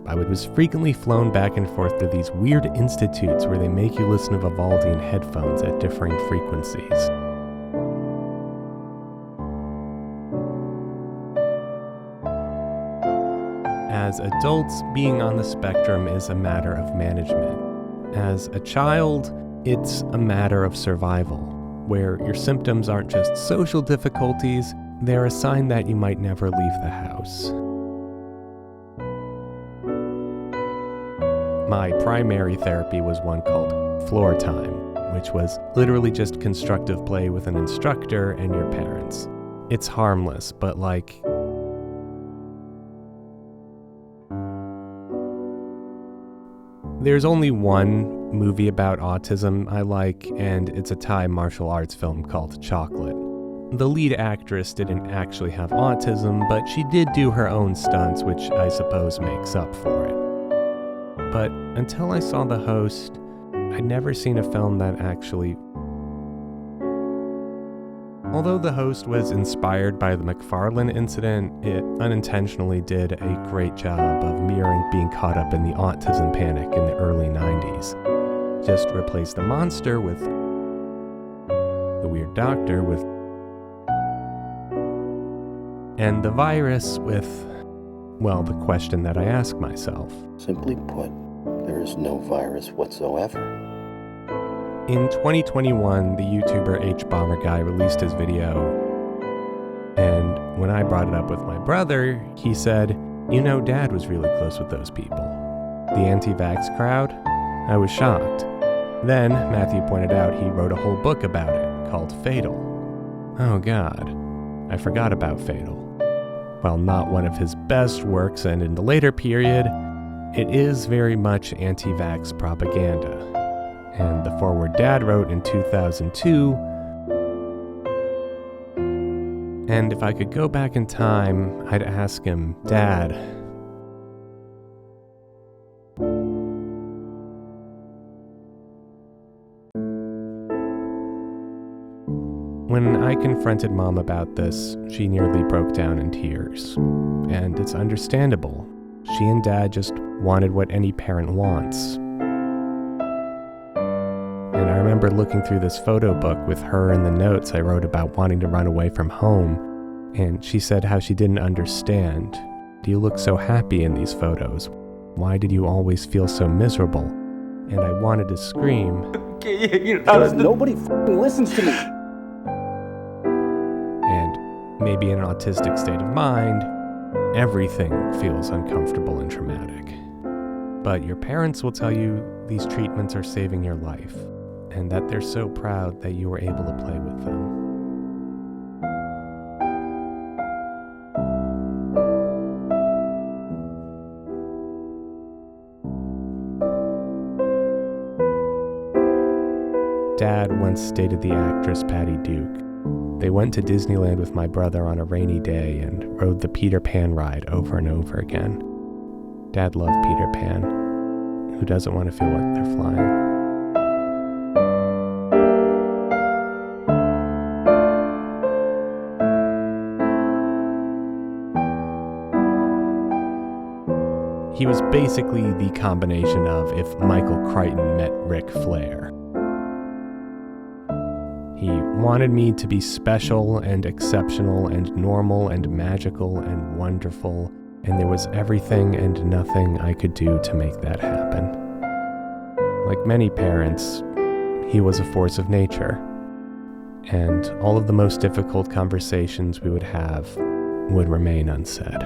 I was frequently flown back and forth to these weird institutes where they make you listen to Vivaldi in headphones at differing frequencies. As adults, being on the spectrum is a matter of management. As a child, it's a matter of survival, where your symptoms aren't just social difficulties, they're a sign that you might never leave the house. My primary therapy was one called Floor Time, which was literally just constructive play with an instructor and your parents. It's harmless, but there's only one movie about autism I like, and it's a Thai martial arts film called Chocolate. The lead actress didn't actually have autism, but she did do her own stunts, which I suppose makes up for it. But until I saw The Host, I'd never seen a film that actually... Although The Host was inspired by the McFarlane incident, it unintentionally did a great job of mirroring being caught up in the autism panic in the early 90s. Just replace the monster with the weird doctor with... and the virus with, well, the question that I ask myself. Simply put, there is no virus whatsoever. In 2021, the YouTuber H-Bomber Guy released his video, and when I brought it up with my brother, he said, "You know, Dad was really close with those people." The anti-vax crowd? I was shocked. Then, Matthew pointed out he wrote a whole book about it, called Fatal. Oh God, I forgot about Fatal. While not one of his best works, and in the later period, it is very much anti-vax propaganda. And the foreword Dad wrote in 2002. And if I could go back in time, I'd ask him, "Dad, when I confronted Mom about this, she nearly broke down in tears. And it's understandable. She and Dad just wanted what any parent wants. And I remember looking through this photo book with her and the notes I wrote about wanting to run away from home, and she said how she didn't understand. Do you look so happy in these photos? Why did you always feel so miserable? And I wanted to scream. Nobody listens to me. And maybe in an autistic state of mind, everything feels uncomfortable and traumatic. But your parents will tell you these treatments are saving your life, and that they're so proud that you were able to play with them. Dad once stated the actress Patty Duke. They went to Disneyland with my brother on a rainy day and rode the Peter Pan ride over and over again. Dad loved Peter Pan. Who doesn't want to feel like they're flying? He was basically the combination of if Michael Crichton met Ric Flair. He wanted me to be special and exceptional and normal and magical and wonderful, and there was everything and nothing I could do to make that happen. Like many parents, he was a force of nature, and all of the most difficult conversations we would have would remain unsaid.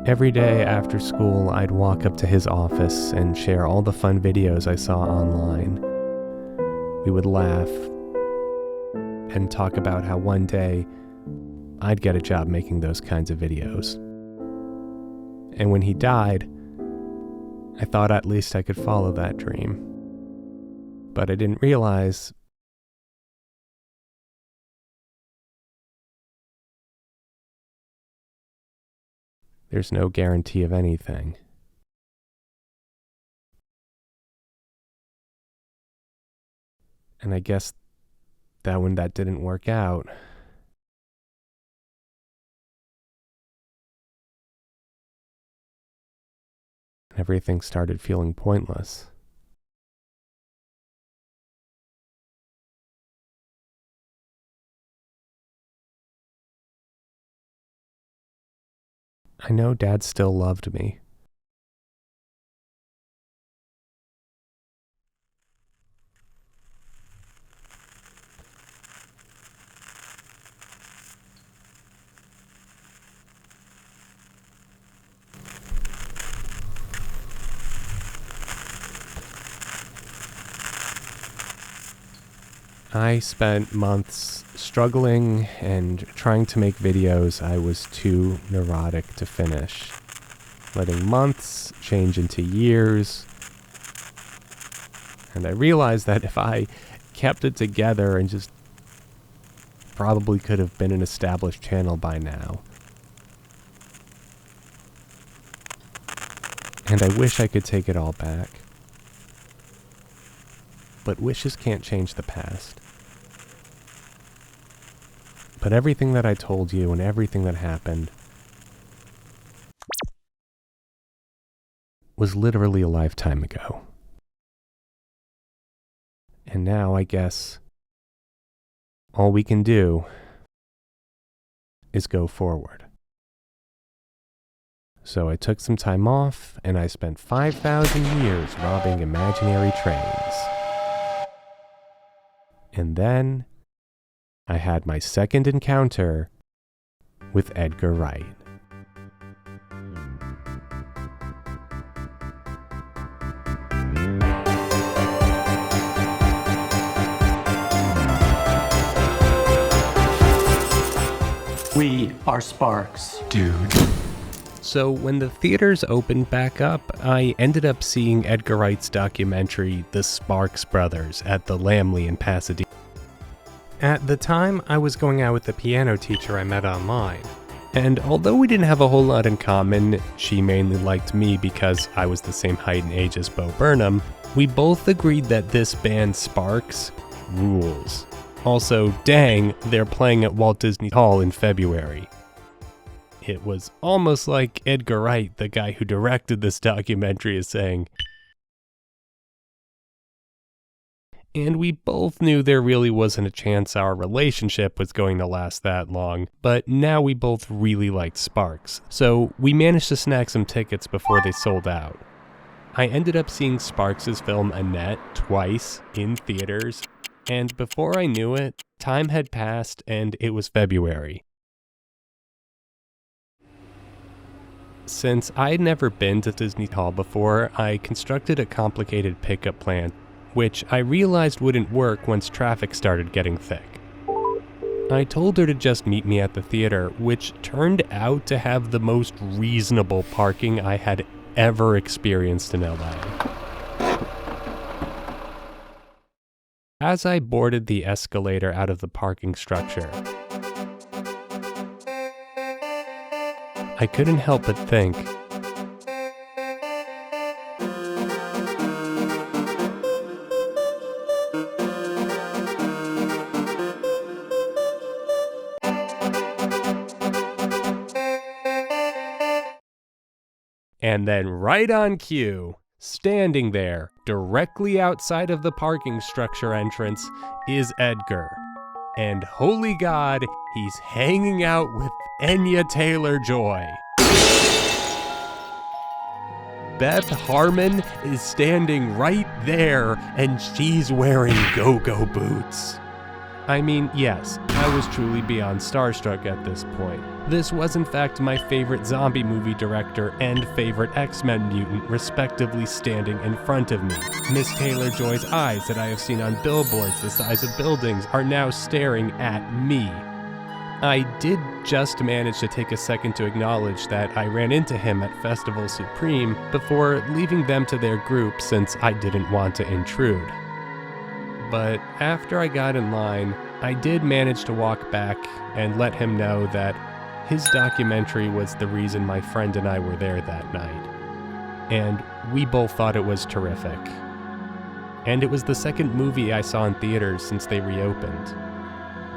Every day after school, I'd walk up to his office and share all the fun videos I saw online. We would laugh and talk about how one day I'd get a job making those kinds of videos. And when he died, I thought at least I could follow that dream. But I didn't realize there's no guarantee of anything. And I guess that when that didn't work out, everything started feeling pointless. I know Dad still loved me. I spent months struggling and trying to make videos I was too neurotic to finish, letting months change into years. And I realized that if I kept it together and just probably could have been an established channel by now. And I wish I could take it all back. But wishes can't change the past. But everything that I told you and everything that happened was literally a lifetime ago. And now, I guess, all we can do is go forward. So I took some time off, and I spent 5,000 years robbing imaginary trains. And then I had my second encounter with Edgar Wright. We are Sparks, dude. So when the theaters opened back up, I ended up seeing Edgar Wright's documentary, The Sparks Brothers, at the Lamley in Pasadena. At the time, I was going out with a piano teacher I met online. And although we didn't have a whole lot in common, she mainly liked me because I was the same height and age as Bo Burnham, we both agreed that this band Sparks rules. Also, dang, they're playing at Walt Disney Hall in February. It was almost like Edgar Wright, the guy who directed this documentary, is saying. And we both knew there really wasn't a chance our relationship was going to last that long, but now we both really liked Sparks, so we managed to snag some tickets before they sold out. I ended up seeing Sparks' film Annette twice in theaters, and before I knew it, time had passed and it was February. Since I'd never been to Disney Hall before, I constructed a complicated pickup plan, which I realized wouldn't work once traffic started getting thick. I told her to just meet me at the theater, which turned out to have the most reasonable parking I had ever experienced in LA. As I boarded the escalator out of the parking structure, I couldn't help but think, and then right on cue, standing there, directly outside of the parking structure entrance, is Edgar. And holy God, he's hanging out with Anya Taylor-Joy. Beth Harmon is standing right there, and she's wearing go-go boots. I mean, yes, I was truly beyond starstruck at this point. This was in fact my favorite zombie movie director and favorite X-Men mutant respectively standing in front of me. Miss Taylor-Joy's eyes that I have seen on billboards the size of buildings are now staring at me. I did just manage to take a second to acknowledge that I ran into him at Festival Supreme before leaving them to their group since I didn't want to intrude. But after I got in line, I did manage to walk back and let him know that his documentary was the reason my friend and I were there that night. And we both thought it was terrific. And it was the second movie I saw in theaters since they reopened,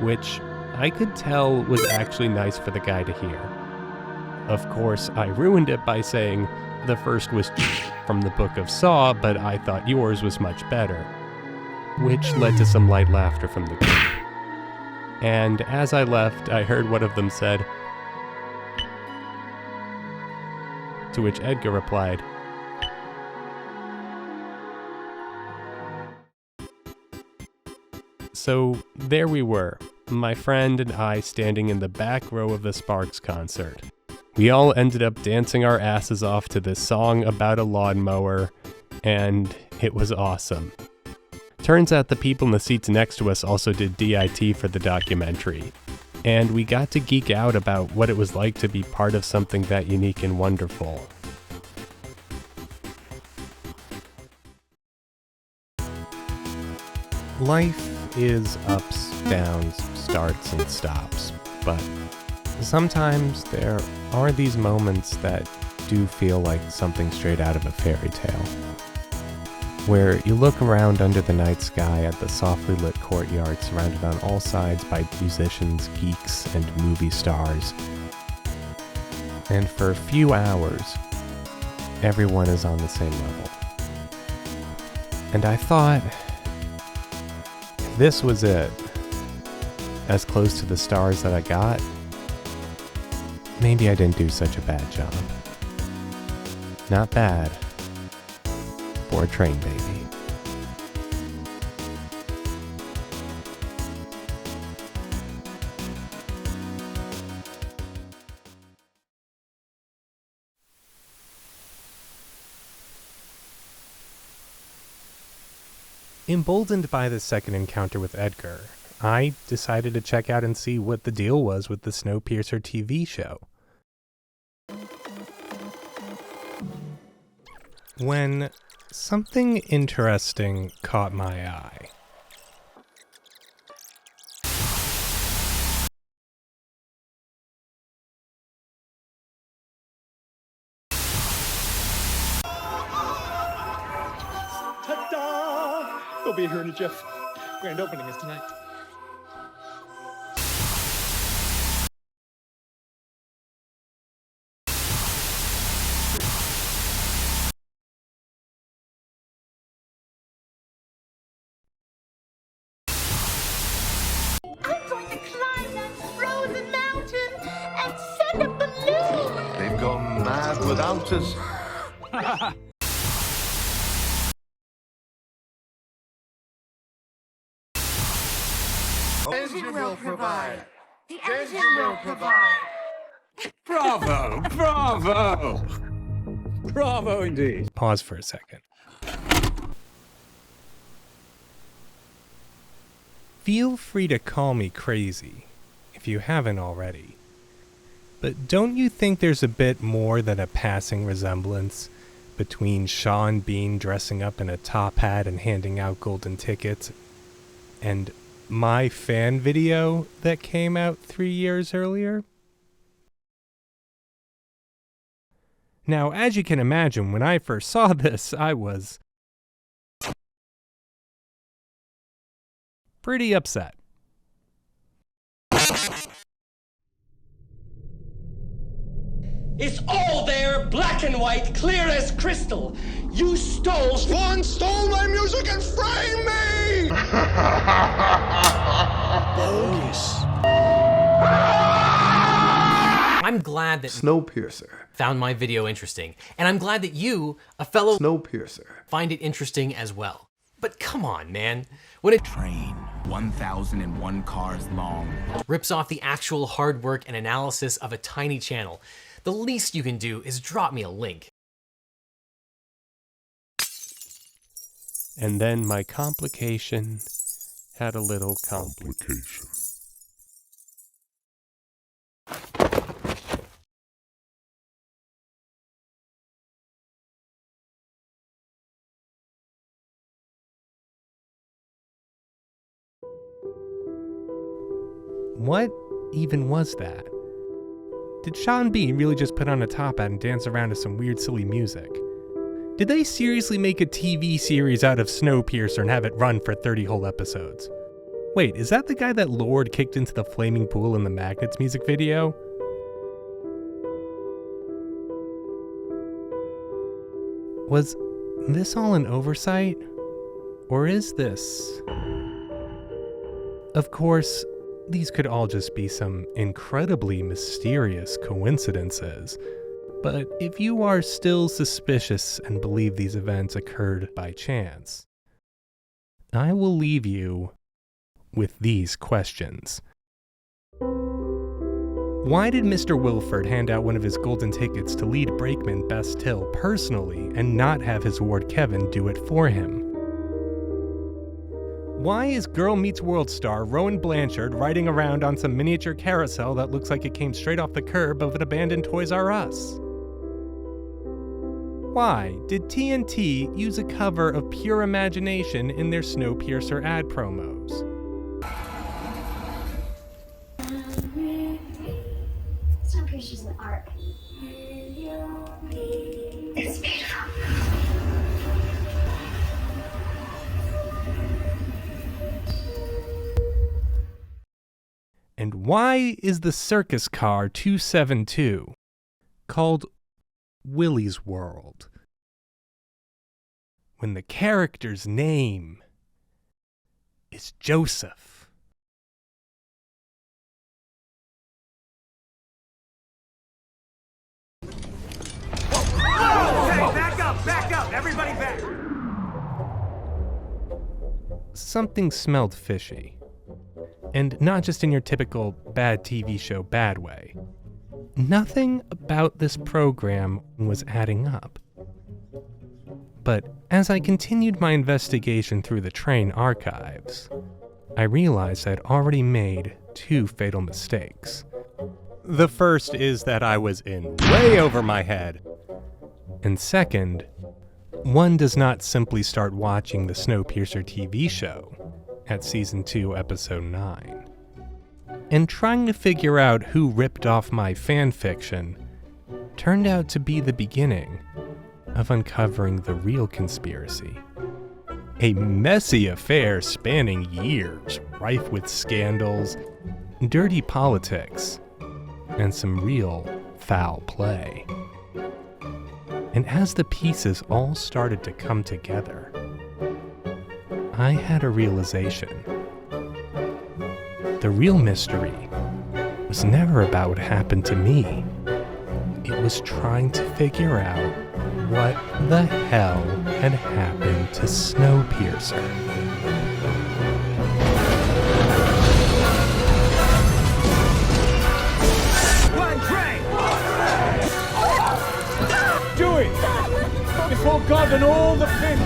which I could tell was actually nice for the guy to hear. Of course, I ruined it by saying the first was from the Book of Saw, but I thought yours was much better, which led to some light laughter from the group. And as I left, I heard one of them said, to which Edgar replied, so there we were, my friend and I standing in the back row of the Sparks concert. We all ended up dancing our asses off to this song about a lawnmower, and it was awesome. Turns out the people in the seats next to us also did DIT for the documentary, and we got to geek out about what it was like to be part of something that unique and wonderful. Life is ups, downs, starts, and stops, but sometimes there are these moments that do feel like something straight out of a fairy tale, where you look around under the night sky at the softly lit courtyard surrounded on all sides by musicians, geeks, and movie stars, and for a few hours, everyone is on the same level. And I thought, this was it. As close to the stars that I got, maybe I didn't do such a bad job. Not bad for a Trainbaby. Emboldened by this second encounter with Edgar, I decided to check out and see what the deal was with the Snowpiercer TV show. When something interesting caught my eye. Ta-da! We'll be here in a jiff. Grand opening is tonight. I'm going to climb that frozen mountain and send a balloon. They've gone mad without us. Engine will provide. The engine will provide. Bravo! Bravo! Bravo indeed. Pause for a second. Feel free to call me crazy, if you haven't already. But don't you think there's a bit more than a passing resemblance between Sean Bean dressing up in a top hat and handing out golden tickets and my fan video that came out 3 years earlier? Now, as you can imagine, when I first saw this, I was pretty upset. It's all there, black and white, clear as crystal. You stole... One stole my music and framed me! Bogus. I'm glad that Snowpiercer found my video interesting, and I'm glad that you, a fellow Snowpiercer, find it interesting as well. But come on, man. When a train 1,001 cars long rips off the actual hard work and analysis of a tiny channel, the least you can do is drop me a link. And then my complication had a little complication. what even was that? Did Sean B really just put on a top hat and dance around to some weird silly music? Did they seriously make a TV series out of Snowpiercer and have it run for 30 whole episodes? Wait, is that the guy that Lord kicked into the flaming pool in the Magnets music video? Was this all an oversight? Or is this? Of course, these could all just be some incredibly mysterious coincidences. But if you are still suspicious and believe these events occurred by chance, I will leave you with these questions. Why did Mr. Wilford hand out one of his golden tickets to lead brakeman Bess Till personally and not have his ward Kevin do it for him? Why is Girl Meets World star Rowan Blanchard riding around on some miniature carousel that looks like it came straight off the curb of an abandoned Toys R Us? Why did TNT use a cover of Pure Imagination in their Snowpiercer ad promos? Snowpiercer's an art. It's beautiful. And why is the circus car 272 called Willy's World when the character's name is Joseph? Whoa! Back up, everybody back! Something smelled fishy. And not just in your typical bad TV show bad way. Nothing about this program was adding up. But as I continued my investigation through the train archives, I realized I'd already made 2 fatal mistakes. The first is that I was in way over my head. And second, one does not simply start watching the Snowpiercer TV show at Season 2, Episode 9. And trying to figure out who ripped off my fanfiction turned out to be the beginning of uncovering the real conspiracy. A messy affair spanning years, rife with scandals, dirty politics, and some real foul play. And as the pieces all started to come together, I had a realization. The real mystery was never about what happened to me. It was trying to figure out what the hell had happened to Snowpiercer. One train! Do it! Before God and all the fish!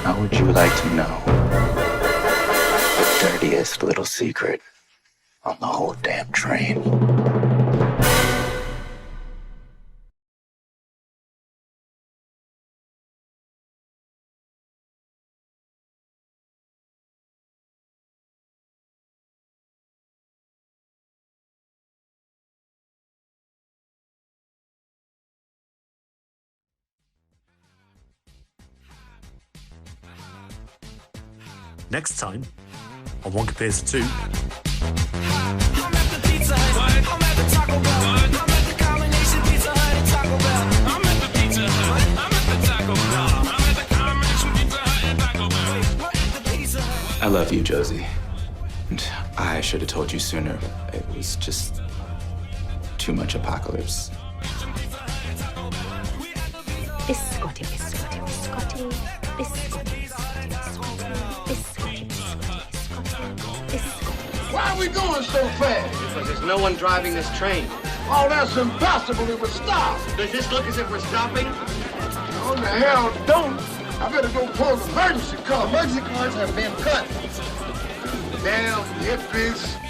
How would you like to know the dirtiest little secret on the whole damn train? Next time on Wonkavator 2. I'm at the Pizza Hut. I'm at the Taco Bell. I'm at the combination Pizza Hut and Taco Bell. I'm at the Pizza Hut. I'm at the Taco Bell. I'm at the combination Pizza Hut and Taco Bell. Wait, what at the Pizza Hut? I love you, Josie. And I should have told you sooner. It was just too much apocalypse. Biscotti, biscotti, biscotti, biscotti, biscotti, biscotti, biscotti, biscotti, biscotti, biscotti. Why are we going so fast? Because there's no one driving this train. Oh, that's impossible. It would stop. Does this look as if we're stopping? Oh, the hell don't. I better go pull the emergency car. Emergency cars have been cut. Damn hippies.